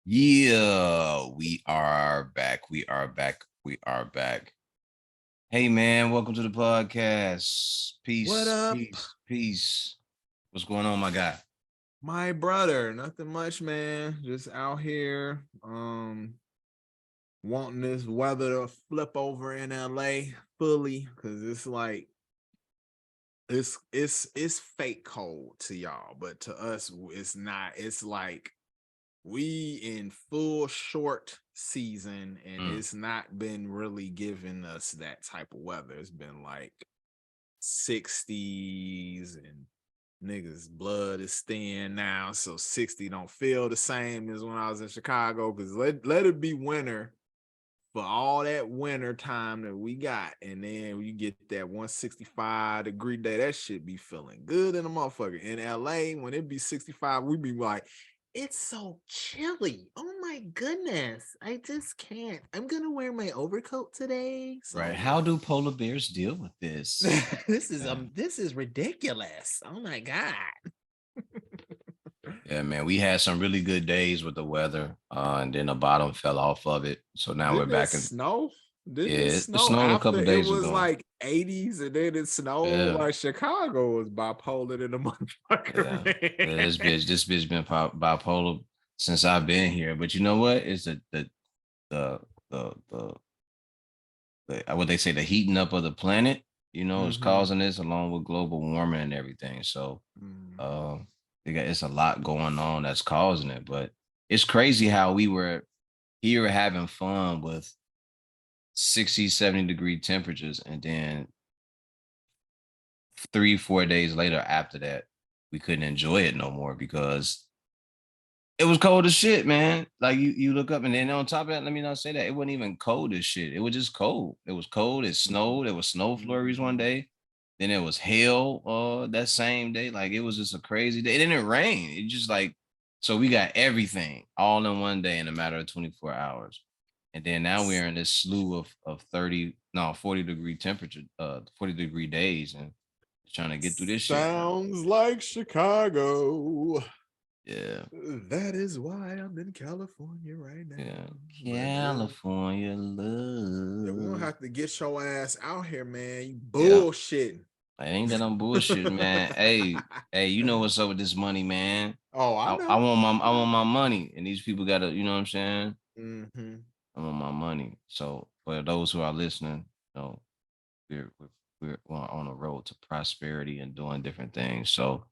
Yeah, we are back. We are back. We are back. Hey man, welcome to the podcast. What Peace, up, peace, peace. What's going on, my guy? my brother? Nothing much, man. Just out here, wanting this weather to flip over in LA fully, because it's like it's fake cold to y'all, but to us, it's not. It's like we in full short season, and Mm. it's not been really giving us that type of weather. It's been like 60s and niggas blood is thin now, so 60 don't feel the same as when I was in Chicago, because let it be winter for all that winter time that we got, and then you get that 165-degree day. That shit be feeling good in a motherfucker. In LA, when it be 65, we be like, it's so chilly. Oh my goodness. I just can't. I'm gonna wear my overcoat today. Right. So How do polar bears deal with this? this is ridiculous. Oh my god. Yeah, man. We had some really good days with the weather, and then the bottom fell off of it. So now we're Didn't it back in. snow? Yeah, Didn't it it snow snowed a after couple it days was ago. like 80s and then it snowed? Yeah, Like Chicago was bipolar in the motherfucker, yeah. Yeah, man. this bitch been bipolar since I've been here. But you know what? It's the the what they say, the heating up of the planet, is Mm-hmm. causing this along with global warming and everything. So Mm. uh it's a lot going on that's causing it. But it's crazy how we were here having fun with 60, 70-degree temperatures, and then 3, 4 days later after that, we couldn't enjoy it no more because it was cold as shit, man. Like you look up, and then on top of that, let me not say that it wasn't even cold as shit. It was just cold. It was cold. It snowed. There was snow flurries one Mm. day. Then it was hail that same day. Like it was just a crazy day. It didn't rain. It just like, so we got everything all in one day in a matter of 24 hours. And then now we're in this slew of 30, no, 40-degree temperature, 40-degree days, and trying to get through this shit, man. Sounds like Chicago. Yeah. That is why I'm in California right Yeah, now. But California yeah, we're gonna love. have to get your ass out here, man. You Yeah, bullshitting. it ain't that I'm bullshitting, man. Hey, you know what's up with this money, man? Oh, I I know. want my I I want know. my money, and these people gotta, you know what I'm saying? Mm-hmm. I want my money. So for those who are listening, we're we're, we're on a road to prosperity and doing different things. So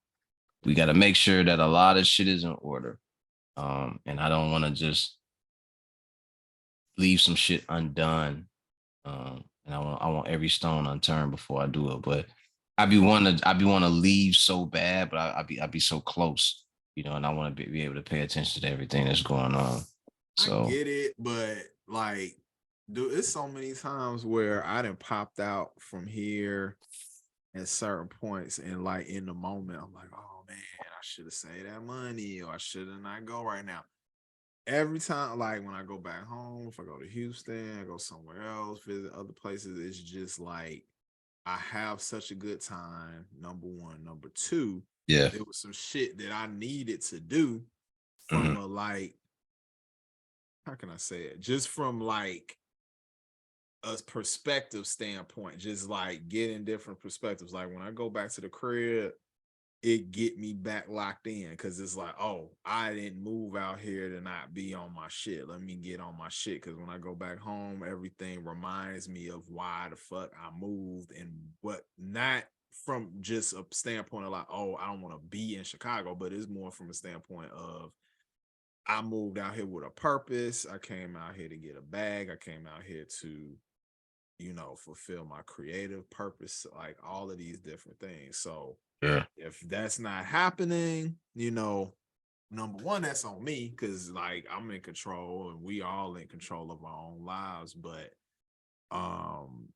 we got to make sure that a lot of shit is in order. And I don't want to just leave some shit undone. And I want every stone unturned before I do it. But I be want to leave so bad, but I be so close, and I want to be able to pay attention to everything that's going on. I So get it, but like, dude, it's so many times where I done popped out from here at certain points, and like in the moment, I'm like, oh man, I should have saved that money, or I should have not go right now. Every time, like when I go back home, if I go to Houston, I go somewhere else, visit other places, it's just like I have such a good time. Number one, number two, yeah. there was some shit that I needed to do from Hmm. a like, how can I say it? Just from like a perspective standpoint, just like getting different perspectives. Like when I go back to the crib, it get me back locked in, because it's like, oh, I didn't move out here to not be on my shit. Let me get on my shit, because when I go back home, everything reminds me of why the fuck I moved, and what, not from just a standpoint of like, oh, I don't want to be in Chicago, but it's more from a standpoint of I moved out here with a purpose. I came out here to get a bag. I came out here to, fulfill my creative purpose, like all of these different things. So Yeah. if that's not happening, number one, that's on me, because like I'm in control and we all in control of our own lives. But um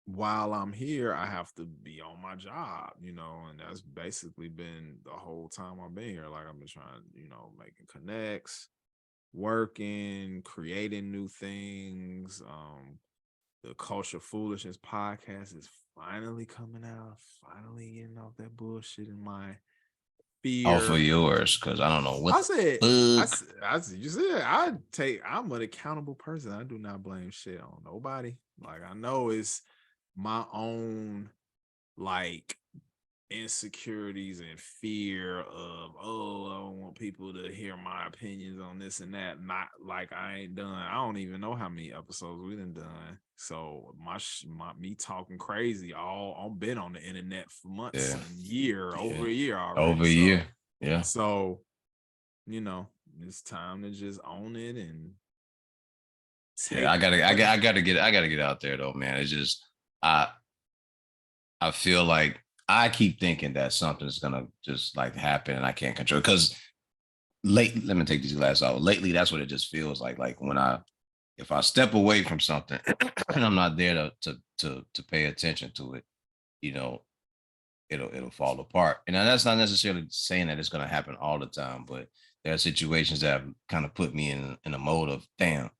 while I'm here, I have to be on my job, and that's basically been the whole time I've been here. Like I've been trying, making connects, working, creating new things. The Culture Foolishness podcast is finally coming out, finally getting off that bullshit in my fear. Off of yours, because I don't know what I said, fuck. you said, I'm an accountable person. I do not blame shit on nobody. Like, I know it's my own, like, insecurities and fear of, oh, I don't want people to hear my opinions on this and that. Not like I ain't done. I don't even know how many episodes we done. So my me talking crazy. I've been on the internet for months Yeah. and over a year already. Over a year. Yeah. So, you know, it's time to just own it and I gotta get out there though, man. It's just I feel like I keep thinking that something's gonna just like happen and I can't control because let me take these glasses out. Lately, that's what it just feels like. Like when if I step away from something and I'm not there to pay attention to it, you know, it'll fall apart. And now that's not necessarily saying that it's gonna happen all the time, but there are situations that have kind of put me in a mode of damn,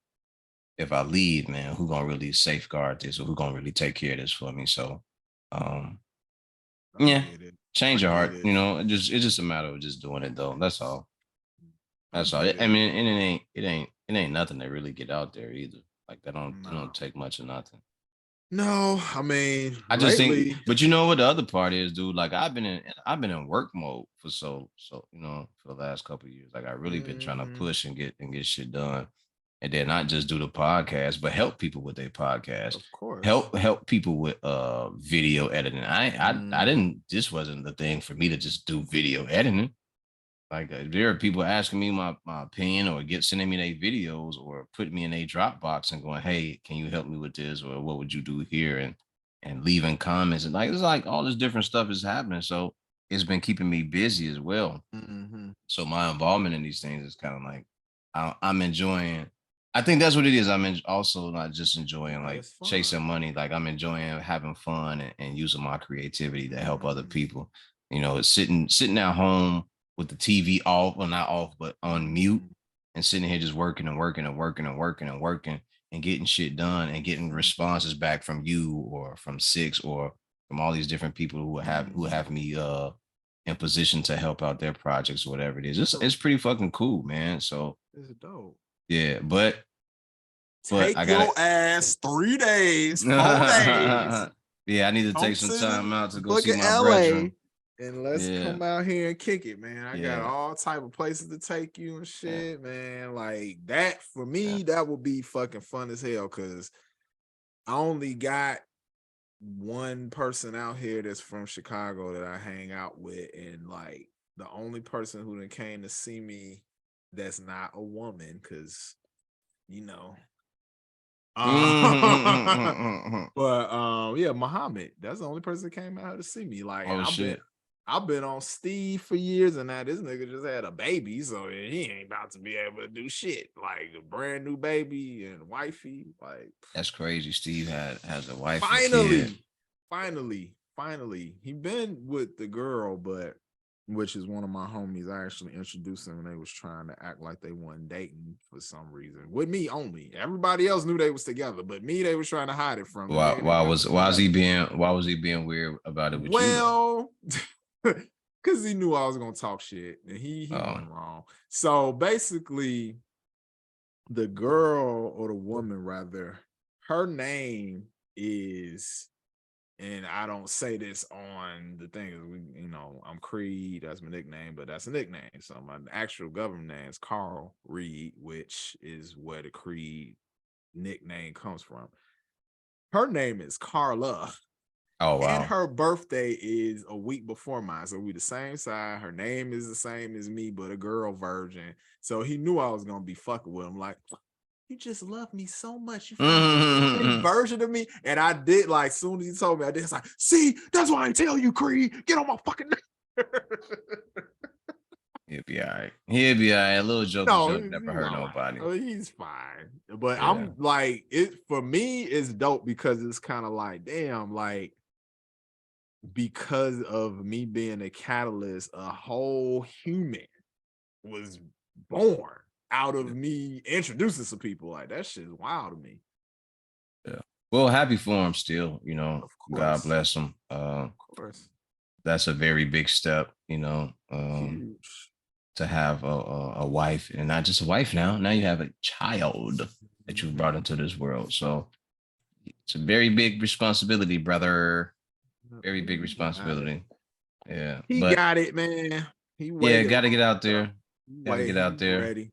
if I leave, man, who gonna really safeguard this or who gonna really take care of this for me? So um yeah, change your heart. It's just a matter of just doing it though. That's all. That's all. I mean, and it ain't nothing to really get out there either. Like that don't take much of nothing. No, I mean, I just think, but you know what the other part is, dude. Like I've been in work mode for so for the last couple of years. Like I really been trying to push and get shit done, and then not just do the podcast, but help people with their podcast. Of course, help people with video editing. I didn't. This wasn't the thing for me to just do video editing. Like there are people asking me my opinion or sending me their videos or putting me in a Dropbox and going, hey, can you help me with this or what would you do here and leaving comments and like it's like all this different stuff is happening. So it's been keeping me busy as well. So my involvement in these things is kind of like I'm enjoying. I think that's what it is. I'm also not just enjoying like chasing money. Like I'm enjoying having fun and using my creativity to help other people. It's sitting at home with the TV off, well, not off, but on mute, and sitting here just working and working and working and working and working and getting shit done and getting responses back from you or from Six or from all these different people who have me in position to help out their projects or whatever it is. It's pretty fucking cool, man. So it's dope. Yeah, but I got your ass 3 days, 4 days. Yeah, I need to take some time out to go see my brethren. And let's come out here and kick it, man. I got all type of places to take you and shit, man. Like that for me, that would be fucking fun as hell because I only got one person out here that's from Chicago that I hang out with, and like the only person who then came to see me that's not a woman, because but yeah, Muhammad, that's the only person that came out to see me. Like, I've been on Steve for years, and now this nigga just had a baby, so he ain't about to be able to do shit. Like a brand new baby and wifey. Like that's crazy. Steve has a wife. Finally, he been with the girl, but which is one of my homies. I actually introduced them, and they was trying to act like they weren't dating for some reason. With me only. Everybody else knew they was together, but me, they was trying to hide it from me. Why was he being weird about it with you? Well, because he knew I was gonna talk shit, and he went wrong. So basically, the girl or the woman rather, her name is, and I don't say this on the thing, I'm Creed, that's my nickname, but that's a nickname. So my actual government name is Carl Reed, which is where the Creed nickname comes from. Her name is Carla. Oh, wow. And her birthday is a week before mine. So we the same side. Her name is the same as me, but a girl virgin. So he knew I was going to be fucking with him. Like, you just love me so much. You a version of me. And I did, like, soon as he told me, I did. It's like, see, that's why I tell you, Creed, get on my fucking name. He'll be all right. A little joke never hurt nobody. Oh, he's fine. But I'm like, it for me, it's dope because it's kind of like, damn, like, because of me being a catalyst, a whole human was born out of me introducing some people. Like that shit is wild to me. Yeah. Well, happy for him still, God bless him. Of course. that's a very big step, Huge. to have a wife, and not just a wife now you have a child that you've brought into this world. So it's a very big responsibility, brother. Very big responsibility. Yeah. He But got it, man. He yeah, waited got to long get out enough. there. Got to get He out was there. ready.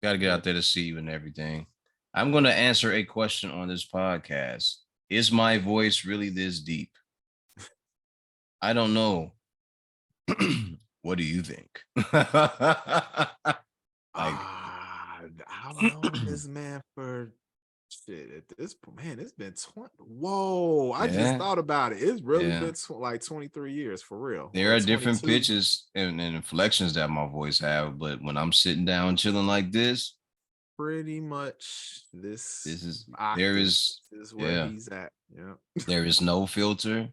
Got to get out there to see you and everything. I'm going to answer a question on this podcast. Is my voice really this deep? I don't know. What do you think? Like, I've known this man for shit at this point. Man, it's been 20. Whoa, I just yeah, thought about it. It's really yeah. been like 23 years for real. There Or are different 22. pitches and inflections that my voice have, but when I'm sitting down chilling like this, Pretty much this is there octave is is where yeah, he's at. Yeah. there is no filter.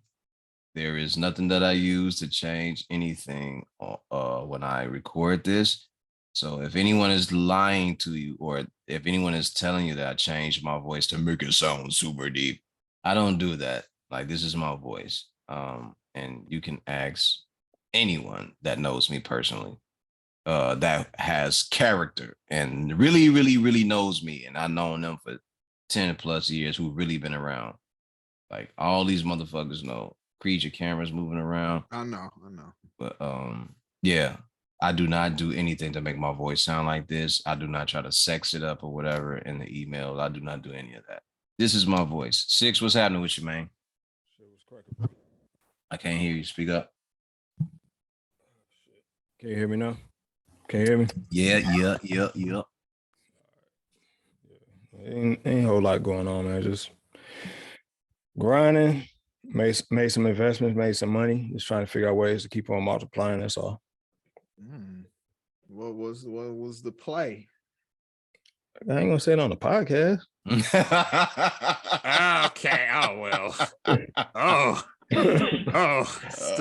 There is nothing that I use to change anything when I record this. So if anyone is lying to you, or if anyone is telling you that I changed my voice to make it sound super deep, I don't do that. Like, this is my voice. And you can ask anyone that knows me personally, that has character and really, really, really knows me. And I've known them for 10 plus years, who've really been around. Like, all these motherfuckers know. Creed, your camera's moving around. I know. But yeah, I do not do anything to make my voice sound like this. I do not try to sex it up or whatever in the emails. I do not do any of that. This is my voice. Six, what's happening with you, man? I can't hear you. Speak up. Can you hear me now? Can you hear me? Yeah. Ain't a whole lot going on, man. Just grinding, made some investments, made some money. Just trying to figure out ways to keep on multiplying. That's all. What was the play? I ain't gonna say it on the podcast. Okay. Oh well.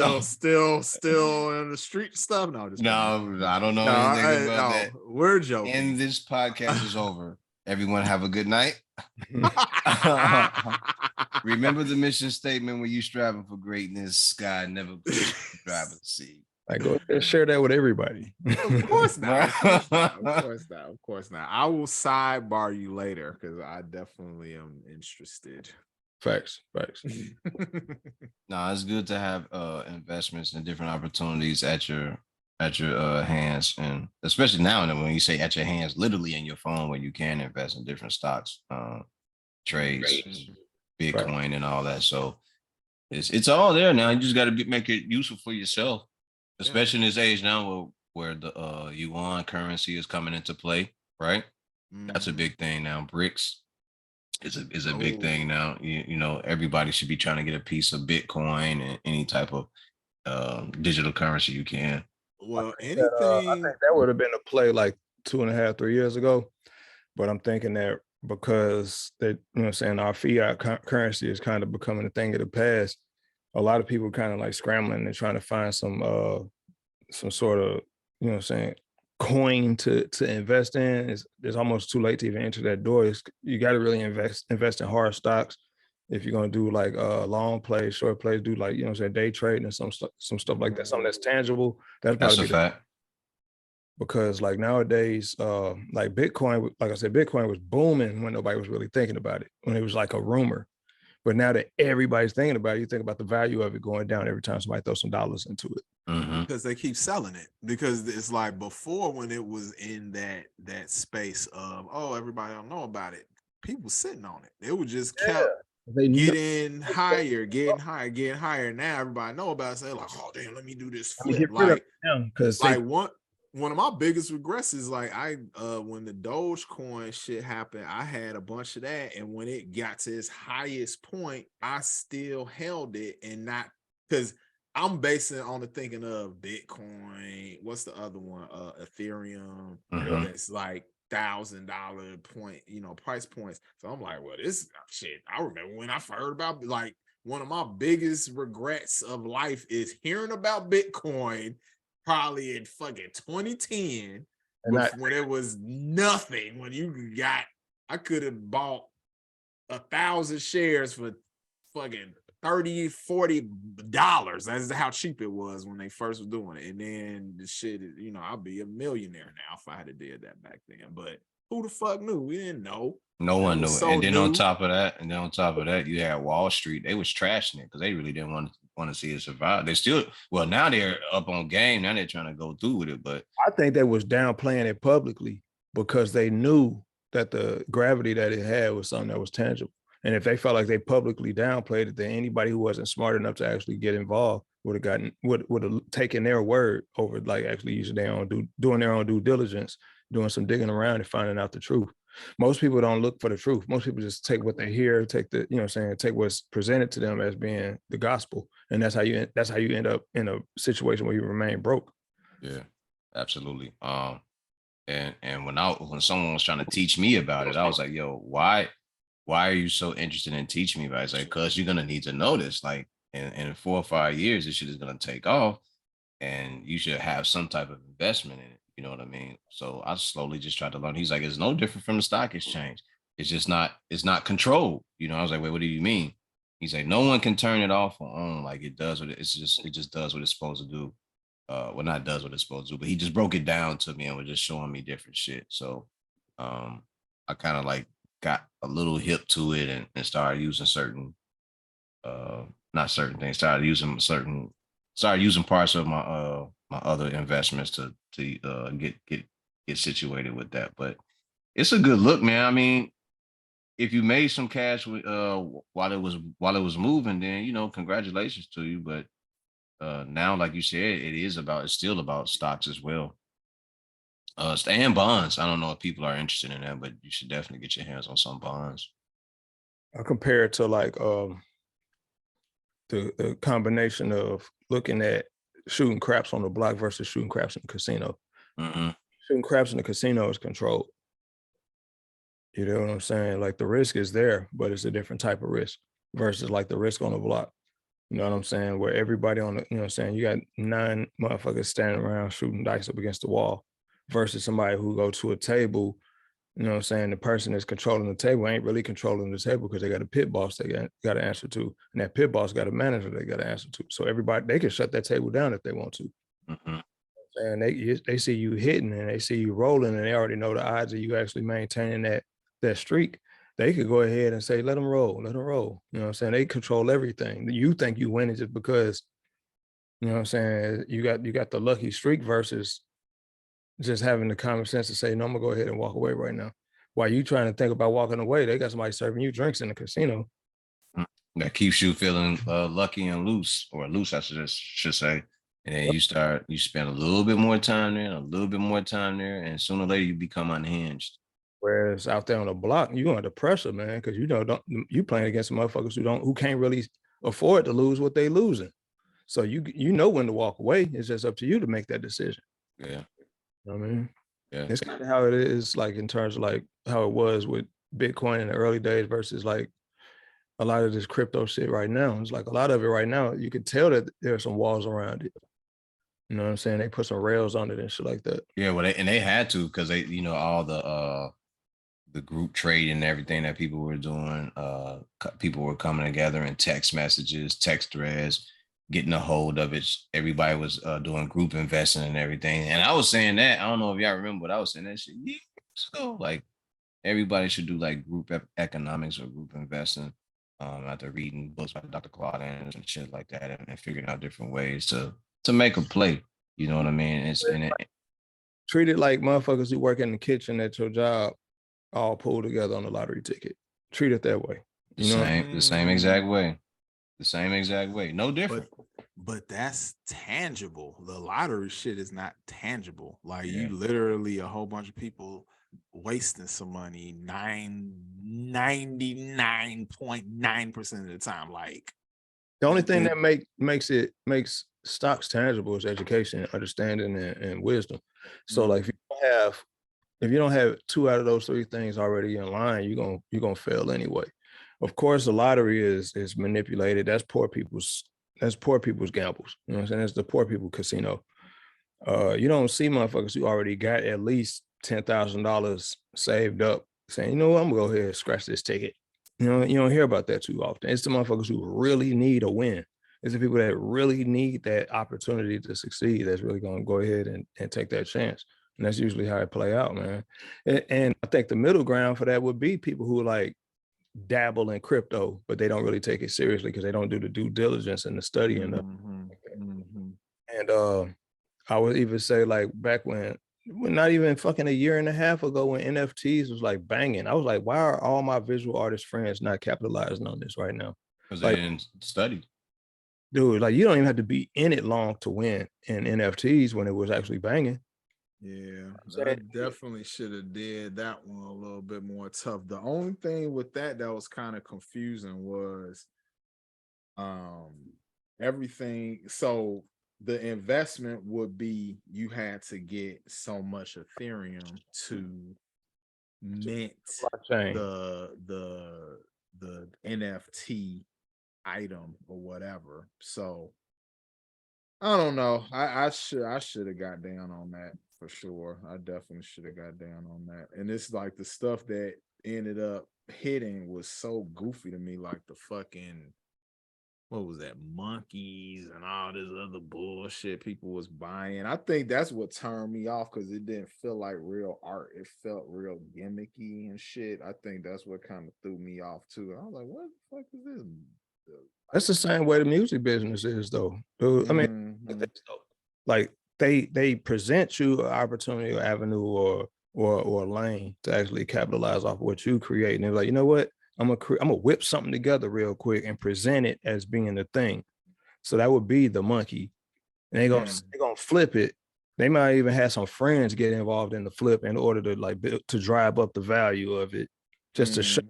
Still in the street stuff. No, just no, I don't know anything about that. We're joking. And this podcast is over. Everyone have a good night. Remember the mission statement: when you striving for greatness, God never puts you driving seat. Like, go share that with everybody. Of course not. Of course not. I will sidebar you later because I definitely am interested. Facts. No, it's good to have investments and different opportunities at your hands, and especially now when you say at your hands, literally in your phone, where you can invest in different stocks, trades, Bitcoin, and all that. So it's all there now. You just got to make it useful for yourself, especially in this age now where the yuan currency is coming into play. Right, that's a big thing now. BRICS is a big thing now. You know, everybody should be trying to get a piece of Bitcoin and any type of digital currency you can. Well, anything. I think that would have been a play like 2.5, 3 years ago. But I'm thinking that because that, our fiat currency is kind of becoming a thing of the past, a lot of people kind of like scrambling and trying to find some sort of, coin to invest in. It's almost too late to even enter that door. You got to really invest in hard stocks if you're going to do like long plays, short plays, do like day trading and some stuff like that, something that's tangible. That's a fact. Because like nowadays, like Bitcoin, like I said, Bitcoin was booming when nobody was really thinking about it, when it was like a rumor. But now that everybody's thinking about it, you think about the value of it going down every time somebody throws some dollars into it. Because they keep selling it. Because it's like before, when it was in that space of, oh, everybody don't know about it, people sitting on it. It would just kept getting higher. Now everybody know about it. So they're like, oh damn, let me do this flip. One of my biggest regrets is like when the Dogecoin shit happened, I had a bunch of that, and when it got to its highest point, I still held it, and not because I'm basing it on the thinking of Bitcoin. What's the other one? Ethereum. That's like $1,000 point, price points. So I'm like, well, this shit. I remember when I heard about, like, one of my biggest regrets of life is hearing about Bitcoin. Probably in fucking 2010, when it was nothing. When I could have bought 1,000 shares for fucking $30, $40. That's how cheap it was when they first were doing it. And then the shit is, I'll be a millionaire now if I had did that back then. But who the fuck knew? We didn't know. No That one was knew. so And then new. on top of that, you had Wall Street. They was trashing it because they really didn't want to see it survive. They still, well, now they're up on game. Now they're trying to go through with it. But I think they was downplaying it publicly because they knew that the gravity that it had was something that was tangible. And if they felt like they publicly downplayed it, then anybody who wasn't smart enough to actually get involved would have taken their word over like actually using doing their own due diligence, doing some digging around and finding out the truth. Most people don't look for the truth. Most people just take what they hear, take what's presented to them as being the gospel. And that's how you end up in a situation where you remain broke. yeah, absolutely. And when someone was trying to teach me about it, I was like, yo, why are you so interested in teaching me about it? It's like, because you're gonna need to know this. Like in 4 or 5 years, this shit is gonna take off, and you should have some type of investment in it. You know what I mean? So I slowly just tried to learn. He's like, it's no different from the stock exchange. It's not controlled. I was like, wait, what do you mean? He's like, no one can turn it off or on like it does. It just does what it's supposed to do. Well, not does what it's supposed to do, but he just broke it down to me and was just showing me different shit. So I kind of like got a little hip to it and started using not certain things, started using parts of my my other investments to get situated with that. But it's a good look, man. I mean, if you made some cash with while it was moving, then congratulations to you. But now, like you said, it's still about stocks as well. And bonds. I don't know if people are interested in that, but you should definitely get your hands on some bonds. I compare it to like the combination of looking at shooting craps on the block versus shooting craps in the casino. Mm-hmm. Shooting craps in the casino is controlled. You know what I'm saying? Like the risk is there, but it's a different type of risk versus like the risk on the block. You know what I'm saying? Where everybody on the, you know what I'm saying, you got 9 motherfuckers standing around shooting dice up against the wall versus somebody who go to a table, you know what I'm saying? The person that's controlling the table ain't really controlling the table because they got a pit boss they got to answer to. And that pit boss got a manager they got to answer to. So everybody, they can shut that table down if they want to. Mm-hmm. And they see you hitting and they see you rolling and they already know the odds of you actually maintaining that streak. They could go ahead and say, let them roll. You know what I'm saying? They control everything. You think you winning just because, you know what I'm saying, you got the lucky streak versus just having the common sense to say, no, I'm gonna go ahead and walk away right now. While you trying to think about walking away, they got somebody serving you drinks in the casino. That keeps you feeling lucky and loose, or loose, I should say. And then you spend a little bit more time there, and sooner or later you become unhinged. Whereas out there on the block, you under pressure, man, because you playing against some motherfuckers who can't really afford to lose what they losing. So you know when to walk away. It's just up to you to make that decision. Yeah. You know what I mean? Yeah. It's kind of how it is, like in terms of like how it was with Bitcoin in the early days versus like a lot of this crypto shit right now. It's like a lot of it right now, you can tell that there's some walls around it. You know what I'm saying? They put some rails on it and shit like that. Yeah, well, they had to, because they, all the group trading and everything that people were doing. People were coming together in text messages, text threads, getting a hold of it. Everybody was doing group investing and everything. And I was saying that, I don't know if y'all remember, but I was saying that shit years ago. Like everybody should do like group economics or group investing. After reading books by Dr. Claude and shit like that, and figuring out different ways to make a play. You know what I mean? Treat it like motherfuckers who work in the kitchen at your job all pulled together on a lottery ticket. Treat it that way. The same exact way. The same exact way. No different. But that's tangible. The lottery shit is not tangible. Like Yeah. you literally a whole bunch of people wasting some money 99.9% of the time. Like the only thing that makes stocks tangible is education, understanding, and wisdom. So like if you don't have 2 out of those 3 things already in line, you're gonna fail anyway. Of course, the lottery is manipulated. That's poor people's gambles. You know what I'm saying? It's the poor people casino. You don't see motherfuckers who already got at least $10,000 saved up saying, you know what, I'm gonna go ahead and scratch this ticket. You don't hear about that too often. It's the motherfuckers who really need a win. It's the people that really need that opportunity to succeed that's really going to go ahead and take that chance. And that's usually how it play out, man. And I think the middle ground for that would be people who like dabble in crypto, but they don't really take it seriously because they don't do the due diligence and the study enough. And I would even say like back when not even fucking a year and a half ago when NFTs was like banging, I was like, why are all my visual artist friends not capitalizing on this right now? Because like, they didn't study. Dude, like you don't even have to be in it long to win in NFTs when it was actually banging. Yeah, I definitely should have did that one a little bit more tough. The only thing with that was kind of confusing was everything. So the investment would be you had to get so much Ethereum to mint the NFT item or whatever. So I don't know. I should have got down on that for sure. I definitely should have got down on that. And it's like the stuff that ended up hitting was so goofy to me, like the fucking what was that, monkeys and all this other bullshit people was buying. I think that's what turned me off because it didn't feel like real art. It felt real gimmicky and shit. I think that's what kind of threw me off too. I was like, what the fuck is this? That's the same way the music business is, though. Dude, I mean, like they present you an opportunity or avenue or lane to actually capitalize off of what you create, and they're like, you know what? I'm gonna whip something together real quick and present it as being the thing. So that would be the monkey, and they're gonna flip it. They might even have some friends get involved in the flip in order to like to drive up the value of it, just to show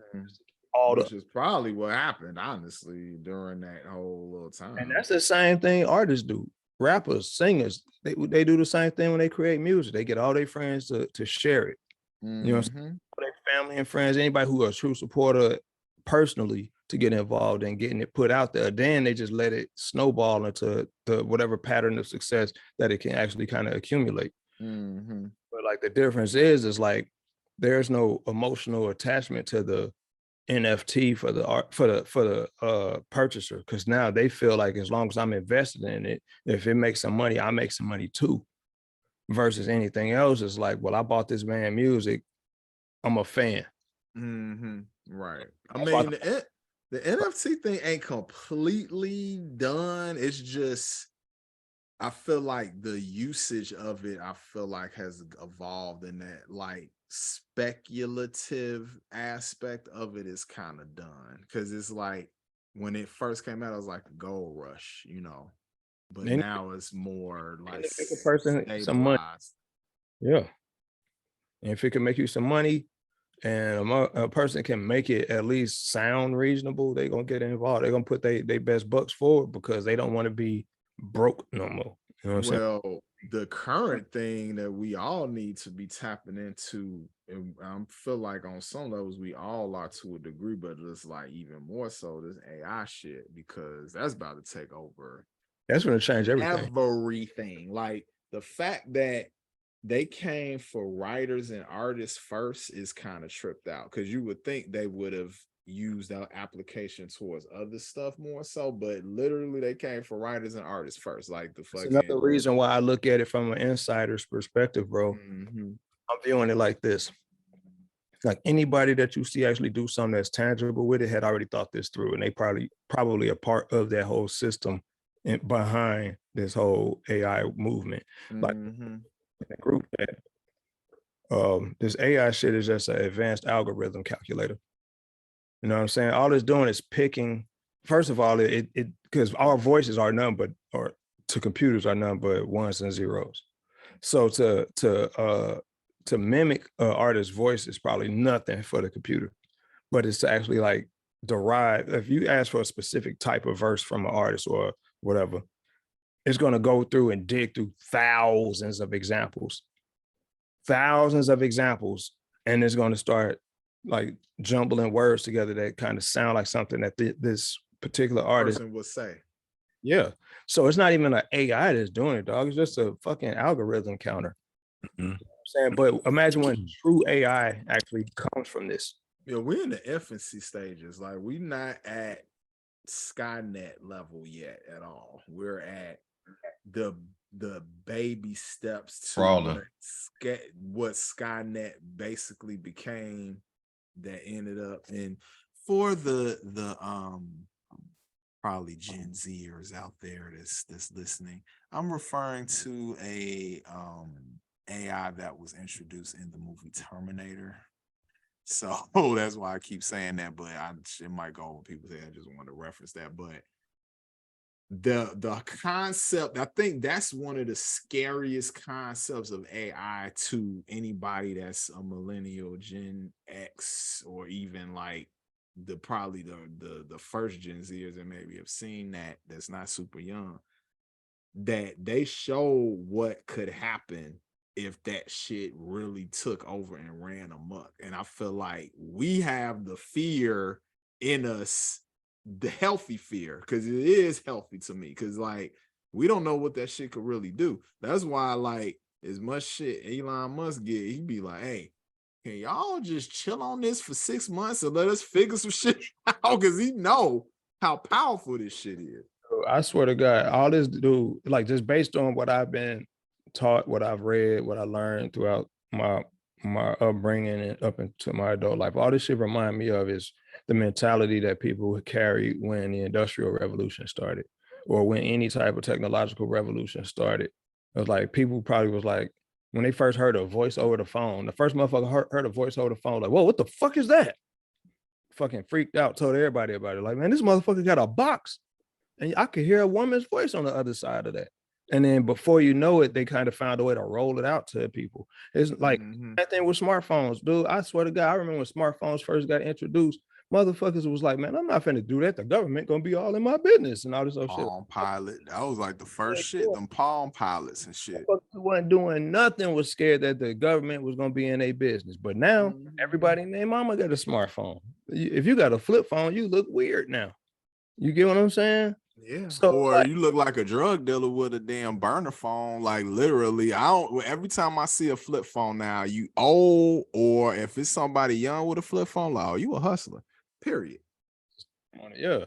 which is probably what happened, honestly, during that whole little time. And that's the same thing artists do. Rappers, singers, they do the same thing when they create music. They get all their friends to share it. You know what I'm saying? Their family and friends, anybody who are a true supporter personally to get involved in getting it put out there. Then they just let it snowball into the whatever pattern of success that it can actually kind of accumulate. But like the difference is like there's no emotional attachment to the NFT for the art for the purchaser, because now they feel like as long as I'm invested in it, if it makes some money, I make some money too. Versus anything else is like, well, I bought this man music, I'm a fan. Right. I mean, the NFT thing ain't completely done. It's just I feel like the usage of it, I feel like has evolved in that like speculative aspect of it is kind of done. Cause it's like when it first came out, it was like a gold rush, you know. But now it's more like a person some money. Yeah. And if it can make you some money and a person can make it at least sound reasonable, they're gonna get involved. They're gonna put their best bucks forward because they don't want to be broke no more. You know what I'm saying? The current thing that we all need to be tapping into, and I feel like on some levels we all are to a degree, but it's like even more so this AI shit, because that's about to take over. That's going to change everything. Everything. Like the fact that they came for writers and artists first is kind of tripped out, because you would think they would have used that application towards other stuff more so, but literally they came for writers and artists first. Like the fucking another reason why I look at it from an insider's perspective, bro. I'm viewing it like this. Like anybody that you see actually do something that's tangible with it had already thought this through, and they probably a part of that whole system and behind this whole AI movement. Like the group that this AI shit is just an advanced algorithm calculator. You know what I'm saying? All it's doing is picking. First of all, it because our voices are none but, or to computers are none but ones and zeros. So to mimic an artist's voice is probably nothing for the computer, but it's to actually like derive. If you ask for a specific type of verse from an artist or whatever, it's going to go through and dig through thousands of examples, and it's going to start like jumbling words together that kind of sound like something that this particular artist would say. Yeah. So it's not even an AI that's doing it, dog. It's just a fucking algorithm counter. You know what I'm saying? But imagine when true AI actually comes from this. Yeah, we're in the infancy stages. Like we're not at Skynet level yet at all. We're at the baby steps to Crawling. what Skynet basically became, that ended up in, for the probably Gen Zers out there that's listening, I'm referring to a AI that was introduced in the movie Terminator. So that's why I keep saying that, but it might go over people's head. I just wanted to reference that. But the concept, I think that's one of the scariest concepts of AI to anybody that's a millennial, Gen X, or even like probably the first Gen Zers that maybe have seen that's not super young, that they show what could happen if that shit really took over and ran amok. And I feel like we have the fear in us, the healthy fear, because it is healthy to me, because like we don't know what that shit could really do. That's why, like, as much shit Elon Musk get, he be like, hey, can y'all just chill on this for 6 months and let us figure some shit out? Because he know how powerful this shit is. I swear to God, all this dude, like just based on what I've been taught, what I've read, what I learned throughout my upbringing and up into my adult life, all this shit remind me of is the mentality that people carried when the Industrial Revolution started, or when any type of technological revolution started. It was like people probably was like, when they first heard a voice over the phone, the first motherfucker heard a voice over the phone, like, whoa, what the fuck is that? Fucking freaked out, told everybody about it. Like, man, this motherfucker got a box. And I could hear a woman's voice on the other side of that. And then before you know it, they kind of found a way to roll it out to people. It's like that thing with smartphones, dude. I swear to God, I remember when smartphones first got introduced, motherfuckers was like, man, I'm not finna do that. The government gonna be all in my business and all this other shit. Palm Pilot. That was like the first shit, them Palm Pilots and shit. Wasn't doing nothing, was scared that the government was gonna be in a business. But now everybody and their mama got a smartphone. If you got a flip phone, you look weird now. You get what I'm saying? Yeah. So, or like, you look like a drug dealer with a damn burner phone. Like literally, every time I see a flip phone now, you old, or if it's somebody young with a flip phone, like, oh, you a hustler. Period. Yeah.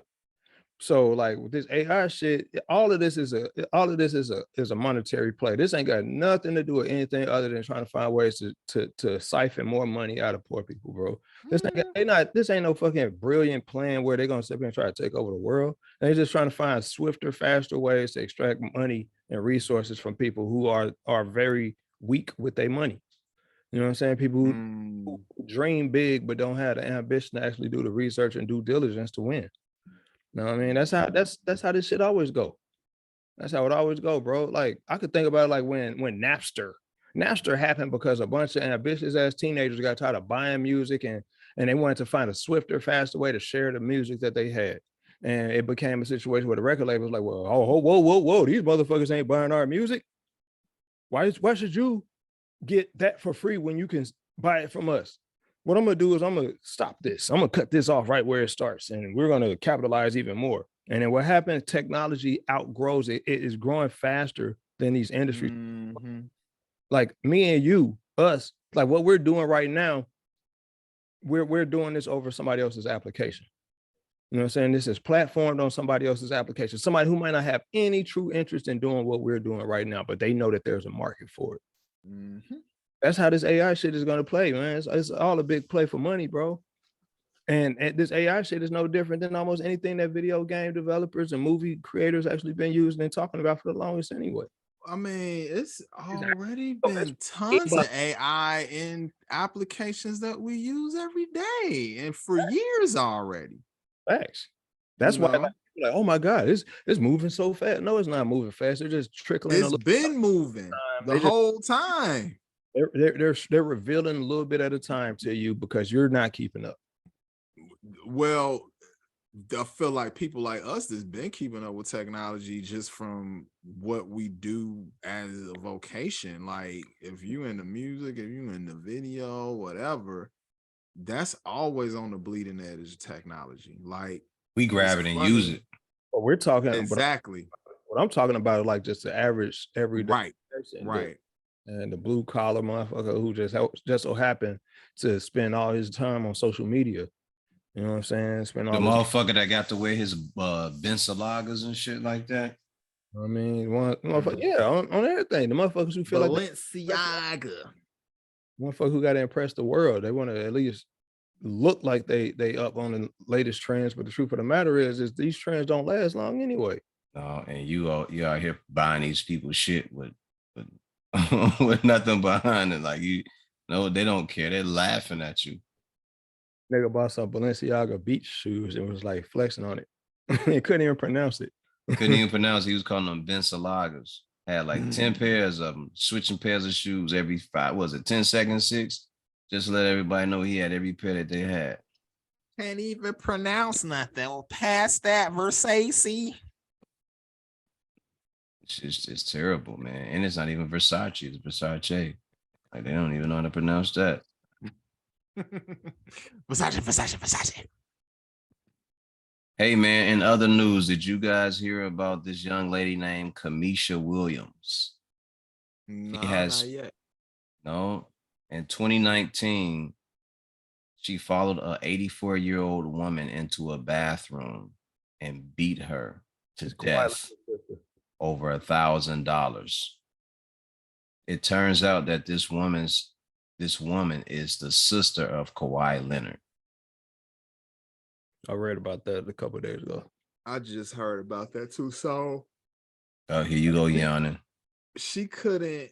So like with this AI shit, all of this is a monetary play. This ain't got nothing to do with anything other than trying to find ways to siphon more money out of poor people, bro. This ain't no fucking brilliant plan where they're gonna sit here and try to take over the world. They're just trying to find swifter, faster ways to extract money and resources from people who are very weak with their money. You know what I'm saying? People who dream big but don't have the ambition to actually do the research and due diligence to win. No, I mean, that's how this shit always go. That's how it always go, bro. Like I could think about it like when Napster happened because a bunch of ambitious ass teenagers got tired of buying music and they wanted to find a swifter, faster way to share the music that they had. And it became a situation where the record label was like, well, oh, whoa, these motherfuckers ain't buying our music. Why should you get that for free when you can buy it from us? What I'm gonna do is I'm gonna stop this. I'm gonna cut this off right where it starts, and we're gonna capitalize even more. And then what happens? Technology outgrows it. It is growing faster than these industries. Like me and you, us, like what we're doing right now, we're doing this over somebody else's application. You know what I'm saying? This is platformed on somebody else's application. Somebody who might not have any true interest in doing what we're doing right now, but they know that there's a market for it. That's how this AI shit is going to play, man. It's all a big play for money, bro. And this AI shit is no different than almost anything that video game developers and movie creators actually been using and talking about for the longest anyway. I mean, it's already been tons of AI in applications that we use every day and for years already. Facts. That's why like, oh my God, it's moving so fast. No, it's not moving fast. They're just trickling. It's been moving the whole time. They're revealing a little bit at a time to you because you're not keeping up. Well, I feel like people like us that's been keeping up with technology just from what we do as a vocation. Like if you in the music, if you in the video, whatever, that's always on the bleeding edge of technology. Like we grab it and use it. But we're talking exactly. What I'm talking about is like just the average everyday right person. Right. And the blue collar motherfucker who just so happened to spend all his time on social media. You know what I'm saying? Spend The all his, motherfucker that got to wear his Bensalagas and shit like that. I mean, one motherfucker, yeah, on everything. The motherfuckers who feel like Balenciaga. motherfucker who got to impress the world. They want to at least look like they up on the latest trends. But the truth of the matter is these trends don't last long anyway. And you out here buying these people's shit with with nothing behind it. Like they don't care. They're laughing at you. Nigga bought some Balenciaga beach shoes and was like flexing on it. He couldn't even pronounce it. Couldn't even pronounce it. He was calling them Bensalagas. Had like 10 pairs of them, switching pairs of shoes every 10 seconds, 6? Just to let everybody know he had every pair that they had. Can't even pronounce nothing. Well, past that, Versace. It's terrible, man. And it's not even Versace, it's Versace. Like they don't even know how to pronounce that. Versace. Hey man, in other news, did you guys hear about this young lady named Kamisha Williams? No, not yet. No. In 2019, she followed a 84-year-old woman into a bathroom and beat her to death over $1,000. It turns out that this woman is the sister of Kawhi Leonard. I read about that a couple of days ago. I just heard about that too. So here you go, yawning. She couldn't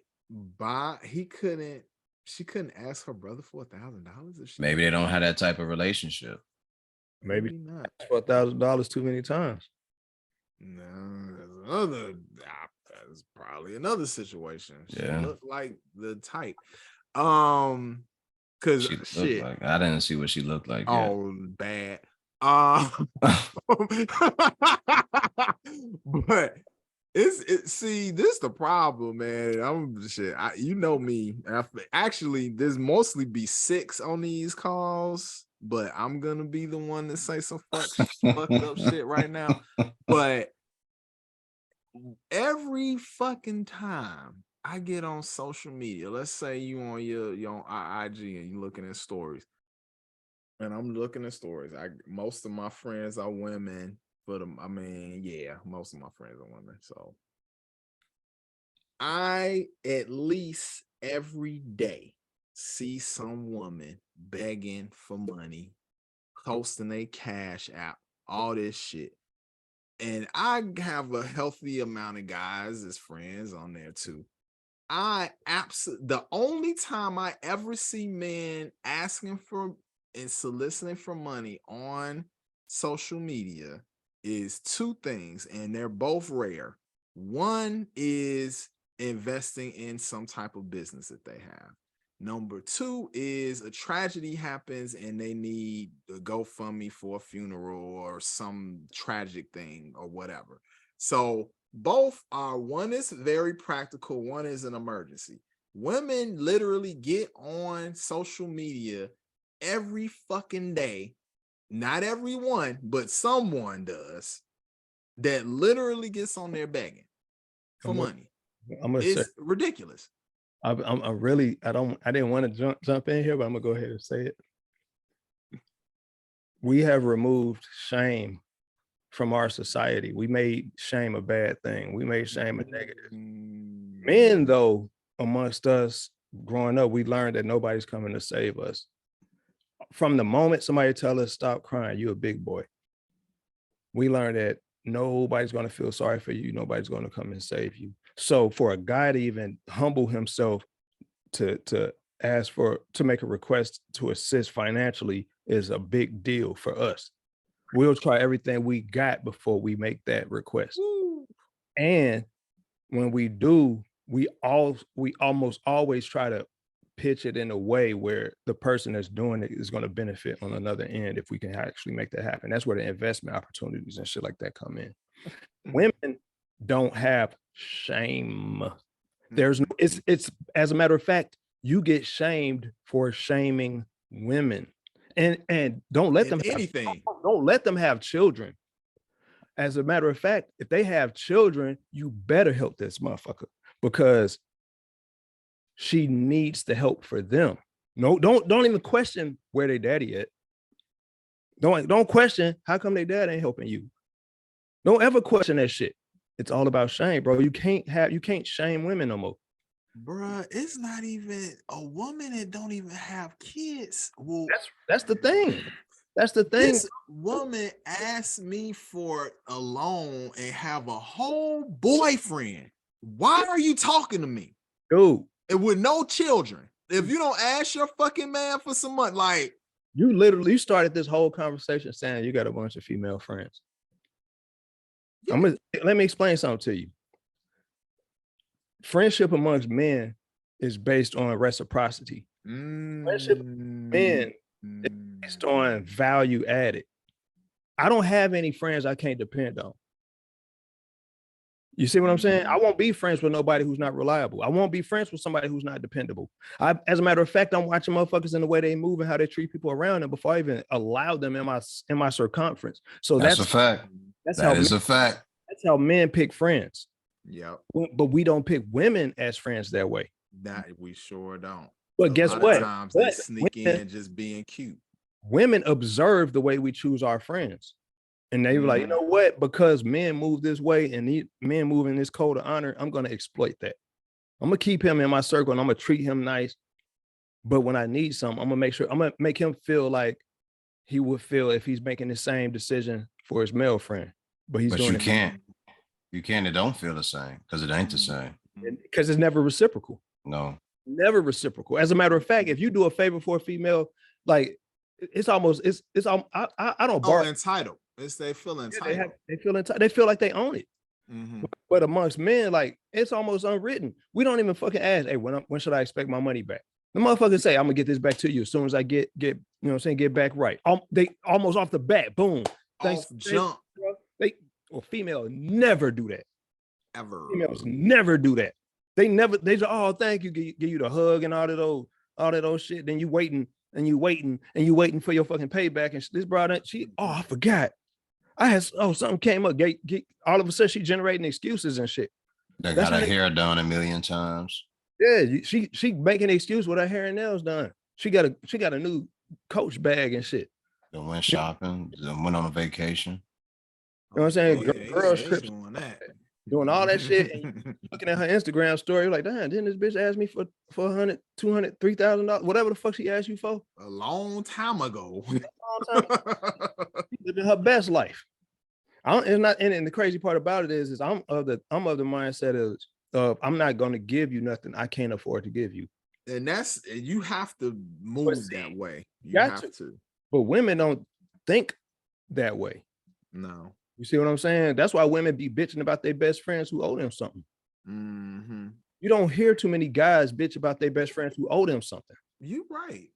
ask her brother for $1,000. Maybe they don't have that type of relationship. Maybe not for $1,000 too many times. No, that's probably another situation. She looked like the type. Cause shit. Like, I didn't see what she looked like. Oh, yet. Bad. But see, this the problem, man. You know me. Actually, there's mostly be 6 on these calls, but I'm gonna be the one to say some fucked up shit right now. But every fucking time I get on social media, let's say you on your IG and you looking at stories, and I'm looking at stories. Most of my friends are women. Most of my friends are women. So I at least every day see some woman begging for money, posting a cash app, all this shit. And I have a healthy amount of guys as friends on there too. The only time I ever see men asking for and soliciting for money on social media is 2 things, and they're both rare. One is investing in some type of business that they have. Number 2 is a tragedy happens and they need a GoFundMe for a funeral or some tragic thing or whatever. So both are, one is very practical, one is an emergency. Women literally get on social media every fucking day. Not everyone, but someone does, that literally gets on there begging for money. It's ridiculous. I didn't want to jump in here, but I'm gonna go ahead and say it. We have removed shame from our society. We made shame a bad thing. We made shame a negative. Men, though, amongst us growing up, we learned that nobody's coming to save us. From the moment somebody tell us stop crying, you're a big boy. We learned that nobody's going to feel sorry for you. Nobody's going to come and save you. So for a guy to even humble himself to make a request to assist financially is a big deal for us. We'll try everything we got before we make that request. Woo. And when we do, we almost always try to pitch it in a way where the person that's doing it is going to benefit on another end if we can actually make that happen. That's where the investment opportunities and shit like that come in. Women don't have shame. It's as a matter of fact, you get shamed for shaming women. And don't let them don't let them have children. As a matter of fact, if they have children, you better help this motherfucker, because she needs the help for them. No, don't even question where they daddy at. Don't question how come they dad ain't helping you. Don't ever question that shit. It's all about shame, bro. You can't shame women no more. Bruh, it's not even a woman that don't even have kids. Well, that's the thing. That's the thing. This woman asked me for a loan and have a whole boyfriend. Why are you talking to me? Dude. And with no children. If you don't ask your fucking man for some money, like you started this whole conversation saying you got a bunch of female friends. Yeah. Let me explain something to you. Friendship amongst men is based on reciprocity. Friendship men is based on value added. I don't have any friends I can't depend on. You see what I'm saying? I won't be friends with nobody who's not reliable. I won't be friends with somebody who's not dependable. As a matter of fact, I'm watching motherfuckers in the way they move and how they treat people around them before I even allow them in my circumference. So that's a fact. That is a fact. That's how men pick friends. Yeah. But we don't pick women as friends that way. That we sure don't. But guess what? Times they sneak in just being cute. Women observe the way we choose our friends. And they were like, you know what? Because men move this way and men move in this code of honor, I'm going to exploit that. I'm going to keep him in my circle and I'm going to treat him nice. But when I need something, I'm going to make him feel like he would feel if he's making the same decision for his male friend. But you can't. You can't. It don't feel the same because it ain't the same. Because it's never reciprocal. No. Never reciprocal. As a matter of fact, if you do a favor for a female, like it's almost I don't bar entitled. They feel entitled. They feel entitled. They feel like they own it. But amongst men, like it's almost unwritten. We don't even fucking ask, hey, when should I expect my money back? The motherfuckers say, I'm gonna get this back to you as soon as I get you know what I'm saying, get back right. They almost off the bat, boom. Thanks. Jump. Females never do that. Ever. Females never do that. They just, oh, thank you, give you the hug and all of those shit. Then you waiting for your fucking payback. And this brought up, I forgot. Something came up. All of a sudden she generating excuses and shit. They got her hair done a million times. Yeah, she making an excuse with her hair and nails done. She got a new Coach bag and shit. They went shopping, went on a vacation. You know what I'm saying? Girls trips, doing all that shit, and looking at her Instagram story, like, damn, didn't this bitch ask me for $100, $200, $3,000, whatever the fuck she asked you for? A long time ago. Living her best life. And the crazy part about it is I'm of the mindset of I'm not going to give you nothing I can't afford to give you. And you have to move that way. You have to. But women don't think that way. No. You see what I'm saying? That's why women be bitching about their best friends who owe them something. You don't hear too many guys bitch about their best friends who owe them something. You're right.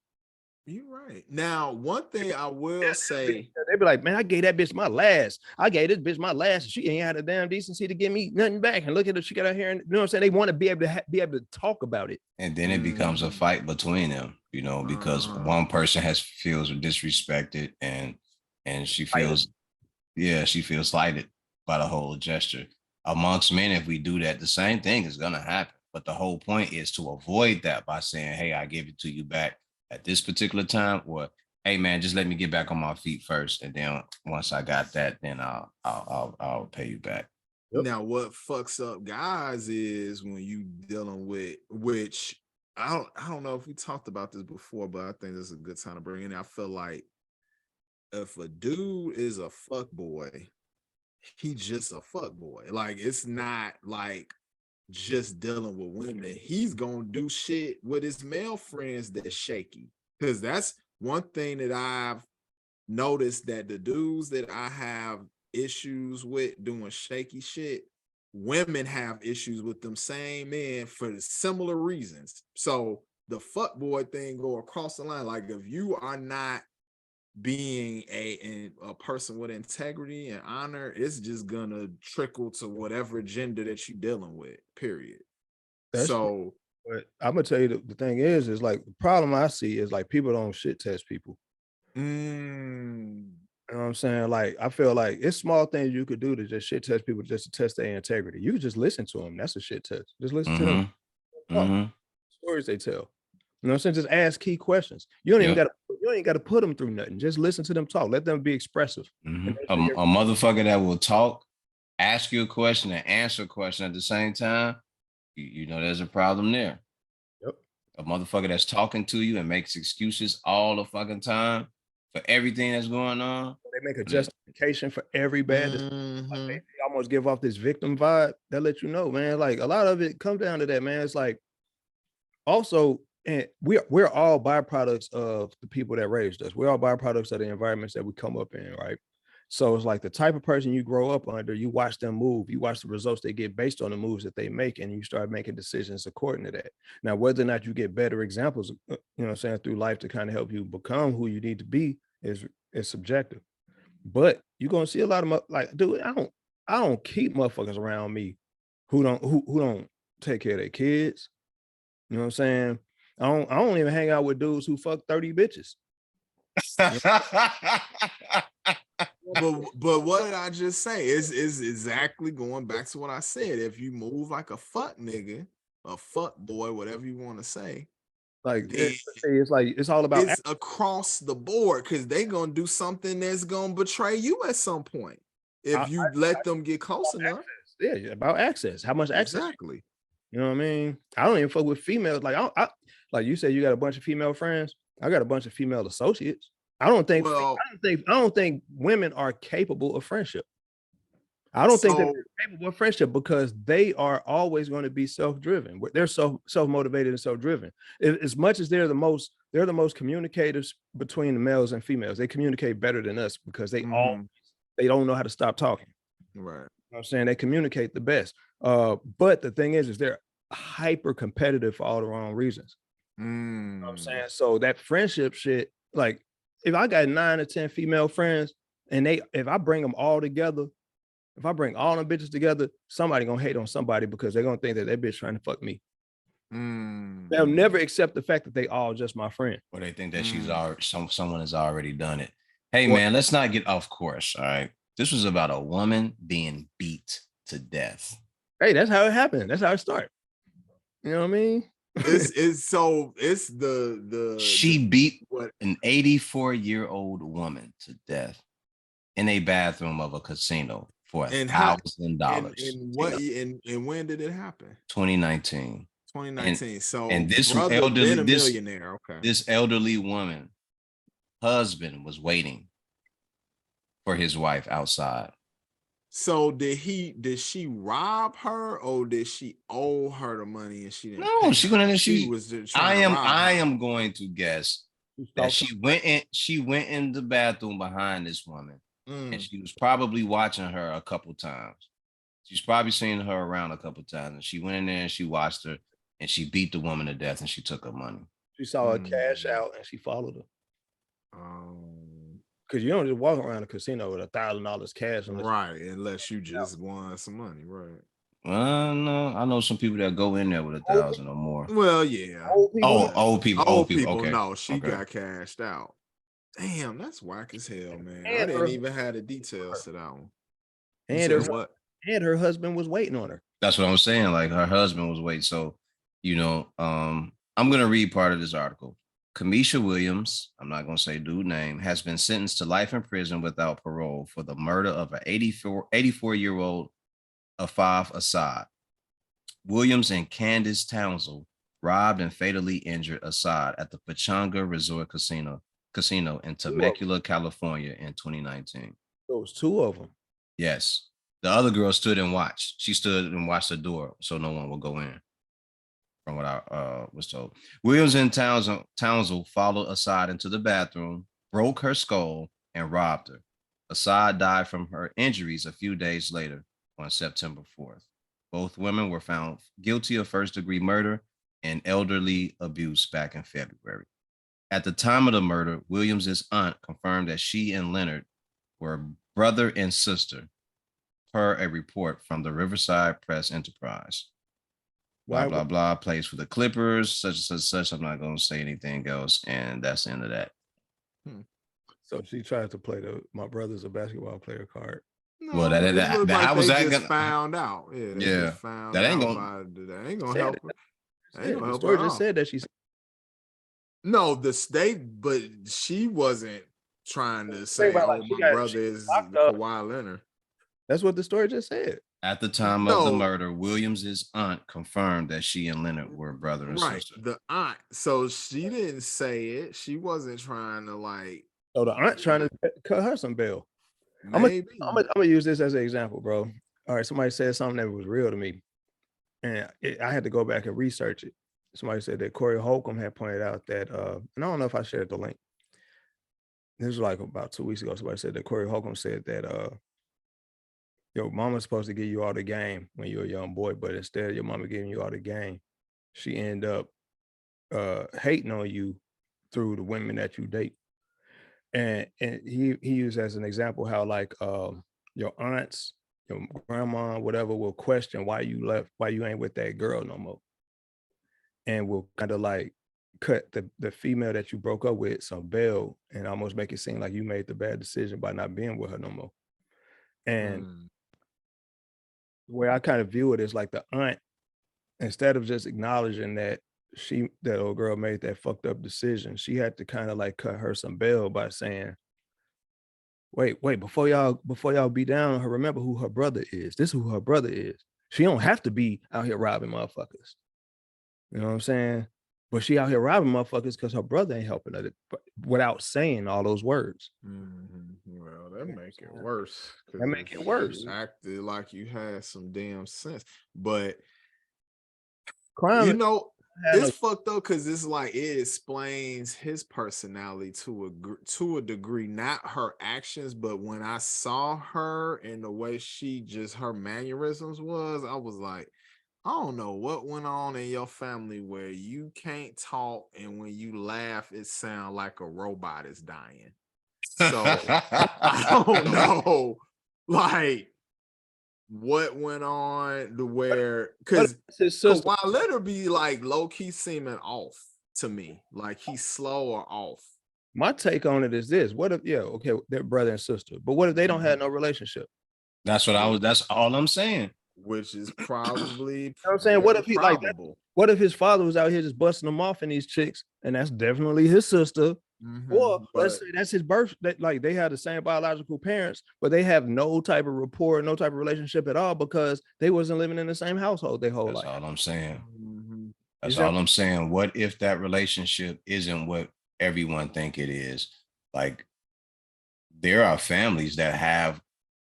Now, one thing I will say, they be like, man, I gave that bitch my last. I gave this bitch my last. And she ain't had a damn decency to give me nothing back. And look at her, she got her hair. You know what I'm saying? They want to be able to talk about it. And then it becomes a fight between them, you know, because one person feels disrespected and she feels, she feels slighted by the whole gesture. Amongst men, if we do that, the same thing is going to happen. But the whole point is to avoid that by saying, hey, I give it to you back at this particular time, or hey man, just let me get back on my feet first, and then once I got that, then I'll pay you back. Now, what fucks up guys is when you dealing with, which I don't know if we talked about this before, but I think this is a good time to bring in. I feel like if a dude is a fuck boy, he's just a fuck boy. Like it's not like just dealing with women. He's gonna do shit with his male friends that's shaky. Because that's one thing that I've noticed, that the dudes that I have issues with doing shaky shit, women have issues with them same men for similar reasons. So the fuckboy thing go across the line. Like if you are not being a person with integrity and honor, it's just gonna trickle to whatever gender that you're dealing with, period. But I'm gonna tell you the thing is like the problem I see is like people don't shit test people. You know what I'm saying? Like I feel like it's small things you could do to just shit test people just to test their integrity. You could just listen to them. That's a shit test. Just listen to them. stories they tell. You know what I'm saying? Just ask key questions. You don't even Yeah. got to put them through nothing. Just listen to them talk. Let them be expressive. Mhm. A motherfucker that will talk, ask you a question, and answer a question at the same time. You know, there's a problem there. Yep. A motherfucker that's talking to you and makes excuses all the fucking time for everything that's going on. They make a justification for every bad. Mhm. Like they almost give off this victim vibe. That let you know, man. Like a lot of it comes down to that, man. It's like also, and we're all byproducts of the people that raised us. We're all byproducts of the environments that we come up in, right? So it's like the type of person you grow up under, you watch them move, you watch the results they get based on the moves that they make, and you start making decisions according to that. Now, whether or not you get better examples, you know what I'm saying, through life to kind of help you become who you need to be is subjective. But you're gonna see a lot of like, dude, I don't keep motherfuckers around me who don't take care of their kids. You know what I'm saying? I don't even hang out with dudes who fuck 30 bitches. But what did I just say? Is exactly going back to what I said. If you move like a fuck nigga, a fuck boy, whatever you want to say, like it's like it's all about it's across the board because they gonna do something that's gonna betray you at some point if you let them get close enough. Yeah, about access. How much access? Exactly. You know what I mean? I don't even fuck with females. Like I like you said, you got a bunch of female friends. I got a bunch of female associates. I don't think women are capable of friendship. I don't think that they're capable of friendship because they are always going to be self-driven. They're self-motivated and self-driven. As much as they're the most communicators between the males and females. They communicate better than us because they don't know how to stop talking. Right. You know what I'm saying? They communicate the best. But the thing is they're hyper competitive for all the wrong reasons. You know what I'm saying? So that friendship shit, like if I got 9 or 10 female friends and if I bring them all together, if I bring all them bitches together, somebody gonna hate on somebody because they're gonna think that bitch trying to fuck me. They'll never accept the fact that they all just my friend. Or they think that she's already someone has already done it. Hey man, let's not get off course. All right. This was about a woman being beat to death. Hey, that's how it happened. That's how it started. You know what I mean? It's she beat an 84-year-old woman to death in a bathroom of a casino for $1,000. And when did it happen? 2019. 2019. And this millionaire. Okay. This elderly woman, husband was waiting for his wife outside. So did she rob her or did she owe her the money and she didn't? No, she went in and she was just I am going to guess that she went in the bathroom behind this woman and she was probably watching her a couple times. She's probably seen her around a couple times and she went in there and she watched her and she beat the woman to death and she took her money. She saw her cash out and she followed her. Because you don't just walk around a casino with $1,000 cash. Right, unless you just won some money, right? No, I know some people that go in there with 1,000 or more. Well, yeah. Old people. Okay. No, she got cashed out. Damn, that's whack as hell, man. I didn't even have the details to that one. And her husband was waiting on her. That's what I'm saying. Like her husband was waiting. So, I'm gonna read part of this article. Kamisha Williams, I'm not going to say dude name, has been sentenced to life in prison without parole for the murder of an 84-year-old Afaf Assad. Williams and Candace Townsend robbed and fatally injured Assad at the Pachanga Resort Casino in Temecula, California in 2019. There was 2 of them. Yes. The other girl stood and watched. She stood and watched the door so no one would go in. From what I was told. Williams and Townsend followed Assad into the bathroom, broke her skull, and robbed her. Assad died from her injuries a few days later on September 4th. Both women were found guilty of first-degree murder and elderly abuse back in February. At the time of the murder, Williams' aunt confirmed that she and Leonard were brother and sister, per a report from the Riverside Press Enterprise. Blah, blah, blah, plays for the Clippers, such and such. I'm not going to say anything else. And that's the end of that. So she tried to play my brother's a basketball player card. No, well, that was that found out. Yeah. That ain't going to help her. Ain't gonna The help story her just out. said that she's No, but she wasn't trying to think say, about "Oh, like my brother she is locked up. Kawhi Leonard." That's what the story just said. At the time of the No, murder, Williams' aunt confirmed that she and Leonard were brother and right. sister. The aunt. So she didn't say it. She wasn't trying to like. So the aunt trying to cut her some bail. Maybe. I'm gonna use this as an example, bro. All right, somebody said something that was real to me, and I had to go back and research it. Somebody said that Corey Holcomb had pointed out that, and I don't know if I shared the link. This was like about 2 weeks ago. Somebody said that Corey Holcomb said that your mama's supposed to give you all the game when you're a young boy, but instead of your mama giving you all the game, she end up hating on you through the women that you date. And he used as an example how like your aunts, your grandma, whatever, will question why you left, why you ain't with that girl no more, and will kind of like cut the female that you broke up with some bail and almost make it seem like you made the bad decision by not being with her no more. And the way I kind of view it is like the aunt, instead of just acknowledging that that old girl made that fucked up decision, she had to kind of like cut her some bail by saying, wait, before y'all be down on her, remember who her brother is. This is who her brother is. She don't have to be out here robbing motherfuckers. You know what I'm saying? But she out here robbing motherfuckers because her brother ain't helping her without saying all those words. Well, that make it worse. That make it worse. You acted like you had some damn sense, but Crime, you know, it's fucked up because it's like it explains his personality to a degree, not her actions, but when I saw her and the way her mannerisms was, I was like, I don't know what went on in your family where you can't talk, and when you laugh, it sounds like a robot is dying. So I don't know, like what went on to where, because Kawhi Leonard be like low key seeming off to me, like he's slow or off. My take on it is this: what if, they're brother and sister, but what if they don't have no relationship? That's all I'm saying. Which is probably, you know what I'm saying? What if he probable. like what if his father was out here just busting them off in these chicks, and that's definitely his sister? Or let's say that's his birth, that like they have the same biological parents, but they have no type of rapport, no type of relationship at all because they wasn't living in the same household their whole life. That's all I'm saying. That's all I'm saying. What if that relationship isn't what everyone think it is? Like, there are families that have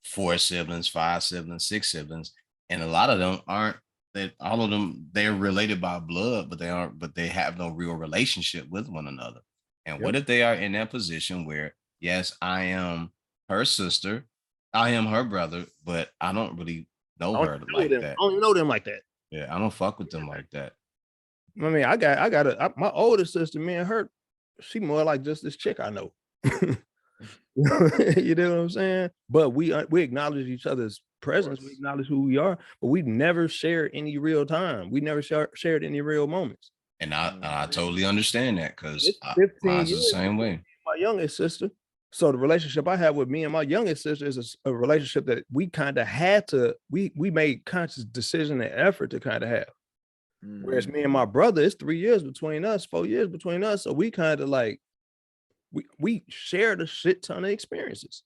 4 siblings, 5 siblings, 6 siblings, and a lot of them aren't. That all of them, they're related by blood, but they have no real relationship with one another. And what if they are in that position where, yes, I am her sister, I am her brother, but I don't really know her like that. I don't know them like that. Yeah, I don't fuck with them like that. I mean, my older sister, me and her, she more like just this chick I know. You know what I'm saying? But we acknowledge each other's presence. We acknowledge who we are, but we never shared any real time. We never shared any real moments. And I totally understand that because mine's the same way. My youngest sister. So the relationship I have with me and my youngest sister is a relationship that we kind of had to, we made conscious decision and effort to kind of have. Whereas me and my brother, it's 3 years between us, 4 years between us. So we kind of like, we shared a shit ton of experiences.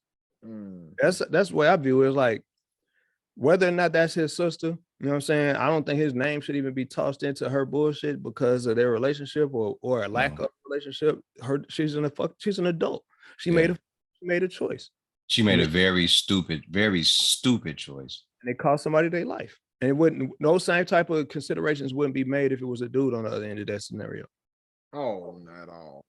That's the way I view it. It's like, whether or not that's his sister, you know what I'm saying? I don't think his name should even be tossed into her bullshit because of their relationship or a lack of relationship. She's an adult. She made a choice. She made a very stupid choice. And it cost somebody their life. And no same type of considerations wouldn't be made if it was a dude on the other end of that scenario. Oh, not at all.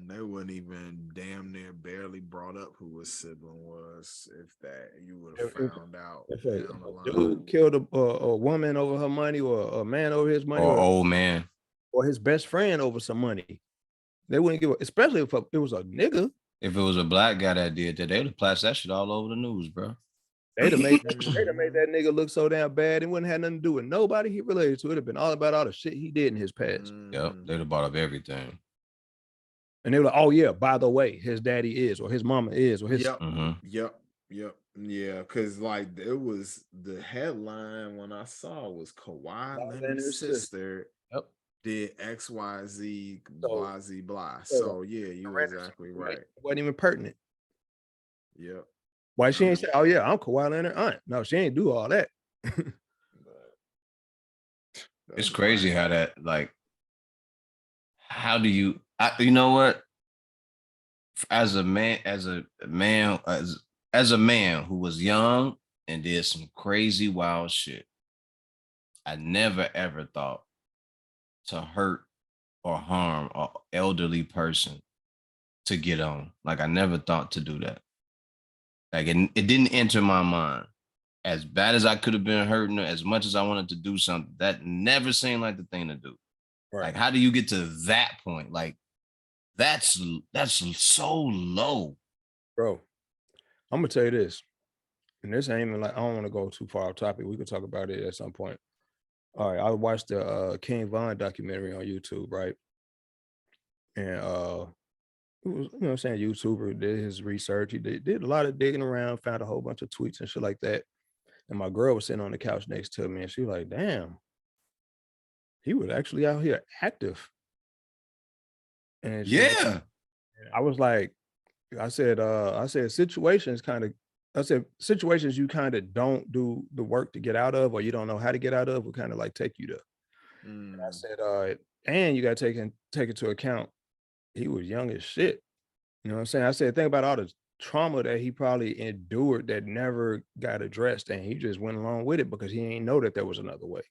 They wouldn't even damn near barely brought up who his sibling was if that you would have found out. If a dude killed a woman over her money, or a man over his money, or old man, or his best friend over some money, they wouldn't give, especially if it was a nigga. If it was a black guy that did that, they'd have plastered that shit all over the news, bro. They'd have made that nigga look so damn bad. It wouldn't have nothing to do with nobody he related to. It'd have been all about all the shit he did in his past. Yep, they'd have brought up everything. And they were like, oh yeah, by the way, his daddy is, or his mama is, or his Yep. Yeah, because like it was the headline when I saw was Kawhi Leonard's sister did X, Y, Z, So- Y, Z, blah. So yeah, you were exactly right. It wasn't even pertinent. Yep. Why she ain't say, "Oh yeah, I'm Kawhi Leonard aunt"? No, she ain't do all that. It's That's crazy whack. how that like. How do you? You know what? As a man, as a man who was young and did some crazy wild shit, I never ever thought to hurt or harm an elderly person to get on. Like I never thought to do that. Like it didn't enter my mind. As bad as I could have been hurting her, as much as I wanted to do something, that never seemed like the thing to do. Right. Like, how do you get to that point? Like, that's so low. Bro, I'm gonna tell you this, and this ain't even like I don't want to go too far off topic. We could talk about it at some point. All right, I watched the King Von documentary on YouTube, right? And it was, you know what I'm saying, YouTuber did his research. He did a lot of digging around, found a whole bunch of tweets and shit like that. And my girl was sitting on the couch next to me, and she was like, damn, he was actually out here active. And Yeah. I was like, I said situations you kind of don't do the work to get out of, or you don't know how to get out of, will kind of like take you there. And I said, and you got to take into account he was young as shit. You know what I'm saying? I said, think about all the trauma that he probably endured that never got addressed, and he just went along with it because he ain't know that there was another way.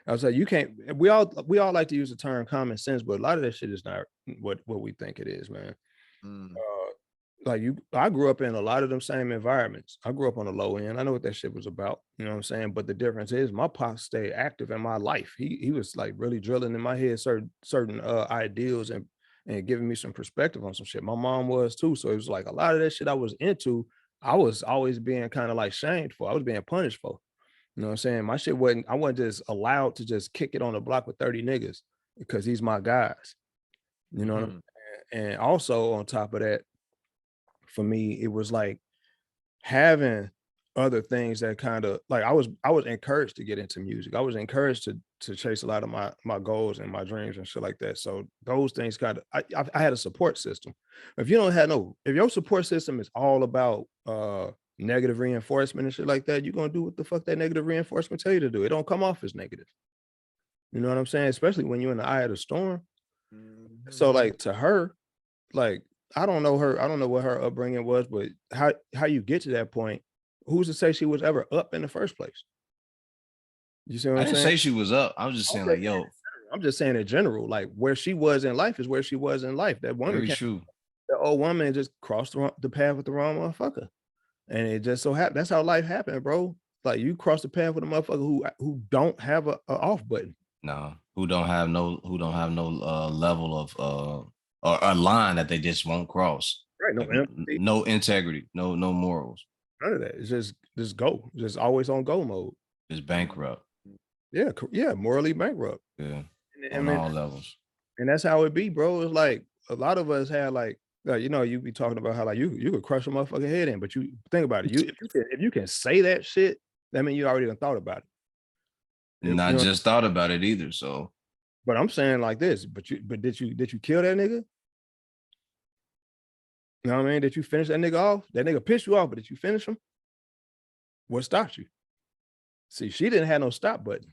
I was like, you can't. We all like to use the term common sense, but a lot of that shit is not what we think it is, man. I grew up in a lot of them same environments. I grew up on the low end. I know what that shit was about. You know what I'm saying? But the difference is my pops stayed active in my life. He was like really drilling in my head certain ideals and giving me some perspective on some shit. My mom was too. So it was like a lot of that shit I was into, I was always being kind of like shamed for. I was being punished for. You know what I'm saying? My shit I wasn't just allowed to just kick it on the block with 30 niggas because these my guys. You know what I'm saying? And also on top of that, for me, it was like having other things that kind of like I was encouraged to get into music. I was encouraged to chase a lot of my goals and my dreams and shit like that. So those things kind of I had a support system. If you don't have if your support system is all about negative reinforcement and shit like that, you're gonna do what the fuck that negative reinforcement tell you to do. It don't come off as negative. You know what I'm saying? Especially when you're in the eye of the storm. So like to her, like I don't know what her upbringing was, but how you get to that point, who's to say she was ever up in the first place? You see what I I'm didn't saying? say she was up. I was just saying, like, yo, I'm just saying in general, like where she was in life is where she was in life. That woman very true. the old woman just crossed the path with the wrong motherfucker. And it just so happened. That's how life happened, bro. Like you cross the path with a motherfucker who don't have a off button. No, who don't have no level of or a line that they just won't cross. Right. No Like, empathy, no integrity, no morals. none of that. It's just go. Just always on go mode. Just bankrupt. Yeah, morally bankrupt. Yeah. I On mean, all levels. and that's how it be, bro. It's like a lot of us had like you know, you be talking about how like you could crush a motherfucking head in, but you think about it. If you can say that shit, that means you already done thought about it. Not You know, just thought about it either. So but I'm saying like this, but did you kill that nigga? You know what I mean? Did you finish that nigga off? That nigga pissed you off, but did you finish him? What stopped you? See, she didn't have no stop button.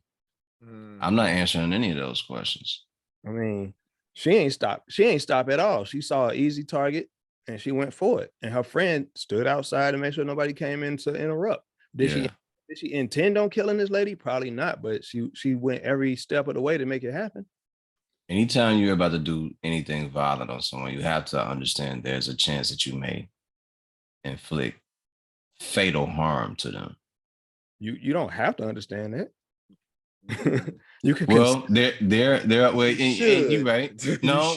I'm not answering any of those questions. I mean, she ain't stop at all. She saw an easy target and she went for it. And her friend stood outside and made sure nobody came in to interrupt. Did she intend on killing this lady? Probably not, but she went every step of the way to make it happen. Anytime you're about to do anything violent on someone, you have to understand there's a chance that you may inflict fatal harm to them. You don't have to understand that. You can well, they're well, and you right. No,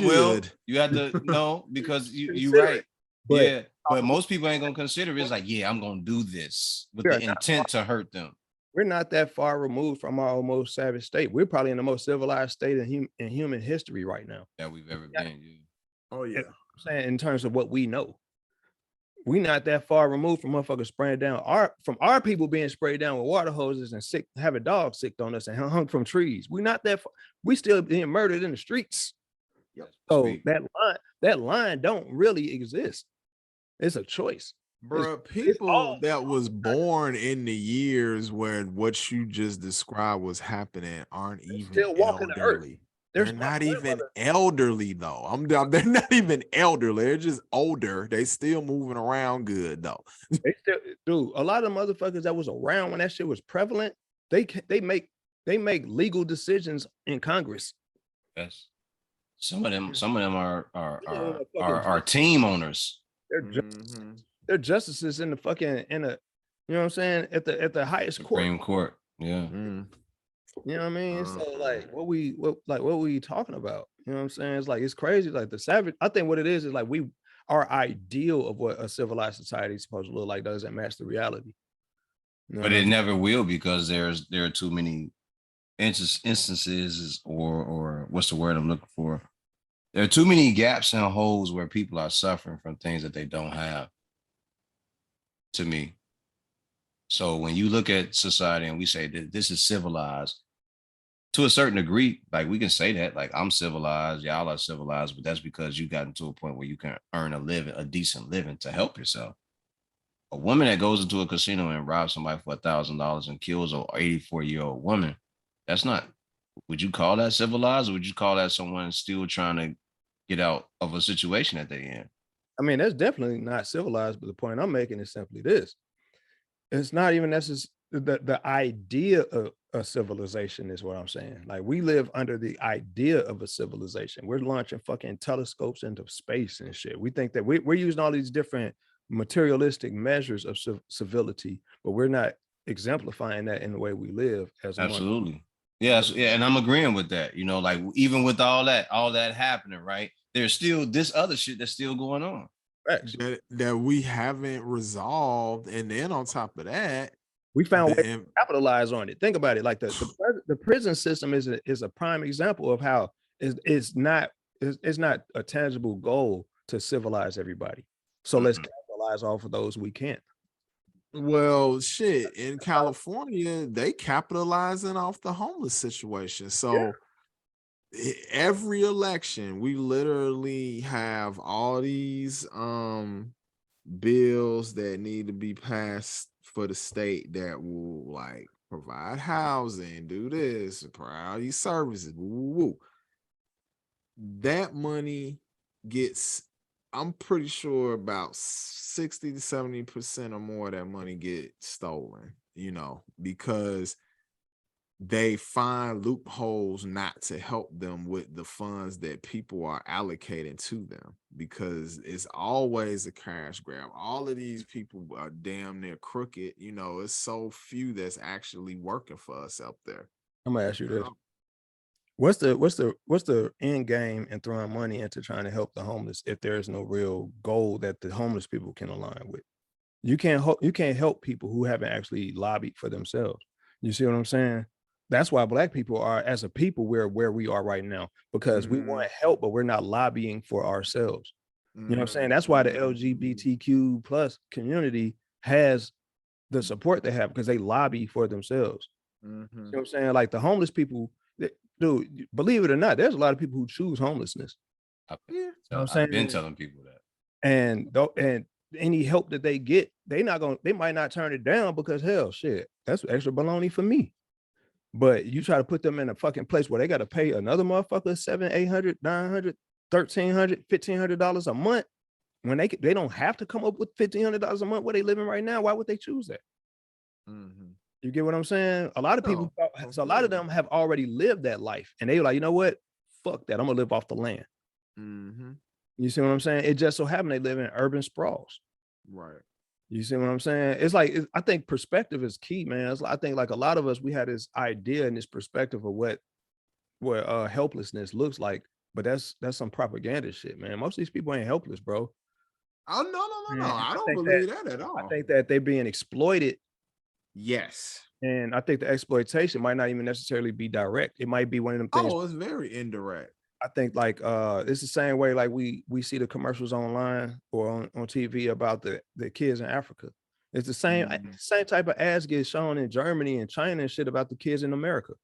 you have to no because you right. But, but most people ain't gonna consider it. It's like, yeah, I'm gonna do this with the intent to hurt them. We're not that far removed from our almost savage state. We're probably in the most civilized state in human history right now that we've ever been. Oh yeah, I'm saying in terms of what we know. We not that far removed from motherfuckers spraying down our people being sprayed down with water hoses and sick, having dogs sick on us and hung from trees. We not that far. We still being murdered in the streets. Yep. So that line don't really exist. It's a choice. Bro, people that was born in the years where what you just described was happening aren't even still walking the earth. elderly. They're not even elderly though. They're not even elderly. They're just older. They still moving around good though. They still, dude. A lot of motherfuckers that was around when that shit was prevalent, they make legal decisions in Congress. Yes. Some of them are team owners. They're justices in the fucking you know what I'm saying, at the highest Supreme Court. Yeah. You know what I mean? So like what we talking about? You know what I'm saying? It's like it's crazy. Like the savage, I think what it is like our ideal of what a civilized society is supposed to look like doesn't match the reality. You know but it never will, because there are too many instances or what's the word I'm looking for? There are too many gaps and holes where people are suffering from things that they don't have, to me. So when you look at society and we say that this is civilized, to a certain degree, like we can say that, like I'm civilized, y'all are civilized, but that's because you gotten to a point where you can earn a decent living to help yourself. A woman that goes into a casino and robs somebody for $1,000 and kills an 84-year-old woman, that's not, would you call that civilized, or would you call that someone still trying to get out of a situation that they're in? I mean, that's definitely not civilized, but the point I'm making is simply this. It's not even necessarily the idea of a civilization is what I'm saying. Like we live under the idea of a civilization. We're launching fucking telescopes into space and shit. We think that we're using all these different materialistic measures of civility, but we're not exemplifying that in the way we live as absolutely. Yes, yeah, and I'm agreeing with that. You know, like even with all that happening, right? There's still this other shit that's still going on. That we haven't resolved, and then on top of that, we found ways to capitalize on it. Think about it, like the prison system is a prime example of how it's not a tangible goal to civilize everybody. So let's capitalize off of those we can. Well, shit, in California, they capitalizing off the homeless situation. So every election, we literally have all these bills that need to be passed for the state that will like provide housing, do this, provide these services. Woo. That money gets, I'm pretty sure about 60 to 70% or more of that money get stolen, you know, because they find loopholes not to help them with the funds that people are allocating to them, because it's always a cash grab. All of these people are damn near crooked. You know, it's so few that's actually working for us out there. I'm gonna ask you this. What's the end game in throwing money into trying to help the homeless if there is no real goal that the homeless people can align with? You can't help people who haven't actually lobbied for themselves. You see what I'm saying? That's why Black people are, as a people, we're where we are right now, because we want help, but we're not lobbying for ourselves. You know what I'm saying? That's why the LGBTQ plus community has the support they have, because they lobby for themselves. You know what I'm saying? Like the homeless people, dude, believe it or not, there's a lot of people who choose homelessness. I've been telling people that. And any help that they get, they might not turn it down, because hell, shit, that's extra baloney for me. But you try to put them in a fucking place where they got to pay another motherfucker $700, $800, $900, $1,300, $1,500 a month, when they don't have to come up with $1,500 a month where they living right now. Why would they choose that? You get what I'm saying? A lot of people, so a lot of them have already lived that life, and they were like, you know what? Fuck that. I'm gonna live off the land. You see what I'm saying? It just so happened they live in urban sprawls. Right. You see what I'm saying? It's like, I think perspective is key, man. I think like a lot of us, we had this idea and this perspective of what helplessness looks like, but that's some propaganda shit, man. Most of these people ain't helpless, bro. Oh, no. I don't believe that at all. I think that they're being exploited. Yes. And I think the exploitation might not even necessarily be direct. It might be one of them things. Oh, it's very indirect. I think like it's the same way like we see the commercials online or on TV about the kids in Africa. It's the same type of ads get shown in Germany and China and shit about the kids in America.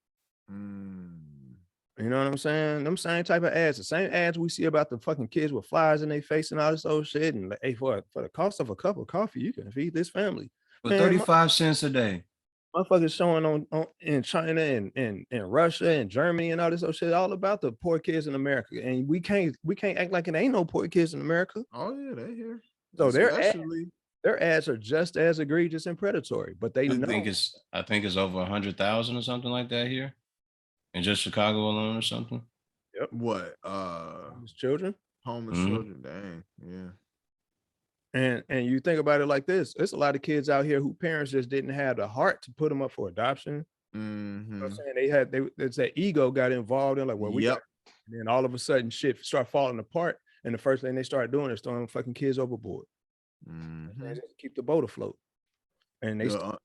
You know what I'm saying? Them same type of ads, the same ads we see about the fucking kids with flies in their face and all this old shit. And like, hey, for the cost of a cup of coffee, you can feed this family. For Man, 35 cents a day. Motherfuckers showing on in China and Russia and Germany and all this other shit, all about the poor kids in America. And we can't act like it ain't no poor kids in America. Oh yeah, they here. So Especially their ads are just as egregious and predatory, but they know. I think it's over 100,000 or something like that here in just Chicago alone or something. Yep. What? Homeless children. Homeless children. Dang. Yeah. And you think about it like this: there's a lot of kids out here who parents just didn't have the heart to put them up for adoption. You know what I'm saying? It's that ego got involved in like, well, and then all of a sudden shit start falling apart, and the first thing they start doing is throwing fucking kids overboard. They just keep the boat afloat, and they suck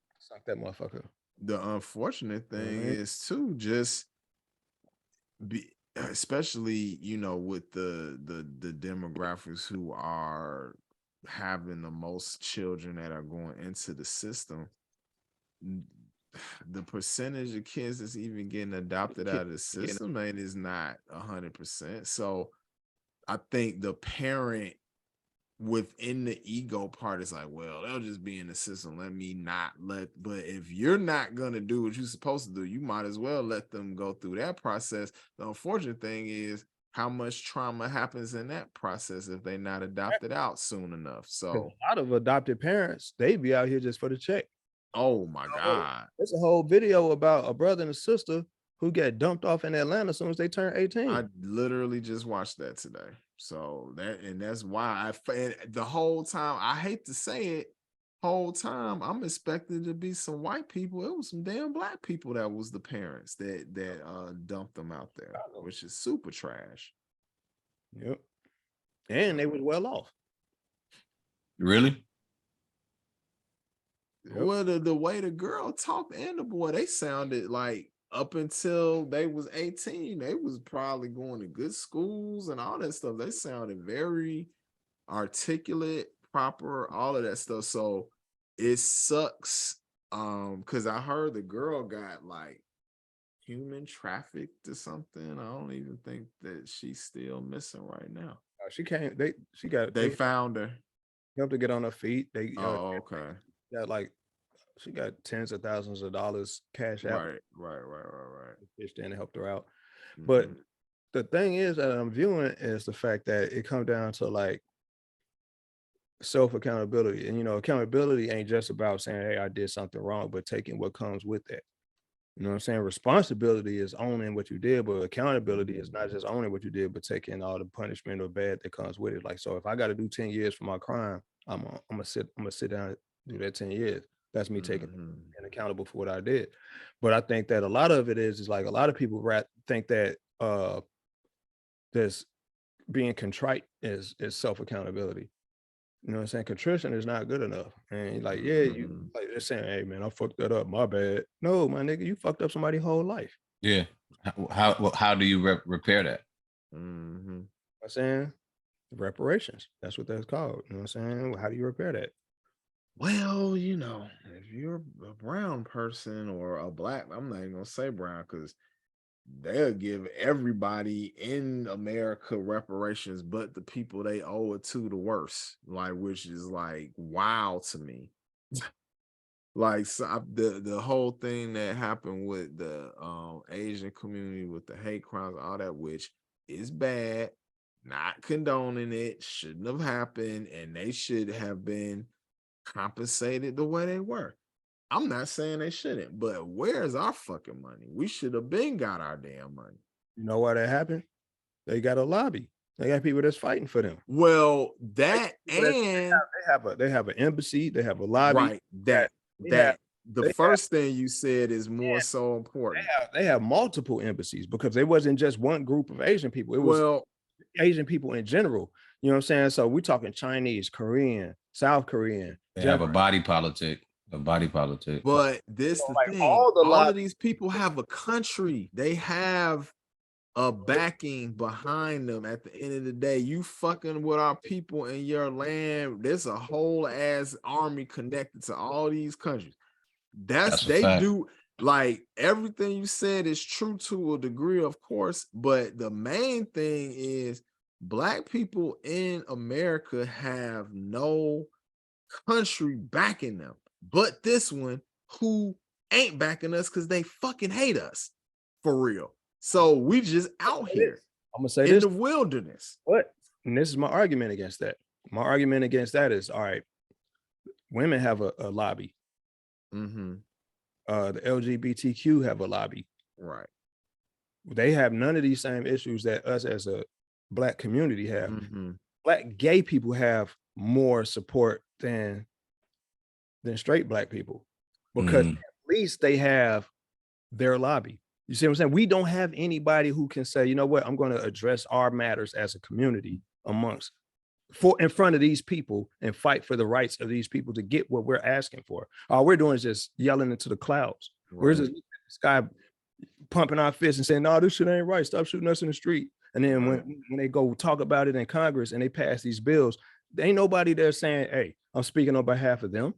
that motherfucker. The unfortunate thing is too, just especially with the demographics who are having the most children that are going into the system, the percentage of kids that's even getting adopted out of the system is not 100%. So I think the parent within the ego part is like, well, they'll just be in the system. But if you're not gonna do what you're supposed to do, you might as well let them go through that process. The unfortunate thing is how much trauma happens in that process if they're not adopted out soon enough. So a lot of adopted parents, they be out here just for the check. Oh my God. There's a whole video about a brother and a sister who get dumped off in Atlanta as soon as they turn 18. I literally just watched that today. So that's why the whole time, I hate to say it, whole time I'm expecting to be some white people. It was some damn black people that was the parents that dumped them out there, which is super trash. Yep. And they was well off. Really? Yep. Well, the way the girl talked and the boy, they sounded like up until they was 18, they was probably going to good schools and all that stuff. They sounded very articulate, proper, all of that stuff. So it sucks because I heard the girl got like human trafficked or something. I don't even think that she's still missing right now. She can't. They found her. You have to get on her feet. They okay. She got tens of thousands of dollars cash out. Right. Fished in and helped her out. But the thing is that I'm viewing is the fact that it comes down to like self-accountability. And accountability ain't just about saying, hey, I did something wrong, but taking what comes with that. You know what I'm saying? Responsibility is owning what you did, but accountability is not just owning what you did, but taking all the punishment or bad that comes with it. Like, so if I got to do 10 years for my crime, I'm gonna sit down and do that 10 years. That's me taking and accountable for what I did. But I think that a lot of it is like a lot of people think that this being contrite is self-accountability. You know what I'm saying? Contrition is not good enough. And like, you like they're saying, hey man, I fucked that up. My bad. No, my nigga, you fucked up somebody's whole life. Yeah. How do you repair that? I'm saying reparations. That's what that's called. You know what I'm saying? How do you repair that? Well, if you're a brown person or a black, I'm not even gonna say brown because they'll give everybody in America reparations, but the people they owe it to the worst, like, which is like wow to me. Like the whole thing that happened with the Asian community with the hate crimes, all that, which is bad, not condoning it, shouldn't have happened, and they should have been compensated the way they were. I'm not saying they shouldn't, but where's our fucking money? We should have been got our damn money. You know why that happened? They got a lobby. They got people that's fighting for them. Well, that and they have an embassy. They have a lobby. Right. The first thing you said is more so important. They have multiple embassies because it wasn't just one group of Asian people. It was Asian people in general. You know what I'm saying? So we're talking Chinese, Korean, South Korean. They have a body politic. But this the thing. All of these people have a country. They have a backing behind them. At the end of the day, you fucking with our people in your land. There's a whole ass army connected to all these countries. That's a They fact. do, like, everything you said is true to a degree, of course, but the main thing is Black people in America have no country backing them, but this one who ain't backing us because they fucking hate us for real. So we just out here I'm gonna say in this. the wilderness. What? And this is my argument against that. My argument against that is, all right, women have a lobby. Mm-hmm. The LGBTQ have a lobby. Right. They have none of these same issues that us as a Black community have. Mm-hmm. Black gay people have more support than straight Black people, because Mhm. at least they have their lobby. You see what I'm saying? We don't have anybody who can say, you know what, I'm going to address our matters as a community amongst in front of these people and fight for the rights of these people to get what we're asking for. All we're doing is just yelling into the clouds. We're just this guy pumping our fists and saying, no, this shit ain't right. Stop shooting us in the street. And then when they go talk about it in Congress and they pass these bills, there ain't nobody there saying, hey, I'm speaking on behalf of them.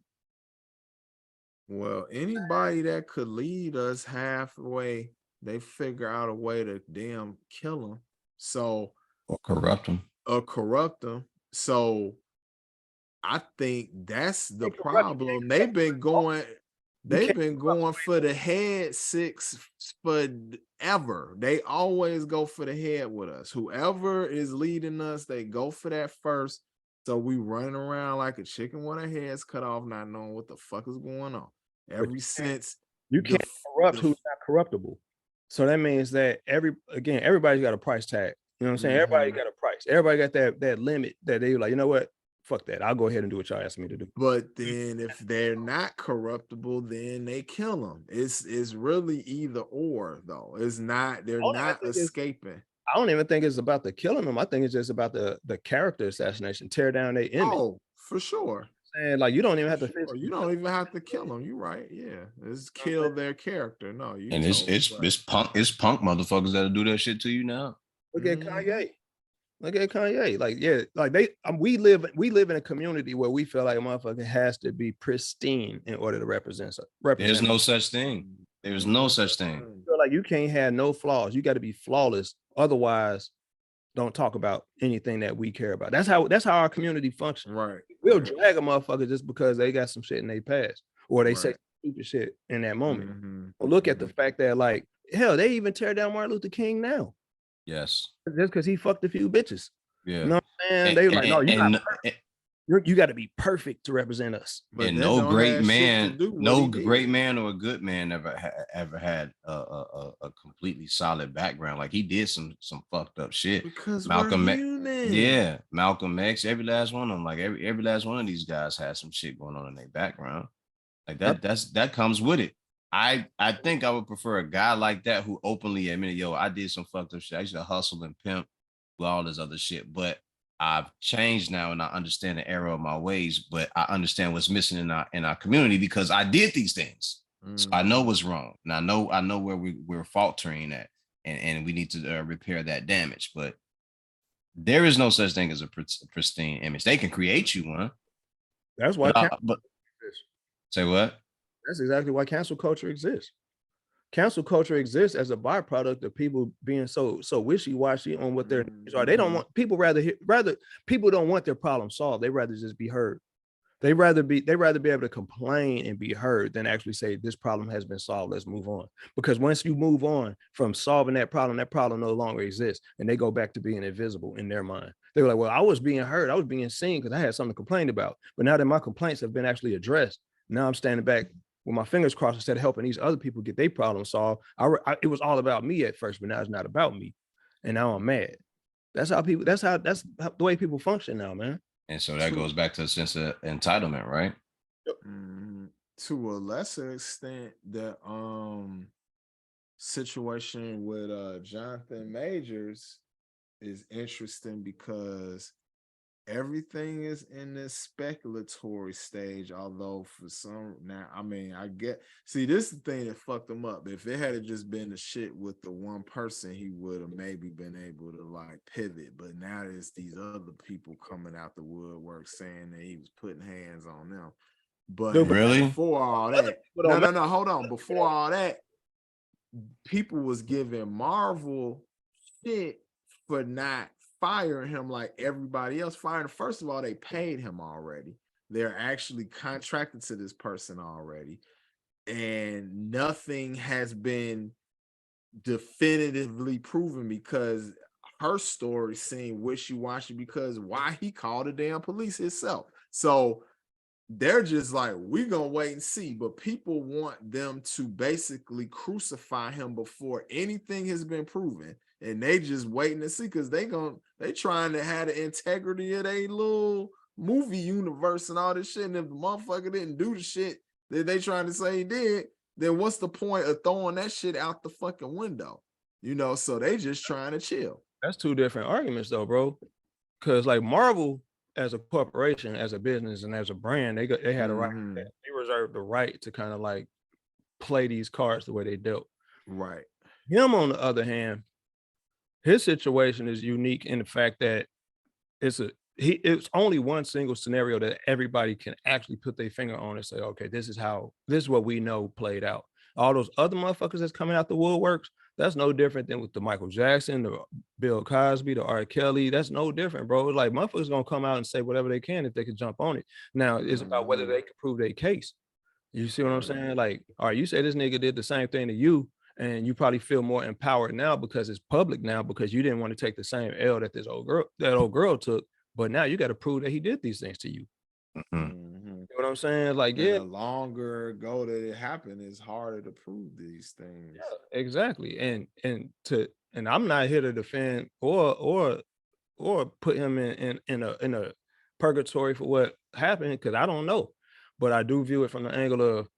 Well, anybody that could lead us halfway, they figure out a way to damn kill them. So, Or corrupt them. So I think that's the problem. They've been going for the head six forever. They always go for the head with us. Whoever is leading us, they go for that first. So we running around like a chicken with our heads cut off, not knowing what the fuck is going on. Since you can't corrupt who's not corruptible. So that means that everybody's got a price tag. You know what I'm saying? Everybody got a price. Everybody got that limit that they like, you know what? Fuck that. I'll go ahead and do what y'all asked me to do. But then if they're not corruptible, then they kill them. It's really either or, though. It's not, they're not escaping. I don't even think it's about the killing them. I think it's just about the character assassination, tear down their image. Oh, for sure. And like, you don't even have to you don't even have to kill them. You're right. Yeah. It's kill their character. No, you and it's punk motherfuckers that'll do that shit to you now. Look at Kanye. Look at Kanye. Like, yeah, like we live in a community where we feel like a motherfucker has to be pristine in order to represent. There's no such thing. There's no such thing. You feel like you can't have no flaws. You got to be flawless. Otherwise, don't talk about anything that we care about. That's how our community functions. Right. We'll drag a motherfucker just because they got some shit in their past, or they say stupid shit in that moment. Well, look at the fact that, like, hell, they even tear down Martin Luther King now. Yes. Just because he fucked a few bitches. Yeah. You know what I'm saying? They were like, no, you got to be perfect to represent us. And no great man or a good man ever had a completely solid background. Like, he did some fucked up shit. Because Malcolm we're X, human. Malcolm X, every last one of them. Like, every last one of these guys had some shit going on in their background. Like that comes with it. I think I would prefer a guy like that who openly admitted, yo, I did some fucked up shit. I used to hustle and pimp with all this other shit, but I've changed now and I understand the error of my ways, but I understand what's missing in our community because I did these things. So I know what's wrong. And I know where we're faltering at, and we need to repair that damage. But there is no such thing as a pristine image. They can create you one. That's why. Say what? That's exactly why cancel culture exists. Cancel culture exists as a byproduct of people being so wishy-washy on what their needs are. They don't want people rather people don't want their problem solved. They rather just be heard. They rather be able to complain and be heard than actually say this problem has been solved. Let's move on. Because once you move on from solving that problem no longer exists, and they go back to being invisible in their mind. They were like, well, I was being heard, I was being seen because I had something to complain about. But now that my complaints have been actually addressed, now I'm standing back with my fingers crossed instead of helping these other people get their problem solved. It was all about me at first, but now it's not about me, and now I'm mad. That's the way people function now, man. And so that goes back to a sense of entitlement, right? To a lesser extent, the situation with Jonathan Majors is interesting because everything is in this speculatory stage. Although for some now, I mean, I get this is the thing that fucked him up. If it had just been the shit with the one person, he would have maybe been able to like pivot. But now there's these other people coming out the woodwork saying that he was putting hands on them. But Really? before all that, no, hold on. Before all that, people was giving Marvel shit for not firing him like everybody else fired. First of all, they paid him already. They're actually contracted to this person already. And nothing has been definitively proven because her story seemed wishy-washy because why he called the damn police himself. So they're just like, we're gonna wait and see, but people want them to basically crucify him before anything has been proven, and they just waiting to see because they trying to have the integrity of their little movie universe and all this shit. And if the motherfucker didn't do the shit that they trying to say he did, then what's the point of throwing that shit out the fucking window? You know, so they just trying to chill. That's two different arguments though, bro. Because like Marvel as a corporation, as a business, and as a brand, they had a right. They reserved the right to kind of like play these cards the way they dealt. Right. Him, on the other hand, his situation is unique in the fact that it's only one single scenario that everybody can actually put their finger on and say, okay, this is what we know played out. All those other motherfuckers that's coming out the woodworks, that's no different than with the Michael Jackson, the Bill Cosby, the R. Kelly. That's no different, bro. It's like motherfuckers gonna come out and say whatever they can if they can jump on it. Now it's about whether they can prove their case. You see what I'm saying? Like, all right, you say this nigga did the same thing to you, and you probably feel more empowered now because it's public now because you didn't want to take the same L that that old girl took. But now you got to prove that he did these things to you. You know what I'm saying? Like, and the longer ago that it happened, it's harder to prove these things. Yeah, exactly. And I'm not here to defend or put him in a purgatory for what happened because I don't know. But I do view it from the angle of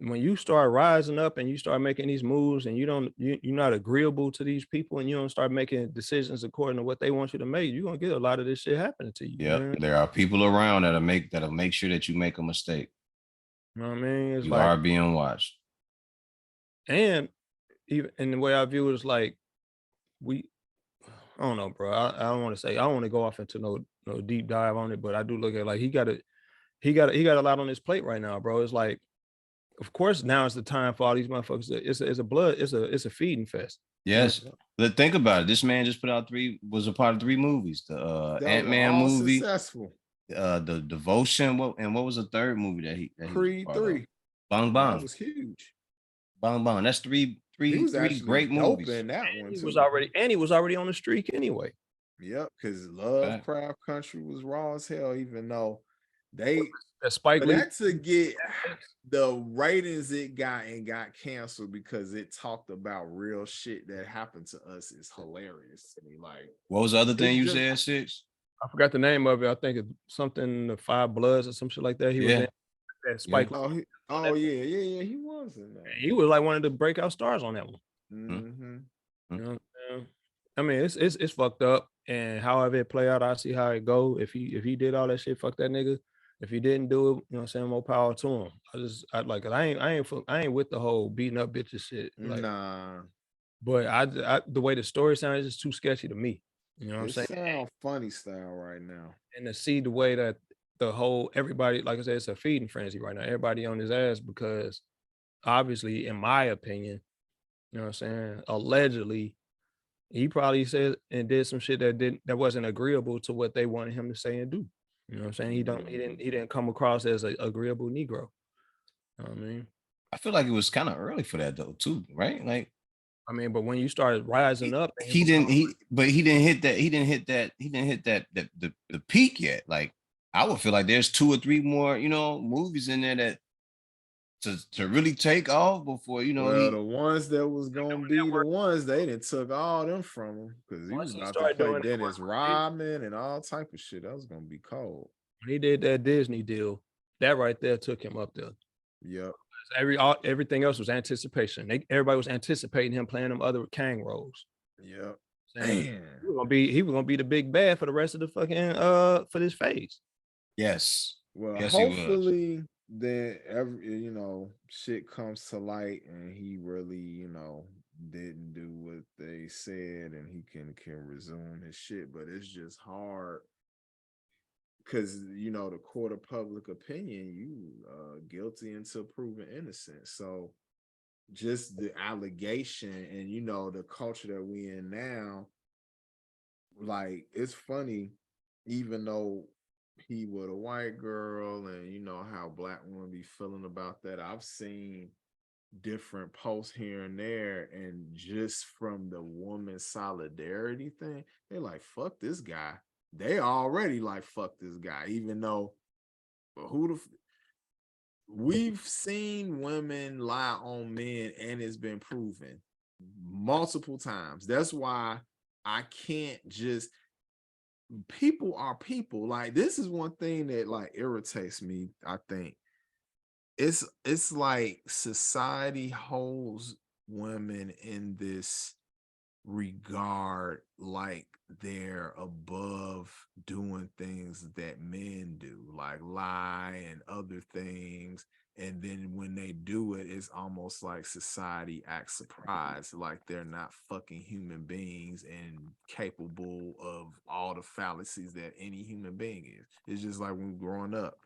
when you start rising up and you start making these moves and you're not agreeable to these people and you don't start making decisions according to what they want you to make, you're gonna get a lot of this shit happening to you. Yeah, there are people around that'll make sure that you make a mistake. You know what I mean? It's you like, are being watched. And even in the way I view it is like I don't know, bro. I don't want to go off into no deep dive on it, but I do look at like he got a lot on his plate right now, bro. It's like, of course, now is the time for all these motherfuckers. It's a feeding fest. Yes. But think about it. This man just was a part of 3 movies. The Ant-Man movie, successful. The Devotion. What was the third movie that he Creed 3. Bang Bang. That was huge. Bang Bang. That's three great movies. In that one he was already on the streak anyway. Yep, because Lovecraft Country was raw as hell, even though they Spike Lee to get the ratings it got canceled because it talked about real shit that happened to us is hilarious to me. Like, what was the other thing you said, Six? I forgot the name of it. I think it's something The Five Bloods or some shit like that. He was in that Spike. Yeah. Yeah. He was in that. He was like one of the breakout stars on that one. Mm-hmm. You know, I mean, it's fucked up, and however it play out, I see how it go. If he did all that shit, fuck that nigga. If he didn't do it, you know what I'm saying, more power to him. I ain't with the whole beating up bitches shit. Like, nah. But I the way the story sounds is just too sketchy to me. You know what I'm saying? Sound funny style right now. And to see the way that everybody, like I said, it's a feeding frenzy right now. Everybody on his ass because obviously, in my opinion, you know what I'm saying, allegedly, he probably said and did some shit that wasn't agreeable to what they wanted him to say and do. You know what I'm saying? He didn't come across as an agreeable Negro. You know what I mean? I feel like it was kind of early for that though, too, right? Like, I mean, but when you started rising up, he didn't hit the peak yet. Like, I would feel like there's 2 or 3 more, movies in there that to really take off before, the ones that was gonna be the ones they didn't took all them from him because he was about to play Dennis Rodman and all type of shit. That was gonna be cold. When he did that Disney deal, that right there took him up there. Yep. Everything else was anticipation. Everybody was anticipating him playing them other Kang roles. Yep. saying Man. he was gonna be the big bad for the rest of the fucking for this phase. Yes. Well, Yes, he was. hopefully that shit comes to light and he really, didn't do what they said and he can resume his shit. But it's just hard because the court of public opinion, you guilty until proven innocent. So just the allegation and the culture that we in now, like it's funny, even though he with a white girl and how black women be feeling about that. I've seen different posts here and there, and just from the woman solidarity thing, they're like, fuck this guy. They already like, fuck this guy, even though we've seen women lie on men and it's been proven multiple times. That's why I can't just, people are people. Like, this is one thing that like irritates me. I think it's like society holds women in this regard like they're above doing things that men do, like lie and other things. And then when they do it, it's almost like society acts surprised, like they're not fucking human beings and capable of all the fallacies that any human being is. It's just like when growing up,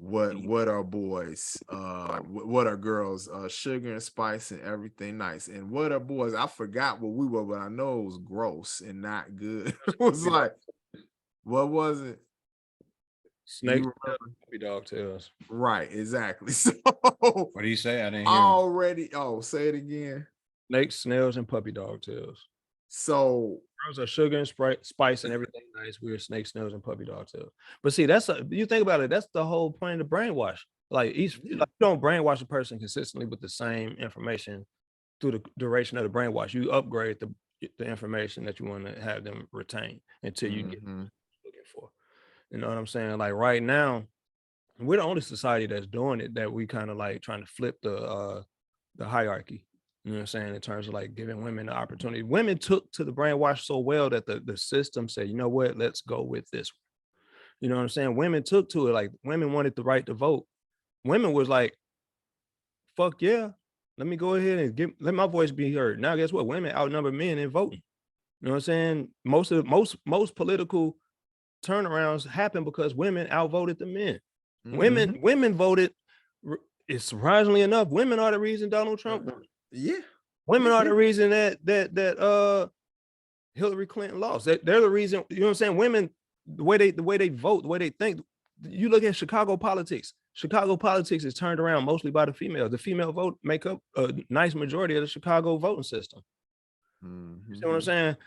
what are boys, what are girls, sugar and spice and everything nice, and what are boys, I forgot what we were, but I know it was gross and not good. It was like, what was it? Snake puppy dog tails. Right, exactly. So What do you say? I didn't hear already say it again. Snakes, snails, and puppy dog tails. So girls are sugar and spice and everything nice. We're snakes, snails, and puppy dog tails. But see, you think about it, that's the whole point of the brainwash. Like, you don't brainwash a person consistently with the same information through the duration of the brainwash. You upgrade the information that you want to have them retain until you get what you're looking for. You know what I'm saying? Like right now, we're the only society that's doing it, that we kind of like trying to flip the hierarchy. You know what I'm saying? In terms of like giving women the opportunity. Women took to the brainwash so well that the system said, you know what, let's go with this one. You know what I'm saying? Women took to it. Like, women wanted the right to vote. Women was like, fuck yeah, let me go ahead and let my voice be heard. Now, guess what? Women outnumber men in voting. You know what I'm saying? Most political turnarounds happen because women outvoted the men. Women voted. It's surprisingly enough, women are the reason Donald Trump won. Yeah, women are the reason that Hillary Clinton lost. They're the reason. You know what I'm saying? Women, the way they vote, the way they think. You look at Chicago politics. Chicago politics is turned around mostly by the female. The female vote make up a nice majority of the Chicago voting system. You see what I'm saying?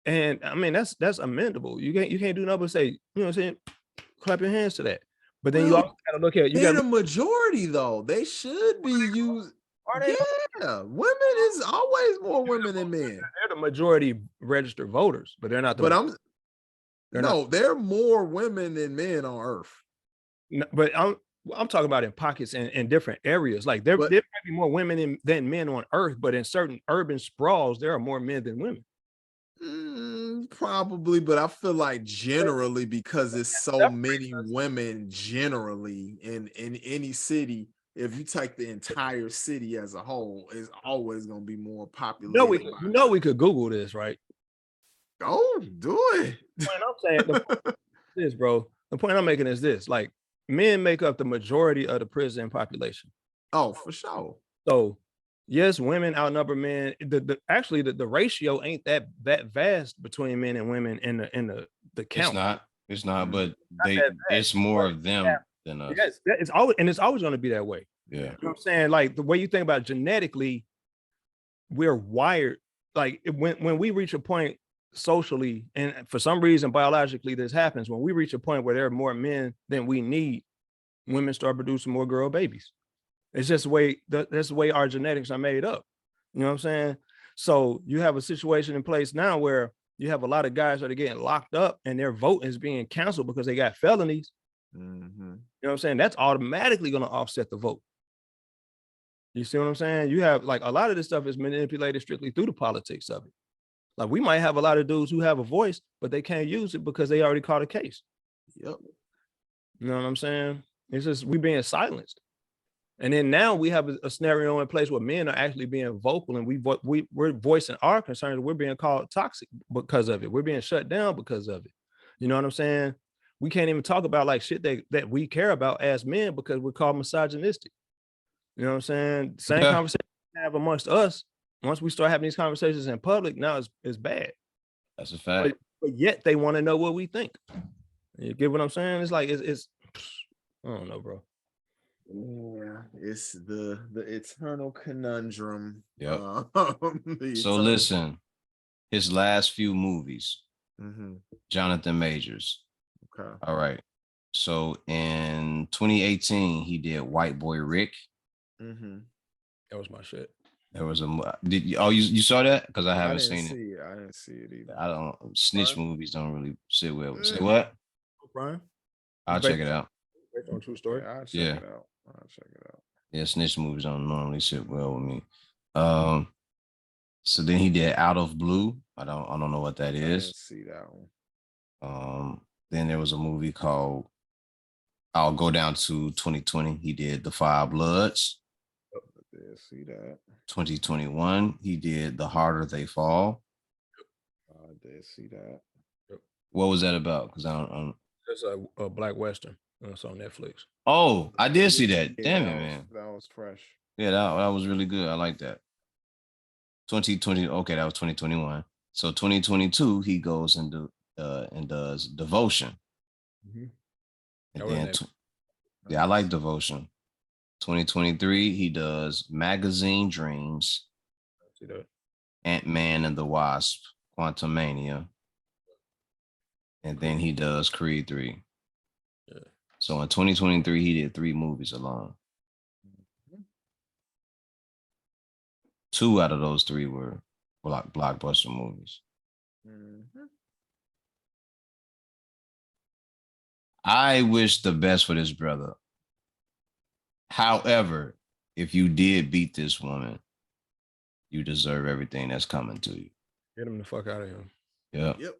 And I mean, that's amendable. You can't do nothing but say, you know what I'm saying, clap your hands to that. But then you also gotta look at, they're the majority though. They should be used. Yeah, women is always more women than men. They're the majority registered voters, but they're not the. They're more women than men on earth. No, but I'm talking about in pockets and in different areas. Like there might be more women than men on earth, but in certain urban sprawls, there are more men than women. Probably, but I feel like generally, because it's so many women generally in any city, if you take the entire city as a whole, it's always going to be more populated. We could Google this, right? Oh, do it. The point I'm saying this, bro. The point I'm making is this: like, men make up the majority of the prison population. Oh, for sure. So yes, women outnumber men. The ratio ain't that vast between men and women in the count. It's not, but it's more of them than us. Yes, it's always going to be that way. Yeah. You know what I'm saying? Like, the way you think about genetically, we're wired. Like, when we reach a point socially, and for some reason biologically this happens, when we reach a point where there are more men than we need, women start producing more girl babies. It's just that's the way our genetics are made up. You know what I'm saying? So you have a situation in place now where you have a lot of guys that are getting locked up and their vote is being canceled because they got felonies. You know what I'm saying? That's automatically going to offset the vote. You see what I'm saying? You have, like, a lot of this stuff is manipulated strictly through the politics of it. Like we might have a lot of dudes who have a voice, but they can't use it because they already caught a case. Yep. You know what I'm saying? It's just we being silenced. And then now we have a scenario in place where men are actually being vocal and we're voicing our concerns. We're being called toxic because of it. We're being shut down because of it. You know what I'm saying? We can't even talk about like shit that we care about as men because we're called misogynistic. You know what I'm saying? Same conversation we have amongst us. Once we start having these conversations in public, now it's bad. That's a fact. But yet they want to know what we think. You get what I'm saying? It's like it's I don't know, bro. Yeah, it's the eternal conundrum. Yep. So listen, his last few movies, Jonathan Majors. Okay. All right. So in 2018, he did White Boy Rick. That was my shit. There was you saw that? Because I haven't seen it. I didn't see it either. I don't snitch movies don't really sit well. Say what? Brian? I'll check it out. Based on true story. I'll check it out. Yeah, snitch movies don't normally sit well with me. So then he did Out of Blue. I don't know what that is. I didn't see that one. Then there was a movie called I'll go down to 2020. He did The Five Bloods. I did see that. 2021, he did The Harder They Fall. I did see that. What was that about? Because I don't. That's a Black Western. It's on Netflix. Oh, I did see that. Damn it, man. That was fresh. Yeah, that was really good. I like that. 2020. Okay, that was 2021. So 2022, he goes and does Devotion. And then, I like Devotion. 2023, he does Magazine Dreams. See that. Ant-Man and the Wasp, Quantumania. And then he does Creed 3. Yeah. So in 2023, he did 3 movies alone. 2 out of those 3 were blockbuster movies. I wish the best for this brother. However, if you did beat this woman, you deserve everything that's coming to you. Get him the fuck out of here. Yep.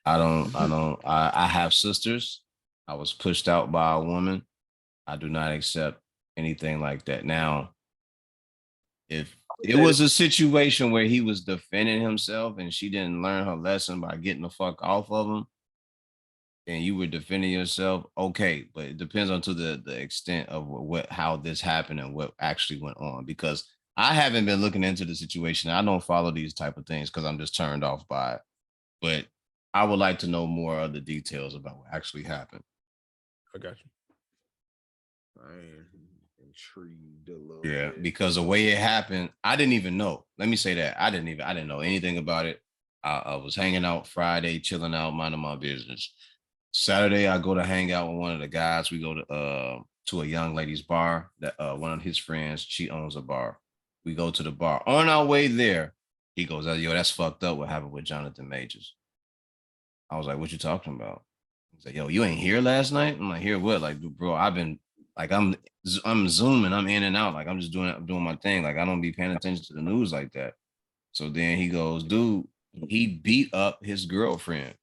I have sisters. I was pushed out by a woman. I do not accept anything like that. Now, if it was a situation where he was defending himself and she didn't learn her lesson by getting the fuck off of him, and you were defending yourself, okay, but it depends on to the extent of how this happened and what actually went on. Because I haven't been looking into the situation. I don't follow these type of things because I'm just turned off by it. But I would like to know more of the details about what actually happened. I got you. I am intrigued a little bit. Because the way it happened, I didn't even know. Let me say that. I didn't know anything about it. I was hanging out Friday, chilling out, minding my business. Saturday, I go to hang out with one of the guys. We go to a young lady's bar that one of his friends, she owns a bar. We go to the bar. On our way there, he goes, "Yo, that's fucked up what happened with Jonathan Majors." I was like, "What you talking about?" He's like, "Yo, you ain't here last night?" I'm like, "Here what?" Like, bro, I've been like, I'm zooming, I'm in and out. Like, I'm just doing my thing. Like, I don't be paying attention to the news like that. So then he goes, "Dude, he beat up his girlfriend."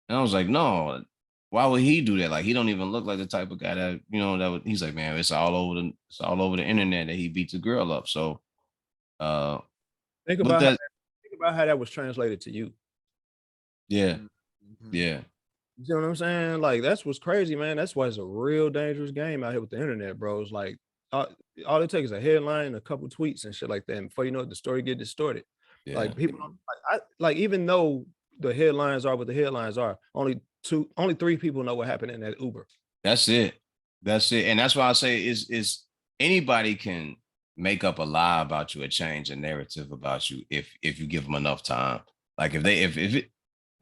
And I was like, "No, why would he do that? Like, he don't even look like the type of guy that, he's like, man, it's all over the internet that he beats a girl up." So think about how that was translated to you. Yeah. Yeah. You see what I'm saying? Like, that's what's crazy, man. That's why it's a real dangerous game out here with the internet, bro. It's like all it takes is a headline and a couple tweets and shit like that. And before you know it, the story get distorted. Yeah. Like people like even though the headlines are what the headlines are, only 3 people know what happened in that Uber. That's it. And that's why I say is anybody can make up a lie about you or change a narrative about you if you give them enough time. Like if it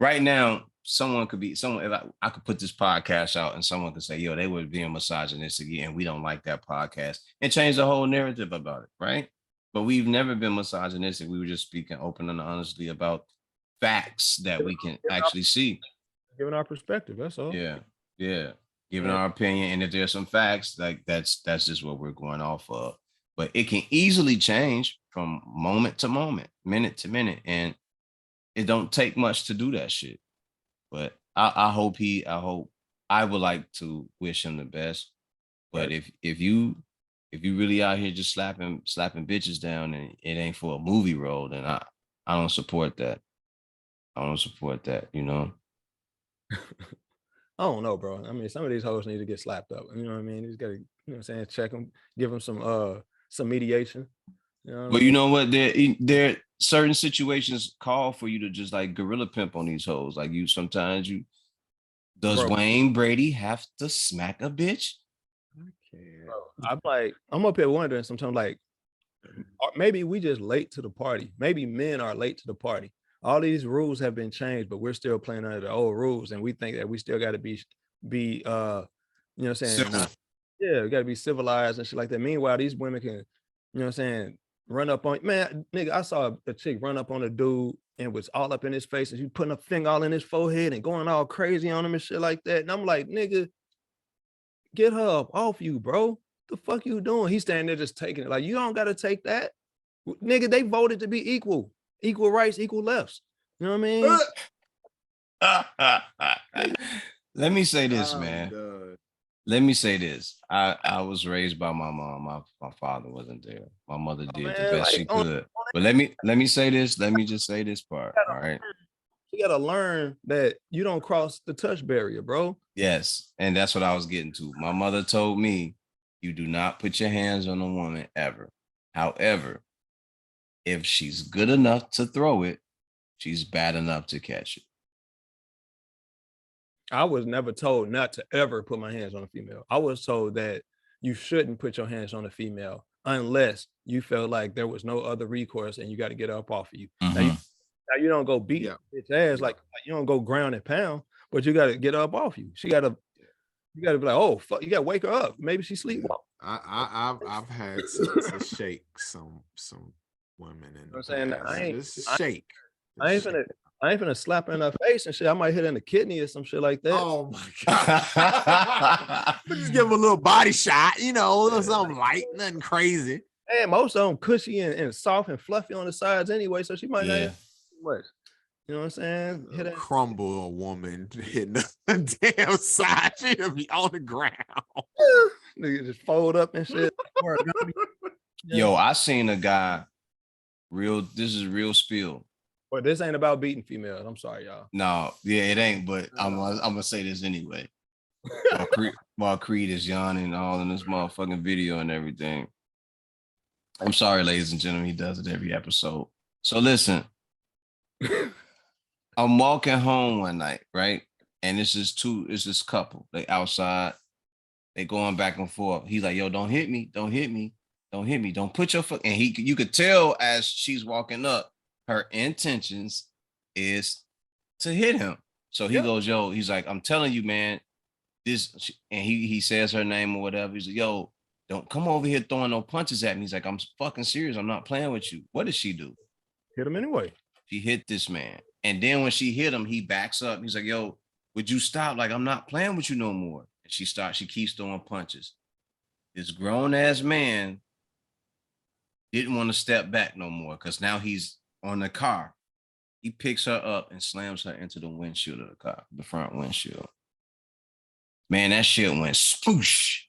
right now, if I could put this podcast out and someone could say, "Yo, they were being misogynistic and we don't like that podcast," and change the whole narrative about it, right? But we've never been misogynistic. We were just speaking open and honestly about facts that we can actually see. Giving our perspective, that's all. Yeah. Giving our opinion. And if there's some facts, like that's just what we're going off of. but it can easily change from moment to moment, minute to minute, and it don't take much to do that shit. But I hope I would like to wish him the best. But Right. if you really out here just slapping bitches down and it ain't for a movie role, then I don't support that. I don't support that, you know. I don't know, bro. I mean, some of these hoes need to get slapped up. You know what I mean? You just gotta, you know what I'm saying, check them, give them some mediation. You know what I But you mean? know what? There certain situations call for you to just like gorilla pimp on these hoes. Like you sometimes you does Bro, Wayne Brady have to smack a bitch? I can't. bro, I'm up here wondering sometimes, like, maybe we just late to the party. Maybe men are late to the party. All these rules have been changed, but we're still playing under the old rules, and we think that we still got to be you know what I'm saying? Civil. Yeah, we got to be civilized and shit like that. Meanwhile, these women can, you know what I'm saying, run up on, man, nigga, I saw a chick run up on a dude and was all up in his face and she putting a finger all in his forehead and going all crazy on him and shit like that. And I'm like, nigga, get her up off you, bro. The fuck you doing? He's standing there just taking it. Like, you don't gotta take that. Nigga, they voted to be equal rights, equal lefts. You know what I mean? Let me say this, I'm man. done. Let me say this. I was raised by my mom. My father wasn't there. My mother did the Man, best like, she could. But let me say this. Let me just say this part. All right. you gotta learn that you don't cross the touch barrier, bro. Yes. And that's what I was getting to. My mother told me you do not put your hands on a woman ever. However, if she's good enough to throw it, she's bad enough to catch it. I was never told not to ever put my hands on a female. I was told that you shouldn't put your hands on a female unless you felt like there was no other recourse and you got to get up off of you. Mhm. Now you don't go beat Yeah. bitch ass Yeah. like you don't go ground and pound, but you got to get up off you. You got to be like, oh fuck, you got to wake her up. Maybe she sleepwalk. I've had to shake some women in You know the what I'm saying? past. Just shake. I ain't Just finna I ain't finna slap her in her face and shit. I might hit her in the kidney or some shit like that. Oh my god! Just give him a little body shot, you know, a little something light, nothing crazy. And most of them cushy and soft and fluffy on the sides anyway, so she might not Yeah. hit too much. You know what I'm saying? Hit her. Crumble a woman hitting the damn side. She'll be on the ground. Nigga just fold up and shit. Yo, I seen a guy this is real spill. But this ain't about beating females. I'm sorry, y'all. No, yeah, it ain't, but I'm gonna say this anyway. While Creed is yawning all in this motherfucking video and everything. I'm sorry, ladies and gentlemen, he does it every episode. So listen, I'm walking home one night, right? And it's this couple. They outside, they going back and forth. He's like, yo, don't hit me, don't hit me, don't hit me, don't put your foot. And you could tell as she's walking up, her intentions is to hit him. So he goes, yo, he's like, I'm telling you, man, this, and he says her name or whatever. He's like, yo, don't come over here throwing no punches at me. He's like, I'm fucking serious. I'm not playing with you. What did she do? Hit him anyway. She hit this man. And then when she hit him, he backs up. He's like, yo, would you stop? Like, I'm not playing with you no more. And she keeps throwing punches. This grown ass man didn't want to step back no more because now he's on the car. He picks her up and slams her into the windshield of the car, the front windshield. Man, that shit went spoosh.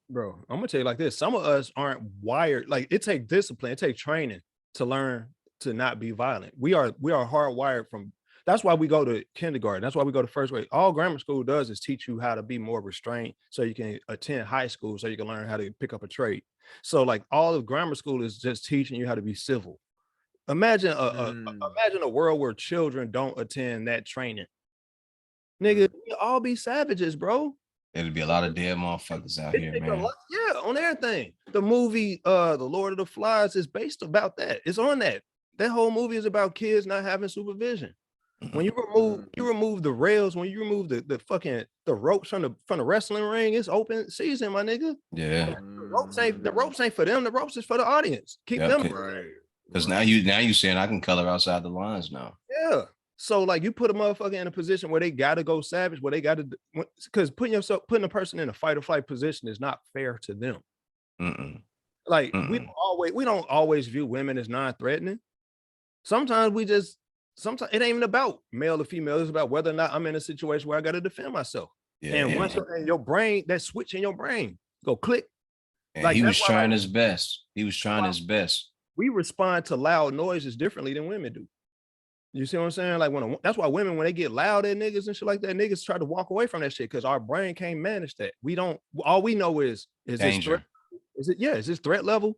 Bro, I'm gonna tell you like this. Some of us aren't wired. Like, it takes discipline, it takes training to learn to not be violent. We are hardwired from. That's why we go to kindergarten. That's why we go to first grade. All grammar school does is teach you how to be more restrained so you can attend high school, so you can learn how to pick up a trade. So like all of grammar school is just teaching you how to be civil. Imagine imagine a world where children don't attend that training. Nigga, we all be savages, bro. There'll be a lot of dead motherfuckers out here, man. Yeah, on everything. The movie The Lord of the Flies is based about that. It's on that. That whole movie is about kids not having supervision. When you remove the rails, when you remove the fucking ropes from the wrestling ring, it's open season, my nigga. Yeah. The ropes ain't for them. The ropes is for the audience. Keep them right. Because now you saying I can color outside the lines now. Yeah. So like you put a motherfucker in a position where they gotta go savage, where they gotta, because putting a person in a fight or flight position is not fair to them. Mm-mm. Like we don't always view women as non-threatening. Sometimes sometimes it ain't even about male or female. It's about whether or not I'm in a situation where I got to defend myself. And once in your brain, that switch in your brain go click. And like he was that's why, trying like, his best. He was trying his best. we respond to loud noises differently than women do. You see what I'm saying? Like that's why women, when they get loud at niggas and shit like that, niggas try to walk away from that shit because our brain can't manage that. We don't. All we know is this Danger. threat? Is this threat level?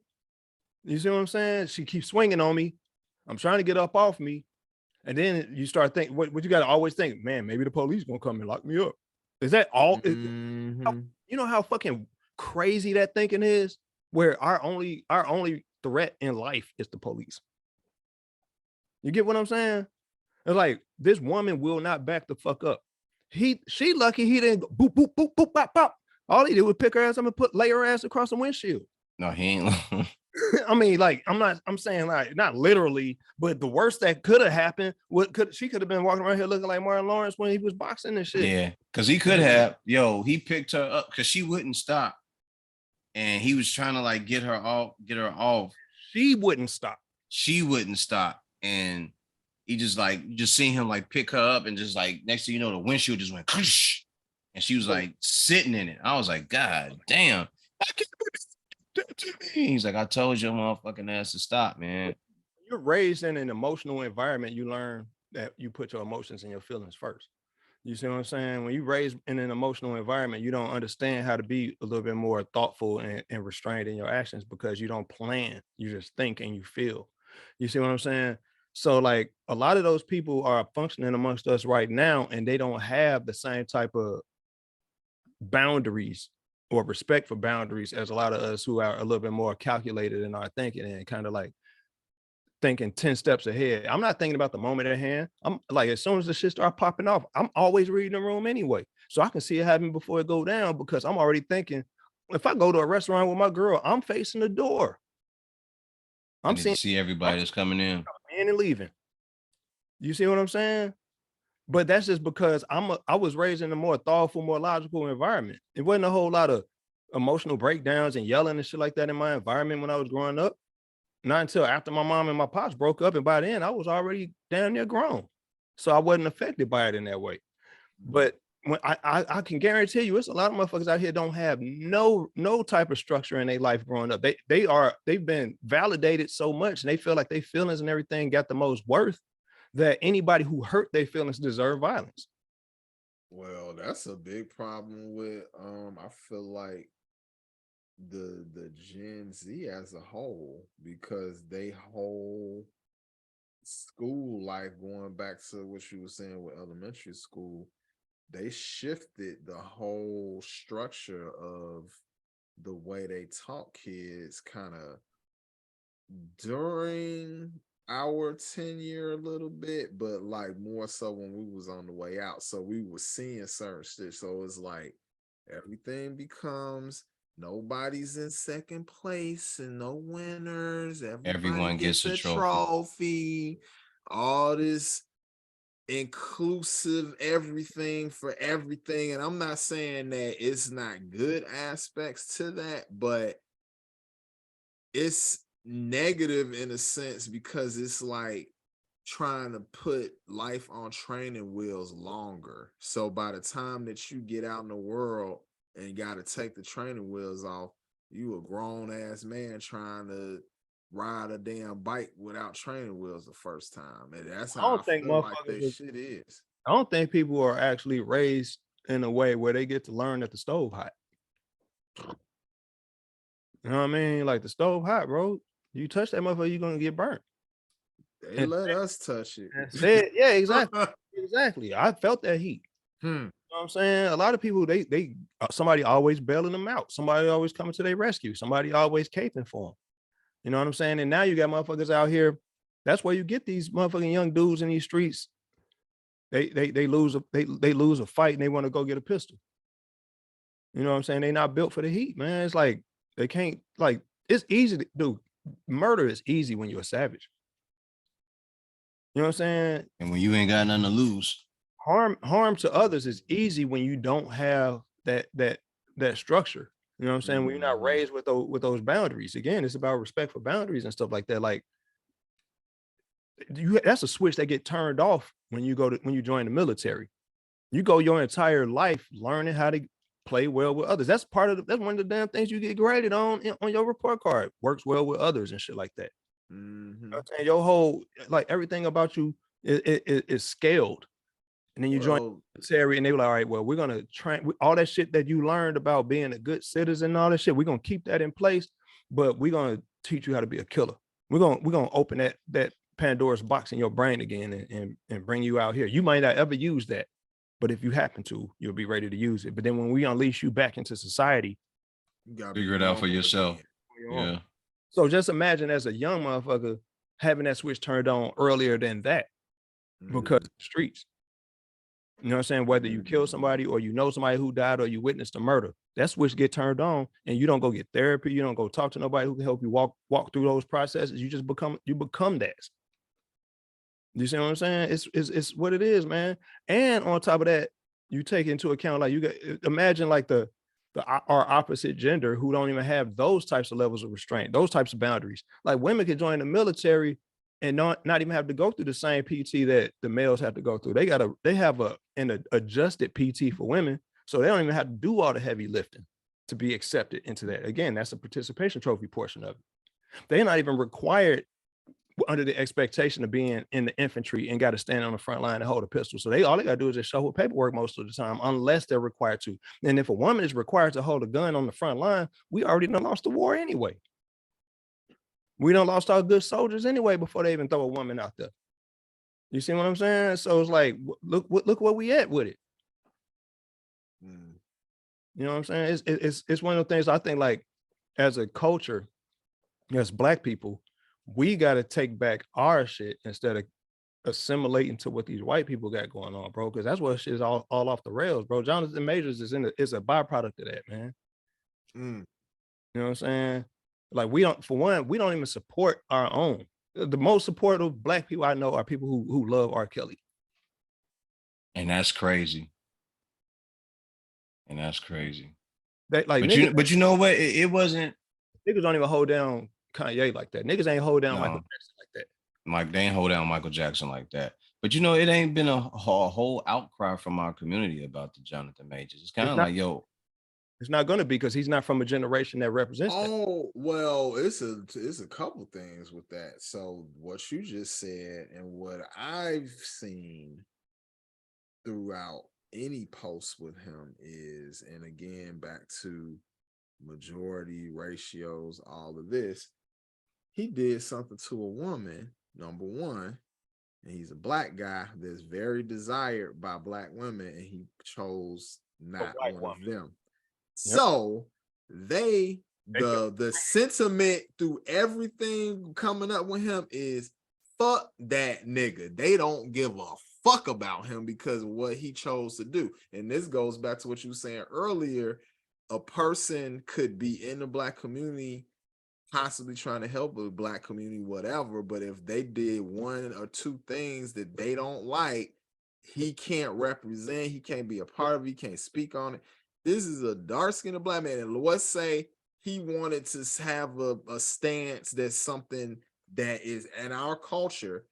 You see what I'm saying? She keeps swinging on me. I'm trying to get up off me, and then you start thinking, what you got to always think, man, maybe the police gonna come and lock me up. Is that all? Mhm. You know how fucking crazy that thinking is? Where our only threat in life is the police. You get what I'm saying? It's like this woman will not back the fuck up. She lucky he didn't boop boop boop boop pop pop. All he did was pick her ass up and lay her ass across the windshield. No, he ain't. I mean, like, I'm saying, like, not literally, but the worst that could have happened, she could have been walking around here looking like Martin Lawrence when he was boxing and shit. Yeah, because he could have. He picked her up because she wouldn't stop, and he was trying to like get her off. She wouldn't stop. She wouldn't stop, and he just seen him like pick her up, and just like next thing you know, the windshield just went, and she was like sitting in it. I was like, God damn. He's like, I told your motherfucking ass to stop, man. You're raised in an emotional environment. You learn that you put your emotions and your feelings first. You see what I'm saying? When you raised in an emotional environment, you don't understand how to be a little bit more thoughtful and restrained in your actions because you don't plan. You just think and you feel. You see what I'm saying? So like a lot of those people are functioning amongst us right now, and they don't have the same type of boundaries or respect for boundaries as a lot of us who are a little bit more calculated in our thinking and kind of like thinking 10 steps ahead. I'm not thinking about the moment at hand. I'm like, as soon as the shit start popping off, I'm always reading the room anyway. So I can see it happen before it go down because I'm already thinking, if I go to a restaurant with my girl, I'm facing the door. I'm seeing see everybody that's coming in and leaving. You see what I'm saying? But that's just because I was raised in a more thoughtful, more logical environment. It wasn't a whole lot of emotional breakdowns and yelling and shit like that in my environment when I was growing up. Not until after my mom and my pops broke up, and by then I was already damn near grown. So I wasn't affected by it in that way. But when I can guarantee you, it's a lot of motherfuckers out here don't have no type of structure in their life growing up. They've been validated so much, and they feel like their feelings and everything got the most worth that anybody who hurt their feelings deserve violence. Well, that's a big problem with I feel like the Gen Z as a whole, because they whole school life, going back to what you were saying with elementary school, they shifted the whole structure of the way they taught kids kind of during our tenure a little bit, but like more so when we was on the way out. So we were seeing certain shit. So it's like everything becomes nobody's in second place and no winners. Everyone gets a trophy. All this inclusive everything for everything. And I'm not saying that it's not good aspects to that, but it's negative in a sense because it's like trying to put life on training wheels longer. So by the time that you get out in the world and got to take the training wheels off, you a grown ass man trying to ride a damn bike without training wheels the first time. And that's how I feel like this shit is. I don't think people are actually raised in a way where they get to learn that the stove hot. You know what I mean? Like the stove hot, bro. You touch that motherfucker, you're gonna get burnt. They let us touch it. Yeah, exactly. Exactly. I felt that heat. You know what I'm saying? A lot of people, they somebody always bailing them out. Somebody always coming to their rescue. Somebody always caping for them. You know what I'm saying? And now you got motherfuckers out here. That's where you get these motherfucking young dudes in these streets. They lose a fight and they want to go get a pistol. You know what I'm saying? They not built for the heat, man. It's like they can't, like, it's easy to do. Murder is easy when you're a savage. You know what I'm saying? And when you ain't got nothing to lose. Harm to others is easy when you don't have that structure. You know what I'm saying? When you're not raised with those boundaries, again, it's about respect for boundaries and stuff like that. Like that's a switch that get turned off when you join the military. You go your entire life learning how to play well with others. That's that's one of the damn things you get graded on your report card. Works well with others and shit like that. Mm-hmm. And your whole, like, everything about you is scaled. And then you join the military and they were like, all right, well, we're gonna train all that shit that you learned about being a good citizen and all that shit. We're gonna keep that in place, but we're gonna teach you how to be a killer. We're gonna open that Pandora's box in your brain again and bring you out here. You might not ever use that, but if you happen to, you'll be ready to use it. But then when we unleash you back into society, you gotta figure it out for yourself. Yeah. So just imagine as a young motherfucker having that switch turned on earlier than that because of the streets. You know what I'm saying? Whether you kill somebody or you know somebody who died or you witnessed a murder, that switch get turned on and you don't go get therapy. You don't go talk to nobody who can help you walk through those processes. You just become that. You see what I'm saying? It's what it is, man. And on top of that, you take into account, like, you got, imagine like our opposite gender who don't even have those types of levels of restraint, those types of boundaries. Like, women can join the military and not even have to go through the same PT that the males have to go through. They have an adjusted PT for women, so they don't even have to do all the heavy lifting to be accepted into that. Again, that's the participation trophy portion of it. They're not even required under the expectation of being in the infantry and got to stand on the front line and hold a pistol. So all they got to do is just show paperwork most of the time, unless they're required to. And if a woman is required to hold a gun on the front line, we already done lost the war anyway. We done lost our good soldiers anyway before they even throw a woman out there. You see what I'm saying? So it's like, look where we at with it. You know what I'm saying? It's one of the things I think, like, as a culture, as Black people, we got to take back our shit instead of assimilating to what these white people got going on, bro. Because that's what shit is all off the rails, bro. JOHNATHAN Majors is a byproduct of that, man. You know what I'm saying? Like, we don't even support our own. The most supportive Black people I know are people who love R. Kelly. And that's crazy. That, like, but you know what? It wasn't. Niggas don't even hold down Kanye like that. Niggas ain't hold down Michael Jackson like that. Like, they ain't hold down Michael Jackson like that. But, you know, it ain't been a whole outcry from our community about the JOHNATHAN Majors. It's kind of like, yo. It's not going to be, because he's not from a generation that represents that. Well, it's a couple things with that. So what you just said and what I've seen throughout any post with him is, and again, back to majority ratios, all of this, he did something to a woman, number one, and he's a Black guy that's very desired by Black women, and he chose not one of them. Yep. So the sentiment through everything coming up with him is, fuck that nigga. They don't give a fuck about him because of what he chose to do. And this goes back to what you were saying earlier. A person could be in the Black community, possibly trying to help the Black community, whatever, but if they did one or two things that they don't like, he can't represent, he can't be a part of it, he can't speak on it. This is a dark-skinned Black man, and let's say he wanted to have a stance that's something that is in our culture,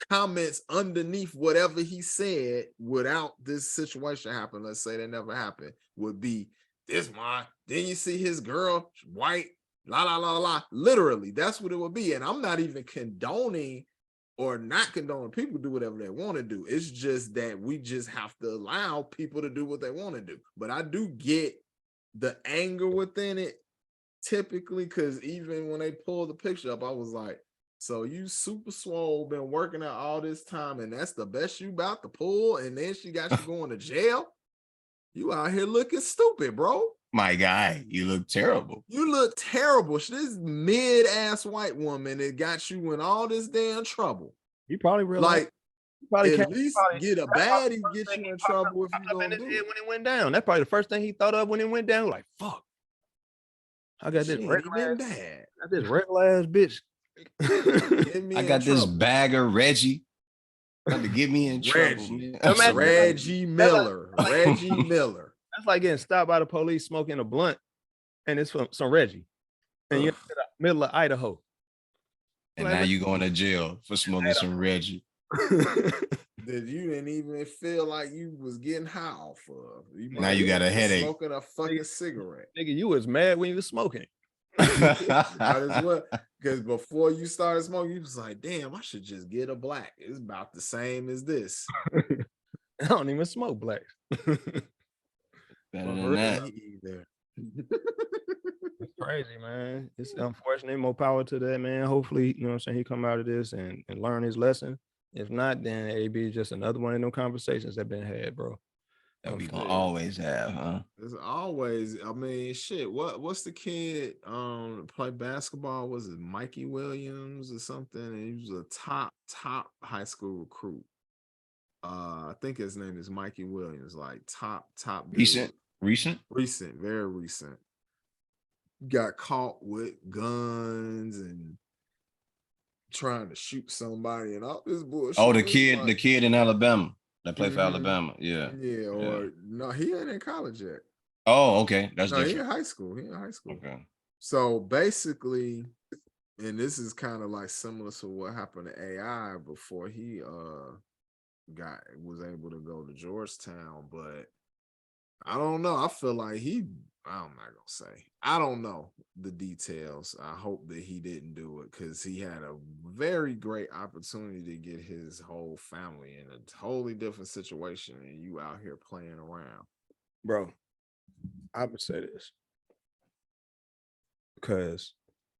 comments underneath whatever he said without this situation happening, let's say that never happened, would be, this one, then you see his girl, white, la, la, la, la. Literally, that's what it would be. And I'm not even condoning or not condoning people do whatever they want to do. It's just that we just have to allow people to do what they want to do. But I do get the anger within it typically, because even when they pulled the picture up, I was like, so you super swole, been working out all this time, and that's the best you about to pull, and then she got you going to jail? You out here looking stupid, bro. My guy, you look terrible. You look terrible. This mid-ass white woman that got you in all this damn trouble. You probably realized, like, at least get a baddie, get you in trouble if you gonna do it. When it went down, that's probably the first thing he thought of when it went down. Like, fuck, I got this regular ass bitch. I got this bagger Reggie. About to get me in trouble. Reggie Miller. Reggie Miller. That's like getting stopped by the police smoking a blunt and it's from some Reggie, and you're in Ugh. the middle of Idaho. And Like, now you going to jail for smoking some Reggie. That you didn't even feel like you was getting high off of. Now you got a headache. Smoking a fucking cigarette. Nigga, you was mad when you was smoking. Might as well, because before you started smoking, you was like, "Damn, I should just get a black. It's about the same as this." I don't even smoke blacks. Better than that. Either. It's crazy, man. It's unfortunate. More power to that, man. Hopefully, you know what I'm saying, he come out of this and learn his lesson. If not, then AB is just another one of them conversations that been had, bro. That we gonna always have, huh? There's always, I mean, shit. What's the kid play basketball? Was it Mikey Williams or something? And he was a top high school recruit. I think his name is Mikey Williams, like top dude. Recent, Very recent. Got caught with guns and trying to shoot somebody and all this bullshit. Oh, the kid in Alabama that played for Alabama. Yeah. Or no, he ain't in college yet. Oh, okay. That's no, different. He in high school. Okay. So basically, and this is kind of like similar to what happened to AI before he was able to go to Georgetown, but I don't know. I feel like I'm not gonna say. I don't know the details. I hope that he didn't do it because he had a very great opportunity to get his whole family in a totally different situation, and you out here playing around. Bro, I would say this because,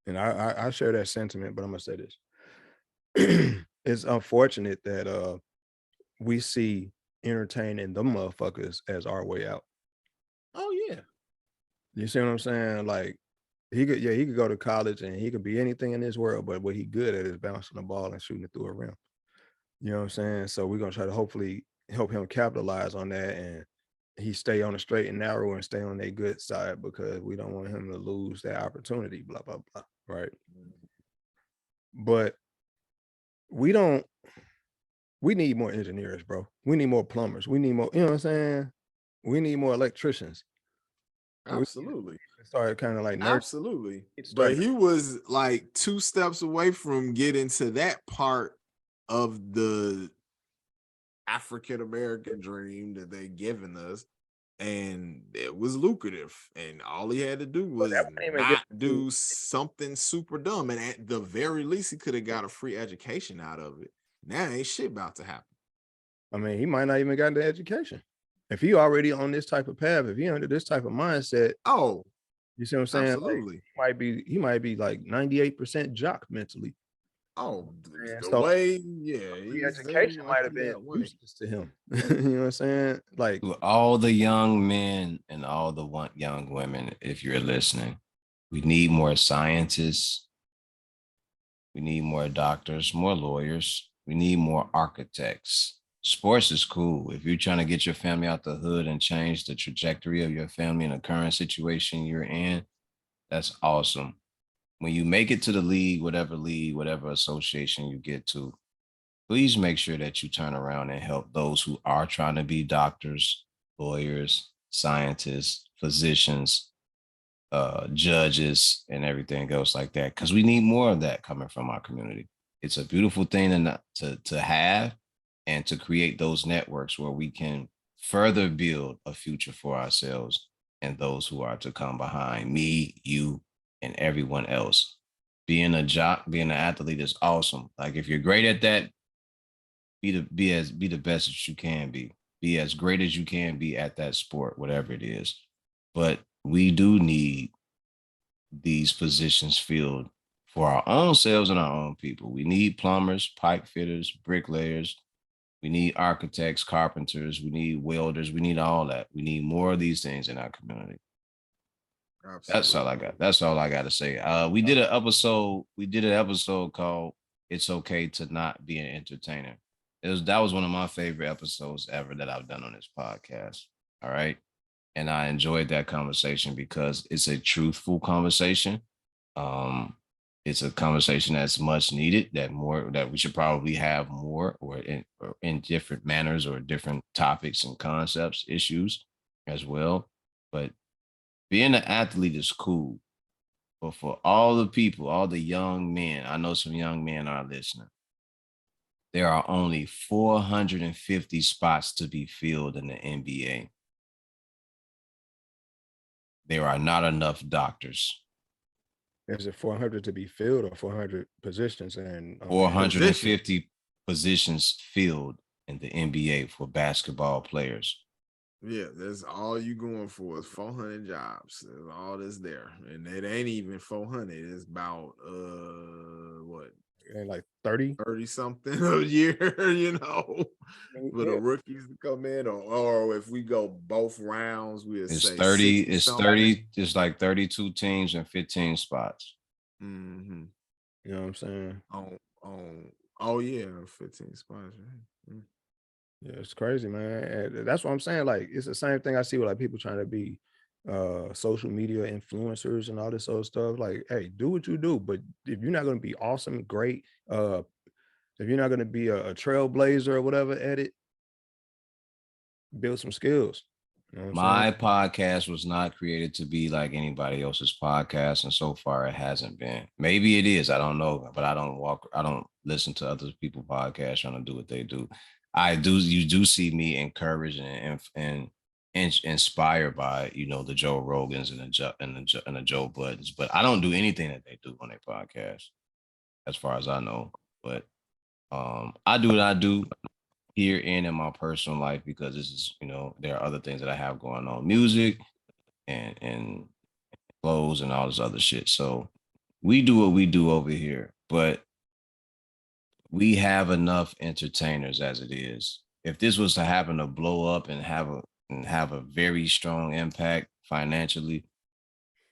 and I share that sentiment, but I'm gonna say this. It's unfortunate that we see entertaining them motherfuckers as our way out. Oh yeah. You see what I'm saying? Like he could go to college and he could be anything in this world, but what he good at is bouncing the ball and shooting it through a rim. You know what I'm saying? So we're gonna try to hopefully help him capitalize on that and he stay on the straight and narrow and stay on their good side because we don't want him to lose that opportunity, blah, blah, blah. Right. But we need more engineers, bro. We need more plumbers. We need more, you know what I'm saying? We need more electricians. Absolutely. Started kind of like absolutely. But he was like 2 steps away from getting to that part of the African American dream that they given us, and it was lucrative. And all he had to do was not do something super dumb. And at the very least, he could have got a free education out of it. Now ain't shit about to happen. I mean, he might not even got the education. If he already on this type of path, if he under this type of mindset, you see what I'm saying? Absolutely. Like, he might be like 98% jock mentally. Oh, the education might have been useless to him. You know what I'm saying? Like to all the young men and all the young women, if you're listening, we need more scientists. We need more doctors, more lawyers. We need more architects. Sports is cool. If you're trying to get your family out the hood and change the trajectory of your family in the current situation you're in, that's awesome. When you make it to the league, whatever association you get to, please make sure that you turn around and help those who are trying to be doctors, lawyers, scientists, physicians, judges, and everything else like that, because we need more of that coming from our community. It's a beautiful thing to have and to create those networks where we can further build a future for ourselves and those who are to come behind me, you, and everyone else. Being a jock, being an athlete is awesome. Like if you're great at that, be the best that you can be. Be as great as you can be at that sport, whatever it is. But we do need these positions filled for our own selves and our own people. We need plumbers, pipe fitters, bricklayers. We need architects, carpenters. We need welders. We need all that. We need more of these things in our community. Absolutely. That's all I got. That's all I got to say. We did an episode called "It's Okay to Not Be an Entertainer." That was one of my favorite episodes ever that I've done on this podcast. All right. And I enjoyed that conversation because it's a truthful conversation. It's a conversation that's much needed, that we should probably have more or in different manners or different topics and concepts, issues as well. But being an athlete is cool, but for all the people, all the young men, I know some young men are listening. There are only 450 spots to be filled in the NBA. There are not enough doctors. Is it 400 to be filled or 400 positions and 450 positions filled in the NBA for basketball players. Yeah, that's all you going for is 400 jobs. That's all that's there. And it ain't even 400. It's about what, and like 30? 30 something a year, you know, for the Yeah. rookies to come in, or if we go both rounds, we'll It's say 30, 60 it's something. 30, it's like 32 teams and 15 spots. Mm-hmm. You know what I'm saying? Oh yeah, 15 spots. Right? Yeah, it's crazy, man. And that's what I'm saying. Like, it's the same thing I see with like people trying to be social media influencers and all this other stuff. Like, hey, do what you do, but if you're not going to be awesome, great, if you're not going to be a trailblazer or whatever at it, build some skills. You know what I'm My saying? podcast was not created to be like anybody else's podcast, and so far it hasn't been. Maybe it is, I don't know, but I don't listen to other people's podcasts trying to do what they do. You do see me encouraged and inspired by, you know, the Joe Rogans and the Joe Buttons, but I don't do anything that they do on their podcast, as far as I know. But I do what I do here and in my personal life, because this is, you know, there are other things that I have going on, music and clothes and all this other shit. So we do what we do over here, but we have enough entertainers as it is. If this was to happen to blow up and have a very strong impact financially,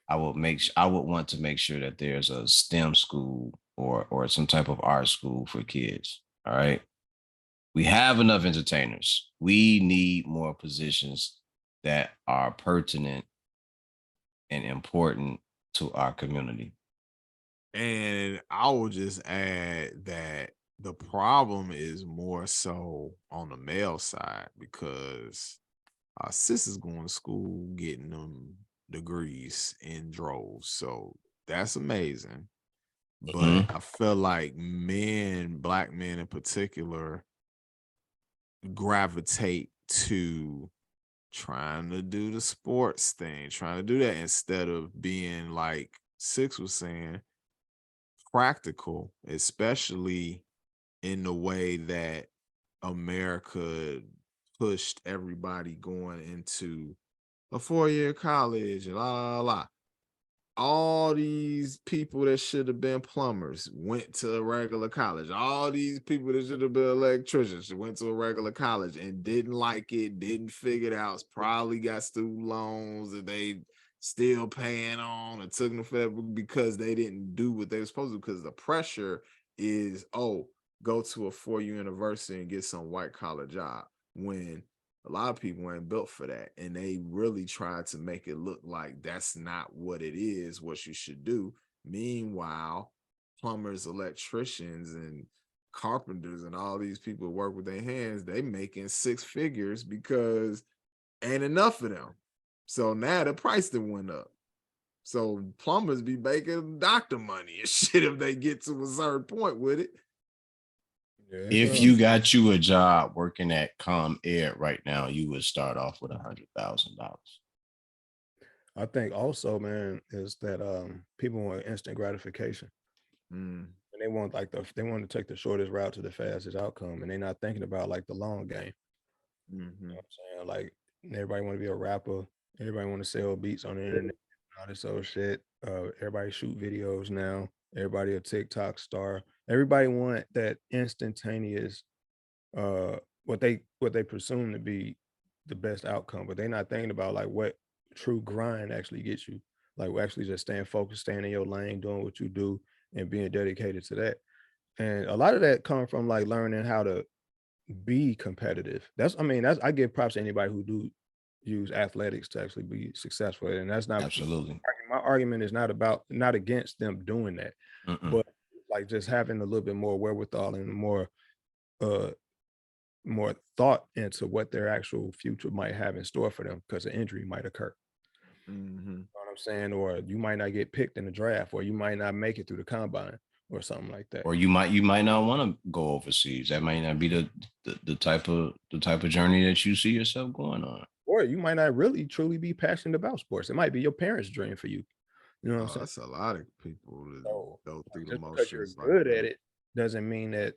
I would want to make sure that there's a STEM school or some type of art school for kids. All right. We have enough entertainers. We need more positions that are pertinent and important to our community. And I will just add that the problem is more so on the male side, because our sisters going to school getting them degrees in droves. So that's amazing. But I feel like men, black men in particular, gravitate to trying to do the sports thing, trying to do that instead of being, like Six was saying, practical, especially in the way that America pushed everybody going into a 4-year college and la la la. All these people that should have been plumbers went to a regular college. All these people that should have been electricians went to a regular college and didn't like it, didn't figure it out, probably got student loans that they still paying on, and took them forever because they didn't do what they were supposed to, because the pressure is, oh, go to a 4-year university and get some white collar job, when a lot of people ain't built for that. And they really tried to make it look like that's not what it is, what you should do. Meanwhile, plumbers, electricians, and carpenters, and all these people who work with their hands, they making 6 figures because ain't enough of them. So now the price that went up. So plumbers be making doctor money and shit if they get to a certain point with it. Yeah, If you got you a job working at Com Air right now, you would start off with $100,000. I think also, man, is that people want instant gratification. And they want they want to take the shortest route to the fastest outcome, and they're not thinking about like the long game. You know what I'm saying? Like, everybody want to be a rapper, everybody want to sell beats on the internet, all this old shit. Everybody shoot videos now. Everybody a TikTok star. Everybody want that instantaneous, what they presume to be the best outcome, but they're not thinking about like what true grind actually gets you. Like, actually just staying focused, staying in your lane, doing what you do, and being dedicated to that. And a lot of that comes from like learning how to be competitive. That's I give props to anybody who do use athletics to actually be successful. And that's not Absolutely. my argument is not against them doing that, but like just having a little bit more wherewithal and more thought into what their actual future might have in store for them, because an injury might occur. Mhm. What I'm saying? Or you might not get picked in the draft, or you might not make it through the combine or something like that. Or you might not want to go overseas. That might not be the type of journey that you see yourself going on. Or you might not really truly be passionate about sports. It might be your parents' dream for you. You know what I'm Oh, saying? that's a lot of people that So go through the just because you're motions like good at that. it doesn't mean that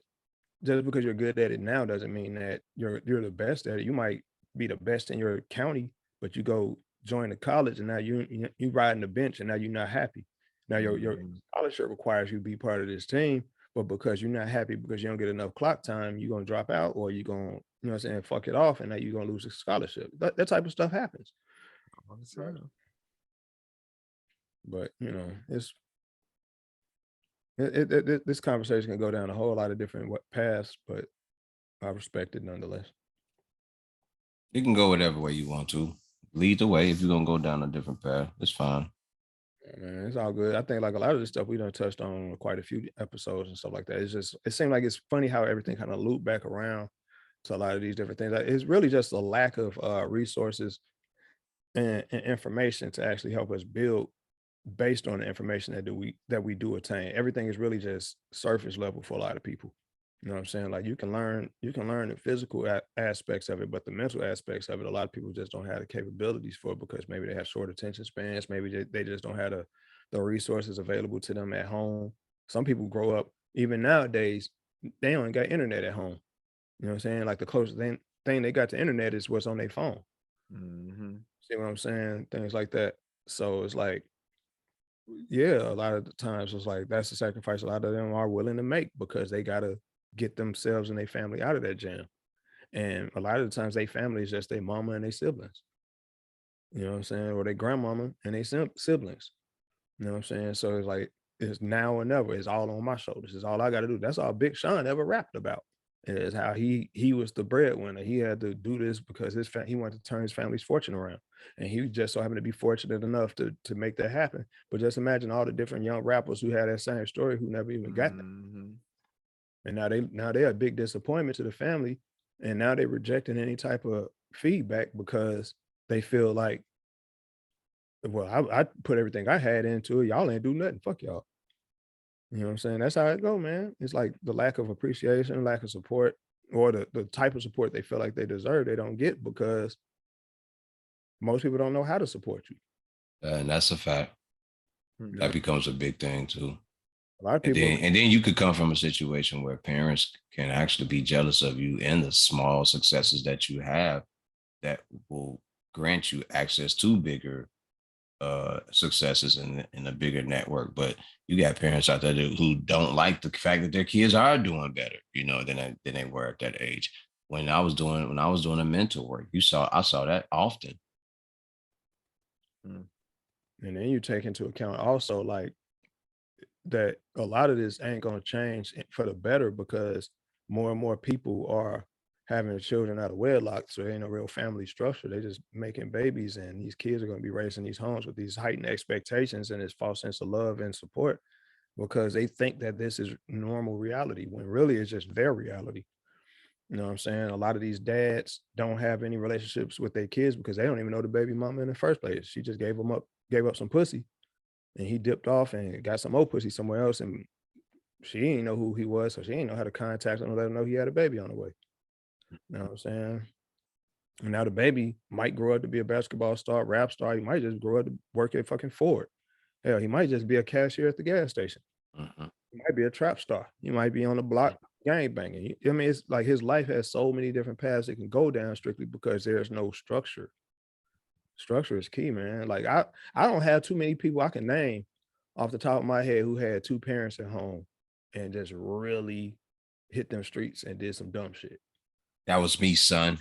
just because you're good at it now doesn't mean that you're the best at it. You might be the best in your county, but you go join the college and now you riding the bench and now you're not happy. Now your Mhm. scholarship requires you to be part of this team, but because you're not happy because you don't get enough clock time, you're gonna drop out or you're gonna, you know what I'm saying, fuck it off, and now you're gonna lose a scholarship. That type of stuff happens. All the Right. time. But this conversation can go down a whole lot of different paths, but I respect it nonetheless. You can go whatever way you want to. Lead the way if you're gonna go down a different path. It's fine. Yeah, man, it's all good. I think like a lot of the stuff we done touched on quite a few episodes and stuff like that. It's just it seemed like it's funny how everything kind of looped back around to a lot of these different things. Like, it's really just a lack of resources and information to actually help us build based on the information that we do attain. Everything is really just surface level for a lot of people. You know what I'm saying? Like you can learn the physical aspects of it, but the mental aspects of it, a lot of people just don't have the capabilities for it because maybe they have short attention spans. Maybe they just don't have the resources available to them at home. Some people grow up, even nowadays, they don't got internet at home. You know what I'm saying? Like the closest thing they got to internet is what's on their phone. Mhm. See what I'm saying? Things like that. So it's like, yeah, a lot of the times it's like that's the sacrifice a lot of them are willing to make because they gotta get themselves and their family out of that jam. And a lot of the times they family is just their mama and their siblings. You know what I'm saying? Or their grandmama and their siblings. You know what I'm saying? So it's like it's now or never. It's all on my shoulders. It's all I got to do. That's all Big Sean ever rapped about. Is how he was the breadwinner. He had to do this because he wanted to turn his family's fortune around, and he just so happened to be fortunate enough to make that happen. But just imagine all the different young rappers who had that same story who never even got that, Mhm. and now they're a big disappointment to the family, and now they're rejecting any type of feedback because they feel like, well, I put everything I had into it. Y'all ain't do nothing. Fuck y'all. You know what I'm saying? That's how it go, man. It's like the lack of appreciation, lack of support, or the type of support they feel like they deserve, they don't get because most people don't know how to support you. And that's a fact. You know, That becomes a big thing too. a lot of And people, then you could come from a situation where parents can actually be jealous of you and the small successes that you have that will grant you access to bigger successes in a bigger network. But you got parents out there who don't like the fact that their kids are doing better, than they were at that age. When I was doing a mentor work, I saw that often. Mm. and then you take into account also like that a lot of this ain't gonna change for the better because more and more people are having children out of wedlock. So there ain't no real family structure. They just making babies, and these kids are gonna be raised in these homes with these heightened expectations and this false sense of love and support because they think that this is normal reality when really it's just their reality. You know what I'm saying? A lot of these dads don't have any relationships with their kids because they don't even know the baby mama in the first place. She just gave up some pussy, and he dipped off and got some more pussy somewhere else, and she didn't know who he was, so she didn't know how to contact him and let him know he had a baby on the way. You know what I'm saying? And now the baby might grow up to be a basketball star, rap star. He might just grow up to work at fucking Ford. Hell, he might just be a cashier at the gas station. Mhm. He might be a trap star. He might be on the block gang banging. I mean, it's like his life has so many different paths it can go down strictly because there's no structure. Structure is key, man. Like I don't have too many people I can name off the top of my head who had two parents at home and just really hit them streets and did some dumb shit. That was me, son.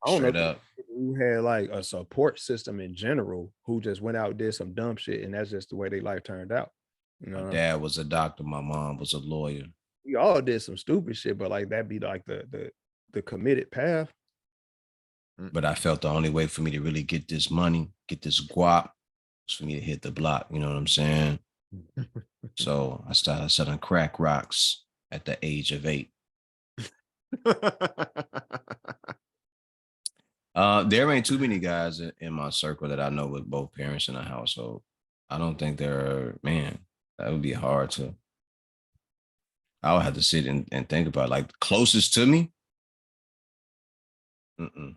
I don't know Straight too many up. people who had like a support system in general who just went out and did some dumb shit, and that's just the way their life turned out. You My know, dad was a doctor. My mom was a lawyer. we all did some stupid shit, but like that be like the committed path. But I felt the only way for me to really get this money, get this guap, was for me to hit the block. You know what I'm saying? So I started selling crack rocks at the age of 8. There ain't too many guys in my circle that I know with both parents in the household. I don't think there are, man, that would be hard to. I would have to sit and think about it. Like closest to me. Mm-mm.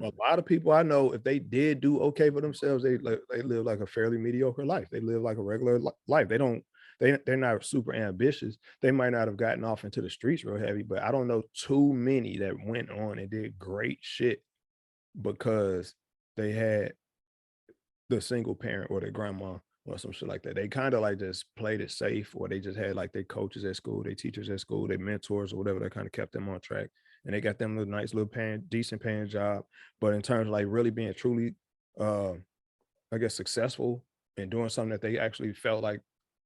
A lot of people I know, if they did do okay for themselves, they live like a fairly mediocre life. They live like a regular life. They're not super ambitious. They might not have gotten off into the streets real heavy, but I don't know too many that went on and did great shit because they had the single parent or their grandma or some shit like that. They kind of like just played it safe, or they just had like their coaches at school, their teachers at school, their mentors or whatever that kind of kept them on track. And they got them a nice little decent paying job. But in terms of like really being truly, I guess, successful and doing something that they actually felt like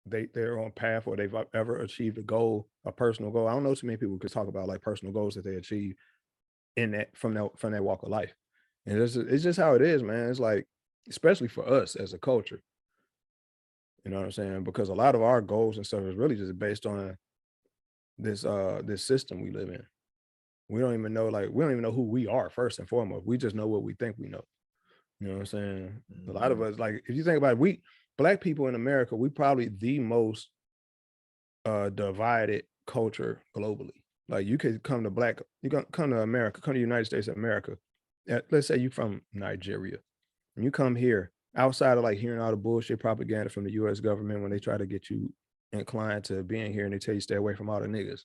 they're on path or they've ever achieved a goal, a personal goal. I don't know too many people who could talk about like personal goals that they achieve in that from that walk of life. And it's just how it is, man. It's like, especially for us as a culture, you know what I'm saying? Because a lot of our goals and stuff is really just based on this system we live in. We don't even know, like, we don't even know who we are first and foremost. We just know what we think we know. You know what I'm saying? A lot of us, like, if you think about it, Black people in America, we probably the most divided culture globally. Like, you could come to America, come to the United States of America. Let's say you from Nigeria, and you come here outside of like hearing all the bullshit propaganda from the US government when they try to get you inclined to being here and they tell you stay away from all the niggas.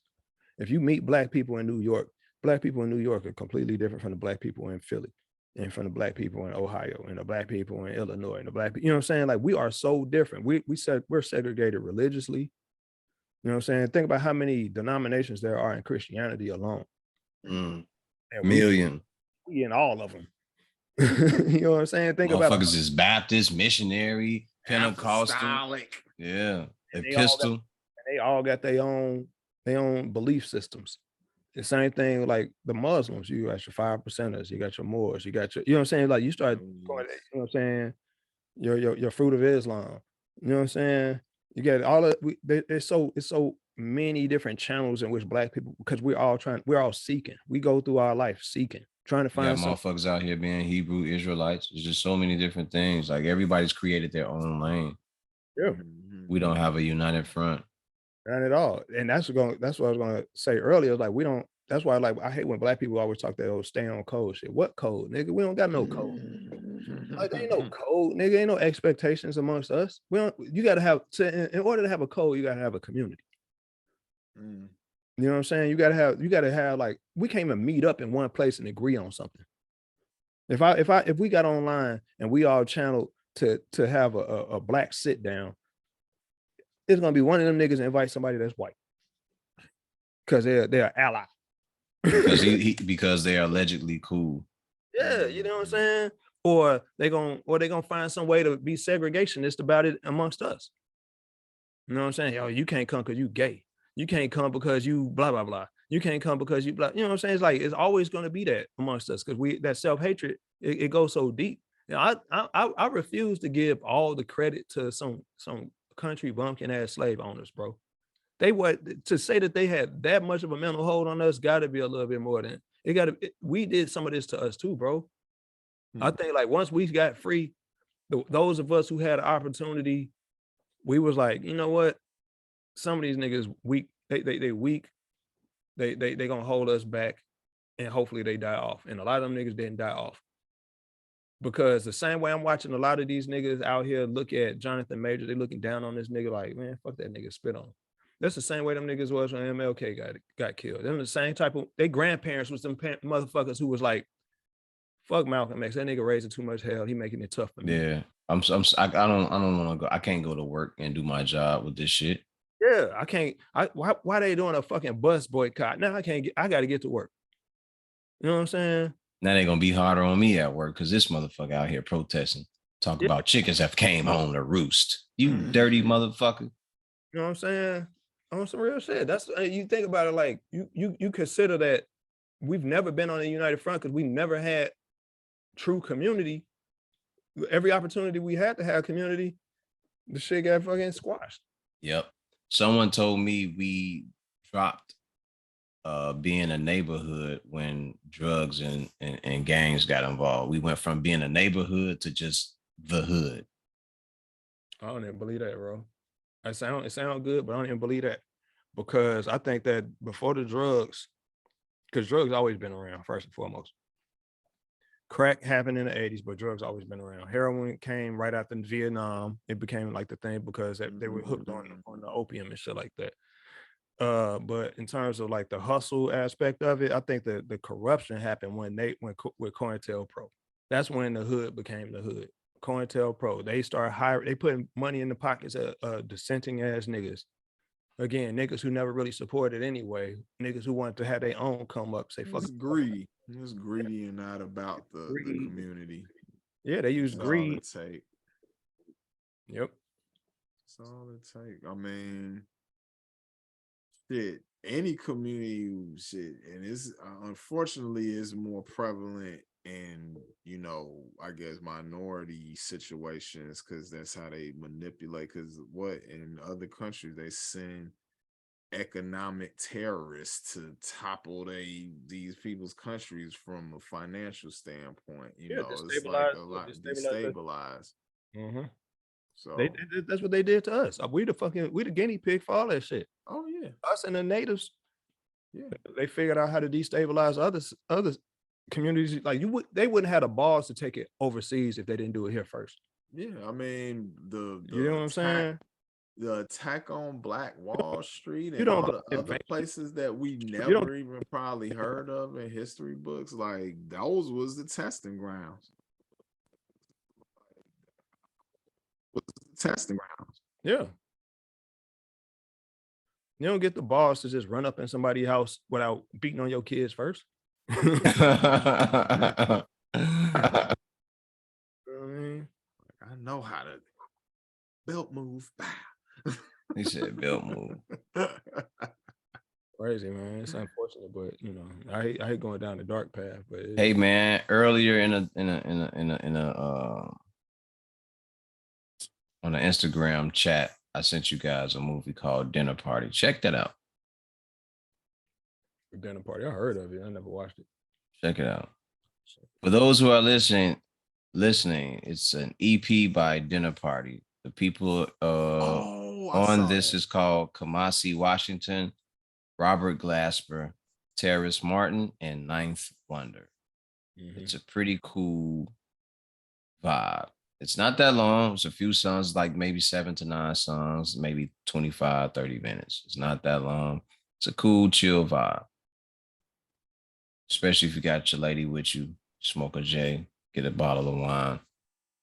If you meet Black people in New York, Black people in New York are completely different from the Black people in Philly and from the Black people in Ohio and the Black people in Illinois and the Black people, you know what I'm saying? Like, we are so different. We're segregated religiously. You know what I'm saying? Think about how many denominations there are in Christianity alone. And million. We in all of them. You know what I'm saying? Think about motherfuckers is Baptist, missionary, Pentecostal, apostolic. Yeah, and Epistle. They all got their own belief systems. The same thing like the Muslims. You got your 5%ers, you got your Moors, you got your, you know what I'm saying? Like, you start going, you know what I'm saying? Your fruit of Islam. You know what I'm saying? You get all of it's so many different channels in which Black people, because we're all seeking. We go through our life seeking, trying to You got find something. motherfuckers out here being Hebrew Israelites. There's just so many different things. Like everybody's created their own lane. Yeah. We don't have a united front. Not at all. And that's what I was gonna say earlier. Like, we don't, that's why, like, I hate when Black people always talk that old stay on code shit. What code, nigga? We don't got no code. Like, there ain't no code, nigga. Ain't no expectations amongst us. We don't, you gotta have in order to have a code, you gotta have a community. You know what I'm saying? You gotta have like, we can't even meet up in one place and agree on something. If we got online and we all channeled to have a Black sit down, it's gonna be one of them niggas invite somebody that's white because they're an ally. because they are allegedly cool. Yeah, you know what I'm saying? Or they gonna find some way to be segregationist about it amongst us. You know what I'm saying? Yo, you can't come because you gay. You can't come because you blah blah blah. You can't come because you blah. You know what I'm saying? It's like, it's always gonna be that amongst us because that self-hatred, it goes so deep. You know, I refuse to give all the credit to some country bumpkin ass slave owners, bro. To say that they had that much of a mental hold on us, gotta be a little bit more than it. We did some of this to us too, bro. I think like once we got free, those of us who had an opportunity, we was like, you know what? Some of these niggas weak, they weak, they gonna hold us back, and hopefully they die off. And a lot of them niggas didn't die off. Because the same way I'm watching a lot of these niggas out here look at Jonathan Majors, they looking down on this nigga like, man, fuck that nigga, spit on him. That's the same way them niggas was when MLK got killed. Them the same type of, they grandparents was them motherfuckers who was like, fuck Malcolm X, that nigga raising too much hell, he making it tough for me. Yeah, I don't want to go. I can't go to work and do my job with this shit. Yeah, I can't. Why they doing a fucking bus boycott? Now I got to get to work. You know what I'm saying? Now they're gonna be harder on me at work because this motherfucker out here protesting, talking about chickens have came home to roost. You dirty motherfucker. You know what I'm saying? On some real shit. That's, you think about it, like you consider that we've never been on a united front because we never had true community. Every opportunity we had to have community, the shit got fucking squashed. Yep. Someone told me we dropped being a neighborhood when drugs and gangs got involved. We went from being a neighborhood to just the hood. I don't even believe that, bro. It sound good, but I don't even believe that because I think that before the drugs, because drugs always been around first and foremost. Crack happened in the 80s, but drugs always been around. Heroin came right after Vietnam. It became like the thing because they were hooked on the opium and shit like that. But in terms of like the hustle aspect of it, I think that the corruption happened with COINTELPRO. That's when the hood became the hood. COINTELPRO. They started hiring. They putting money in the pockets of dissenting ass niggas. Again, niggas who never really supported anyway. Niggas who wanted to have their own come up. Say fuck. It's greedy. It's greedy and not about the community. Yeah, they use greed. That's all it take. Yep. That's all it take. I mean, shit, any community shit, and it's unfortunately is more prevalent in, you know, I guess minority situations because that's how they manipulate. Because what in other countries they send economic terrorists to topple these people's countries from a financial standpoint. You know, it's like a lot destabilized. Mm-hmm. So that's what they did to us. We the guinea pig for all that shit. Oh yeah, us and the natives. Yeah, they figured out how to destabilize other communities. Like they wouldn't have the balls to take it overseas if they didn't do it here first. Yeah, I mean the you know what I'm saying? The attack on Black Wall Street and all the other places that we never even probably heard of in history books, like those was the testing grounds. Yeah. You don't get the balls to just run up in somebody's house without beating on your kids first. I know how to belt move. He said belt move. Crazy, man. It's unfortunate, but you know, I hate going down the dark path. But hey, man, earlier in a on the Instagram chat, I sent you guys a movie called Dinner Party. Check that out. Dinner Party. I heard of it. I never watched it. Check it out. For those who are listening, it's an EP by Dinner Party. The people on this is called Kamasi Washington, Robert Glasper, Terrace Martin, and Ninth Wonder. Mm-hmm. It's a pretty cool vibe. It's not that long. It's a few songs, like maybe 7 to 9 songs, maybe 25, 30 minutes. It's not that long. It's a cool, chill vibe. Especially if you got your lady with you, smoke a J, get a bottle of wine,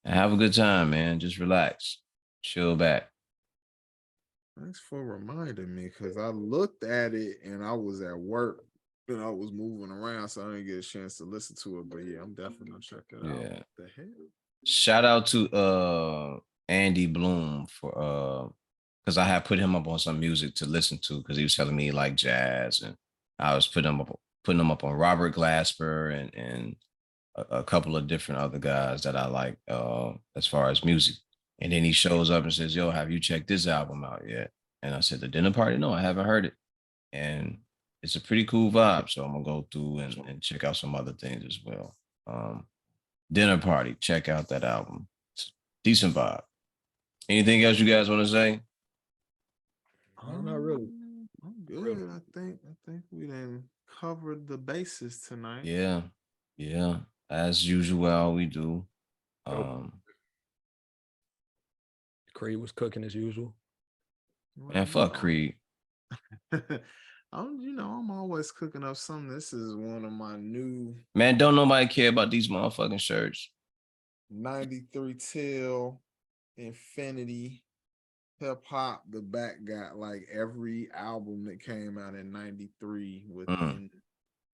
and have a good time, man. Just relax, chill back. Thanks for reminding me, because I looked at it and I was at work and I was moving around, so I didn't get a chance to listen to it. But yeah, I'm definitely gonna check it out. Yeah. What the hell? Shout out to Andy Bloom for because I had put him up on some music to listen to because he was telling me like jazz, and I was putting him up on Robert Glasper and a couple of different other guys that I like as far as music. And then he shows up and says, "Yo, have you checked this album out yet?" And I said, "The Dinner Party? No, I haven't heard it." And it's a pretty cool vibe. So I'm gonna go through and check out some other things as well. Dinner Party, check out that album. It's decent vibe. Anything else you guys want to say? Not really. I'm good. Really. I think we done covered the bases tonight. Yeah. As usual, we do. Creed was cooking as usual. Man, fuck Creed. I'm always cooking up something. This is one of my new. Man, don't nobody care about these motherfucking shirts. 93 Till Infinity Hip Hop. The back got like every album that came out in 93 within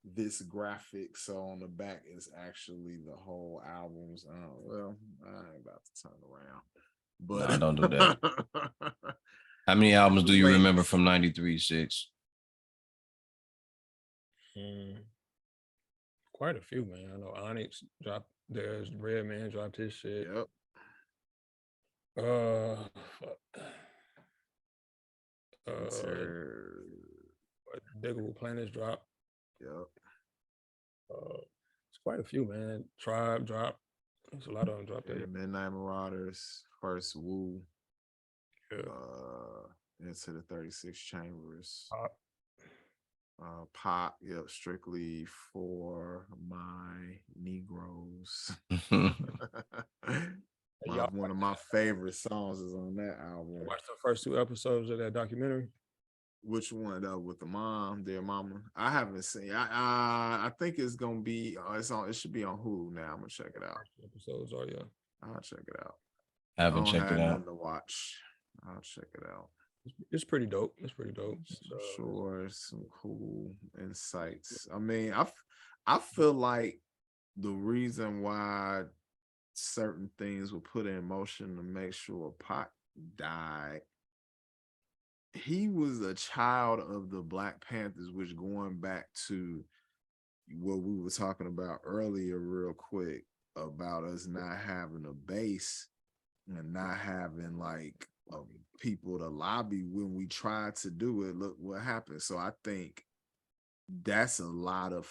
this graphic. So on the back is actually the whole albums. Well, I ain't about to turn around. But nah, don't do that. How many albums do you remember from 93, 6? Quite a few, man. I know Onyx dropped. There's Redman dropped his shit. Yep. Fuck. Diggable Planets drop. Yep. It's quite a few, man. Tribe drop. There's a lot of them drop there. Midnight Marauders, First Woo, Yeah. Into the 36 Chambers. Pop, yep, strictly for my Negroes. One of my favorite songs is on that album. Watch the first 2 episodes of that documentary. Which one with the mom, Dear Mama? I haven't seen. I think it's gonna be. It's on. It should be on Hulu now. I'm gonna check it out. Episodes are I'll check it out. I haven't checked it out. To watch. I'll check it out. It's pretty dope. It's pretty dope. Sure, some cool insights. I mean, I feel like the reason why certain things were put in motion to make sure Pac died, he was a child of the Black Panthers, which going back to what we were talking about earlier real quick about us not having a base and not having like people to lobby when we tried to do it. Look what happened. So I think that's a lot of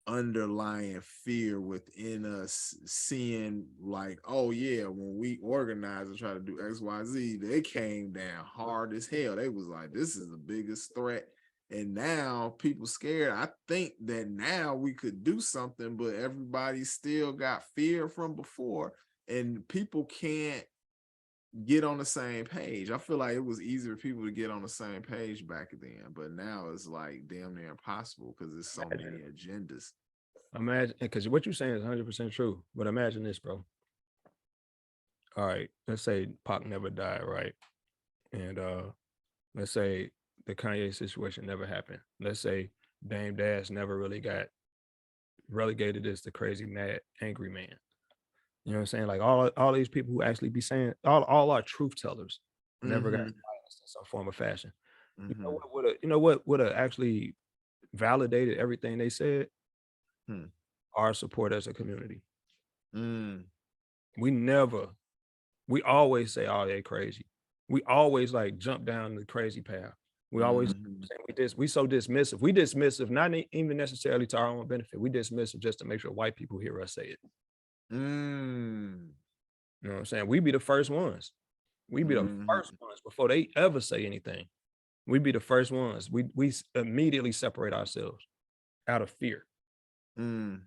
underlying fear within us, seeing like, oh yeah, when we organized and try to do XYZ, they came down hard as hell. They was like, this is the biggest threat. And now people scared. I think that now we could do something, but everybody still got fear from before, and people can't get on the same page. I feel like it was easier for people to get on the same page back then, but now it's like damn near impossible because there's so many agendas. Imagine, because what you're saying is 100% true, but imagine this, bro. All right, let's say Pac never died, right? And let's say the Kanye situation never happened. Let's say Dame Dash never really got relegated as the crazy, mad, angry man. You know what I'm saying? Like all these people who actually be saying, all our truth tellers never got silenced in some form of fashion. You know what would have actually validated everything they said? Our support as a community. We always say, oh, they crazy. We always like jump down the crazy path. We always say we so dismissive. We dismissive, not even necessarily to our own benefit. We dismissive just to make sure white people hear us say it. You know what I'm saying? We be the first ones. We be the first ones before they ever say anything. We be the first ones. We immediately separate ourselves out of fear. I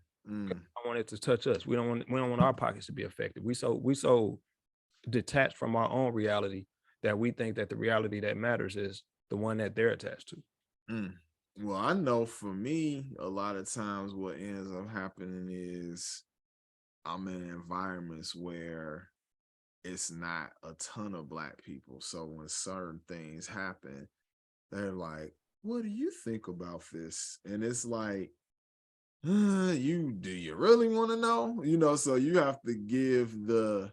want it to touch us. We don't want our pockets to be affected. We so detached from our own reality that we think that the reality that matters is the one that they're attached to. Well, I know for me, a lot of times what ends up happening is I'm in environments where it's not a ton of Black people. So when certain things happen, they're like, what do you think about this? And it's like, do you really want to know? You know, so you have to give the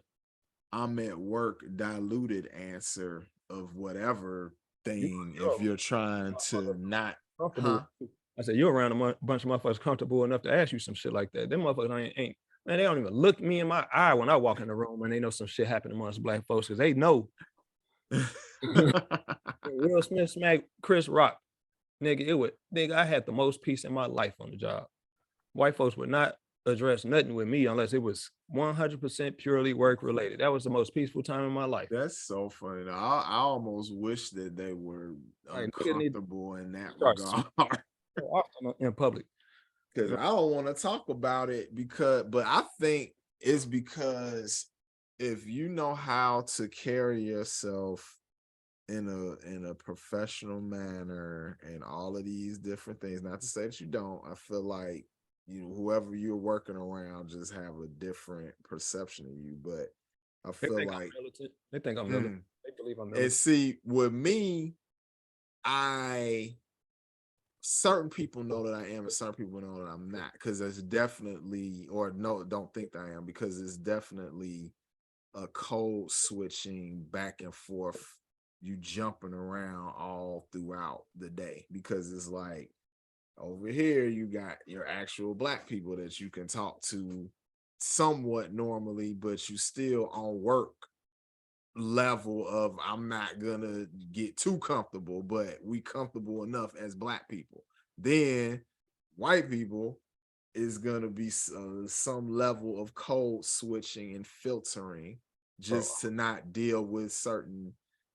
I'm at work diluted answer of whatever thing if you're trying to not comfortable. I said, you're around a bunch of motherfuckers comfortable enough to ask you some shit like that. Them motherfuckers ain't man, they don't even look me in my eye when I walk in the room and they know some shit happened amongst Black folks because they know. Will Smith smacked Chris Rock. Nigga, I had the most peace in my life on the job. White folks would not address nothing with me unless it was 100% purely work related. That was the most peaceful time in my life. That's so funny. I almost wish that they were uncomfortable in that regard. Often in public. Because I don't want to talk about it but I think it's because if you know how to carry yourself in a professional manner and all of these different things, not to say that you don't, I feel like whoever you're working around just have a different perception of you. But I feel like they think I'm militant. They believe I'm militant. And see, with me, certain people know that I am, and certain people know that I'm not, because there's definitely, or no, don't think that I am, because it's definitely a code switching back and forth, you jumping around all throughout the day, because it's like over here you got your actual Black people that you can talk to somewhat normally, but you still on work level of I'm not gonna get too comfortable, but we comfortable enough as black people. Then white people is gonna be some level of code switching and filtering just to not deal with certain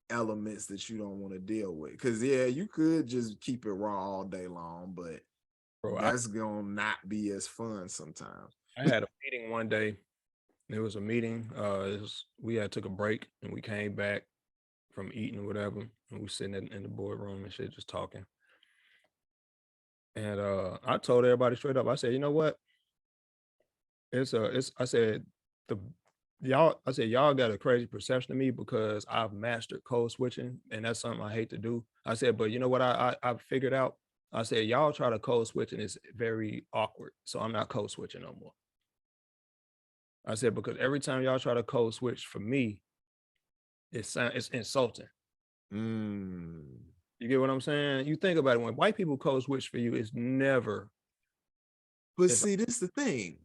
elements that you don't want to deal with. Because yeah, you could just keep it raw all day long, but that's gonna not be as fun sometimes. I had a meeting one day. It was a meeting. We had took a break and we came back from eating or whatever, and we sitting in the boardroom and shit, just talking. And I told everybody straight up. I said, you know what? I said y'all got a crazy perception of me because I've mastered code switching, and that's something I hate to do. I said, but you know what I figured out? I said, y'all try to code switch and it's very awkward. So I'm not code switching no more. I said, because every time y'all try to code switch for me, it's insulting. You get what I'm saying? You think about it, when white people code switch for you, it's never. But see, this is the thing.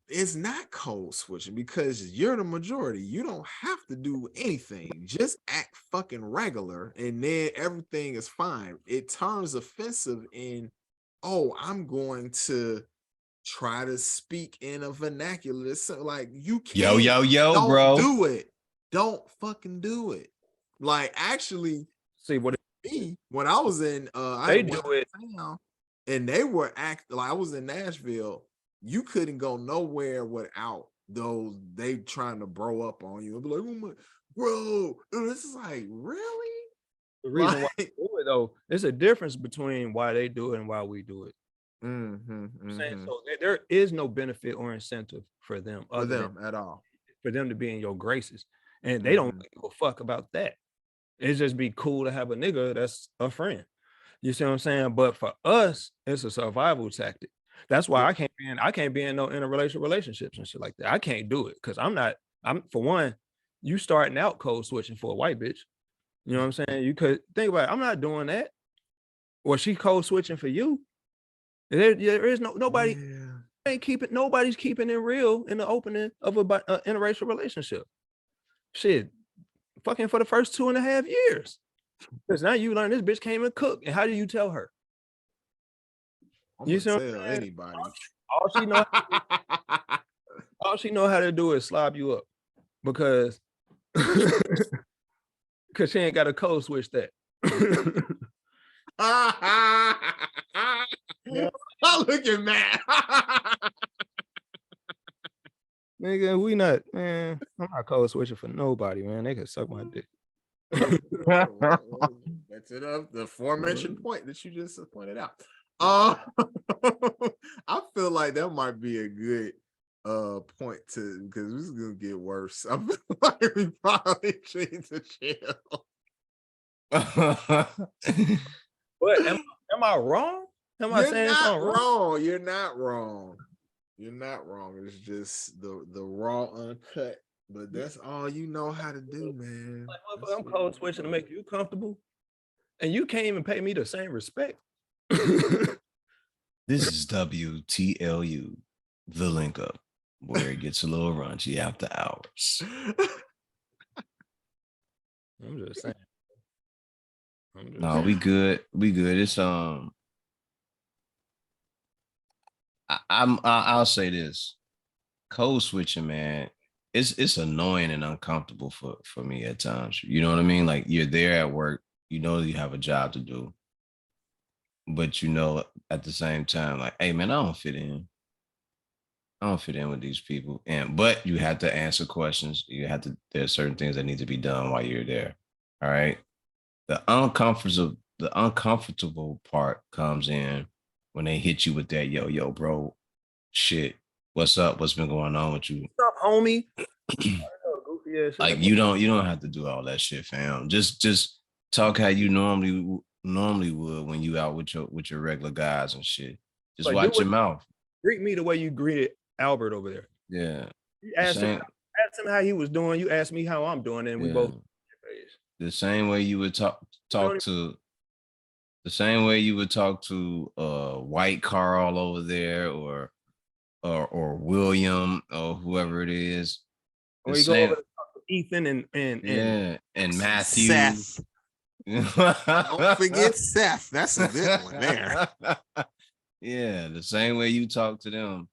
It's not code switching because you're the majority. You don't have to do anything. Just act fucking regular and then everything is fine. It turns offensive in, oh, I'm going to try to speak in a vernacular. So like you can't don't bro. Do it. Don't fucking do it. Like actually see what me when I was in they do it town, and they were like I was in Nashville, you couldn't go nowhere without those they trying to bro up on you and be like, oh my bro, this is like really the reason why they do it though. There's a difference between why they do it and why we do it. So there is no benefit or incentive for them at all, for them to be in your graces, and they don't give a fuck about that. It's just be cool to have a nigga that's a friend. You see what I'm saying? But for us, it's a survival tactic. That's why I can't be in no interracial relationships and shit like that. I can't do it because I'm for one, you starting out code switching for a white bitch. You know what I'm saying? You could think about it, I'm not doing that. Or she code switching for you. There is nobody nobody's keeping it real in the opening of a interracial relationship. Shit, fucking for the first 2.5 years. Because now you learn this bitch came and cook. And how do you tell her? You tell anybody. All she know how to do is slob you up because she ain't got a code switch that. Look at Matt. Nigga, I'm not code switching for nobody, man. They can suck my dick. That's it up the aforementioned point that you just pointed out. I feel like that might be a good point to because this is gonna get worse. I feel like we probably need to chill. But am I wrong? Am I saying something wrong? You're not wrong. You're not wrong. It's just the raw uncut. But that's all you know how to do, man. Like, I'm code switching to make you comfortable, and you can't even pay me the same respect. This is WTLU, the link up, where it gets a little raunchy after hours. I'm just saying. No, we good. We good. It's I'll say this. Code switching, man. It's annoying and uncomfortable for me at times. You know what I mean? Like you're there at work, you know you have a job to do. But you know, at the same time, like, hey man, I don't fit in. I don't fit in with these people. But you have to answer questions. There's certain things that need to be done while you're there. All right. The uncomfortable part comes in when they hit you with that, yo, bro, shit. What's up? What's been going on with you? What's up, homie? Like you don't have to do all that shit, fam. Just talk how you normally would when you out with your regular guys and shit. Just watch your mouth. Greet me the way you greeted Albert over there. Yeah. You asked him how he was doing. You asked me how I'm doing, and we both the same way you would talk to the same way you would talk to White Carl over there or William or whoever it is. When you go over Ethan and Yeah, and Matthew. Seth. Don't forget Seth. That's a good one there. Yeah, the same way you talk to them.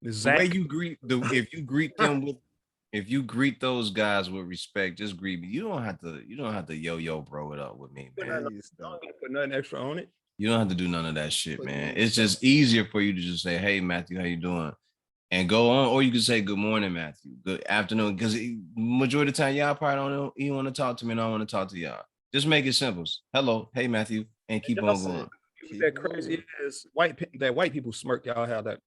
The Zach. way you greet if you greet them with, if you greet those guys with respect, just greet me. You don't have to yo bro it up with me, man. Don't put nothing extra on it. You don't have to do none of that shit, man. It's just easier for you to just say, "Hey, Matthew, how you doing?" and go on, or you can say, "Good morning, Matthew. Good afternoon," because majority of the time, y'all probably don't know. You want to talk to me, and I want to talk to y'all. Just make it simple. Hello, hey, Matthew, and keep on going. That crazy is white people smirk. Y'all have that.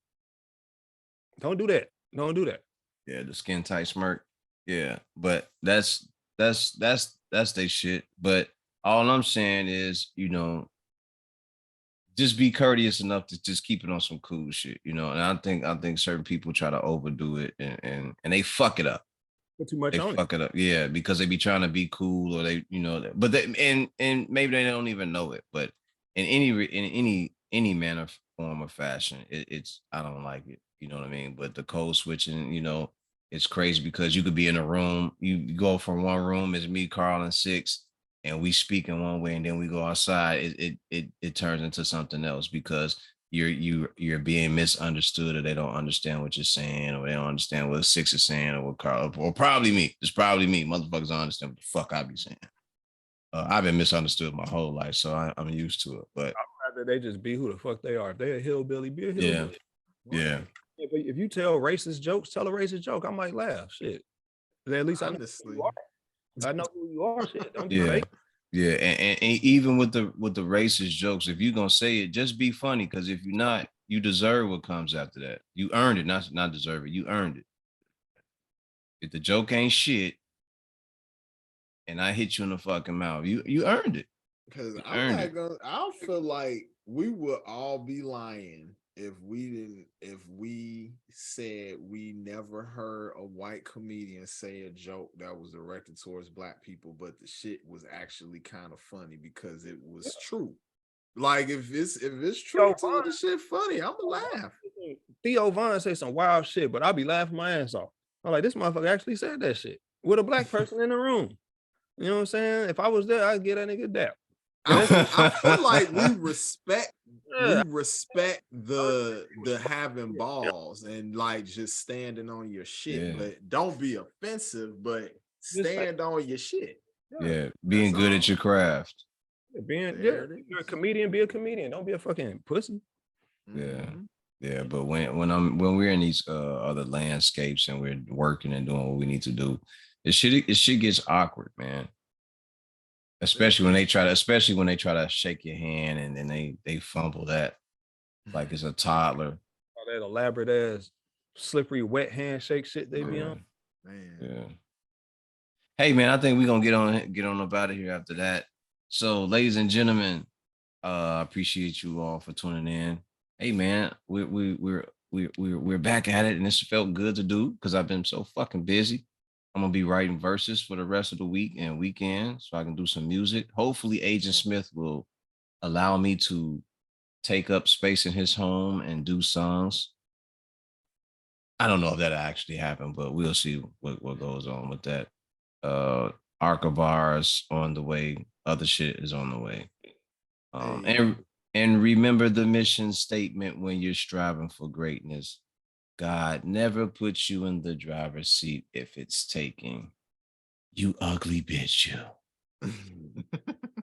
Don't do that. Don't do that. Yeah, the skin tight smirk. Yeah, but that's their shit. But all I'm saying is, just be courteous enough to just keep it on some cool shit, And I think certain people try to overdo it and they fuck it up. Put too much They on fuck it up, yeah, because they be trying to be cool, or they, but they and maybe they don't even know it. But in any manner, form, or fashion, it's I don't like it. You know what I mean? But the code switching, it's crazy because you could be in a room, you go from one room, it's me, Carl, and Six, and we speak in one way, and then we go outside. It turns into something else because you're being misunderstood, or they don't understand what you're saying, or they don't understand what Six is saying, or what Carl, or probably me. It's probably me. Motherfuckers don't understand what the fuck I be saying. I've been misunderstood my whole life, so I'm used to it. But I'd rather they just be who the fuck they are. If they're a hillbilly, be a hillbilly. Yeah. But if you tell racist jokes, tell a racist joke. I might laugh. Shit. At least Honestly, I know who you are. Shit. Don't be Yeah. fake. Yeah, and even with the racist jokes, if you're gonna say it, just be funny. Because if you're not, you deserve what comes after that. You earned it, not deserve it. You earned it. If the joke ain't shit, and I hit you in the fucking mouth, you earned it. Because I'm not gonna. I feel like we would all be lying if we said we never heard a white comedian say a joke that was directed towards black people, but the shit was actually kind of funny because it was true. Like if it's true, too, the shit funny, I'm gonna laugh. Theo Von say some wild shit, but I'll be laughing my ass off. I'm like, this motherfucker actually said that shit with a black person in the room. You know what I'm saying? If I was there, I'd get that nigga dap. I feel like we respect the having balls and like just standing on your shit, but don't be offensive, but stand on your shit. Yeah, being good at your craft. You're a comedian, be a comedian. Don't be a fucking pussy. Yeah, but when we're in these other landscapes and we're working and doing what we need to do, it shit gets awkward, man. Especially when they try to shake your hand and then they fumble that like it's a toddler. All that elaborate ass slippery wet handshake shit they be on. Man. Yeah. Hey man, I think we're gonna get on up out of here after that. So, ladies and gentlemen, I appreciate you all for tuning in. Hey man, we're back at it, and this felt good to do because I've been so fucking busy. I'm gonna be writing verses for the rest of the week and weekend so I can do some music. Hopefully, Agent Smith will allow me to take up space in his home and do songs. I don't know if that'll actually happen, but we'll see what goes on with that. Arc of Bars on the way. Other shit is on the way. And remember the mission statement when you're striving for greatness. God never puts you in the driver's seat if it's taking. You ugly bitch, you.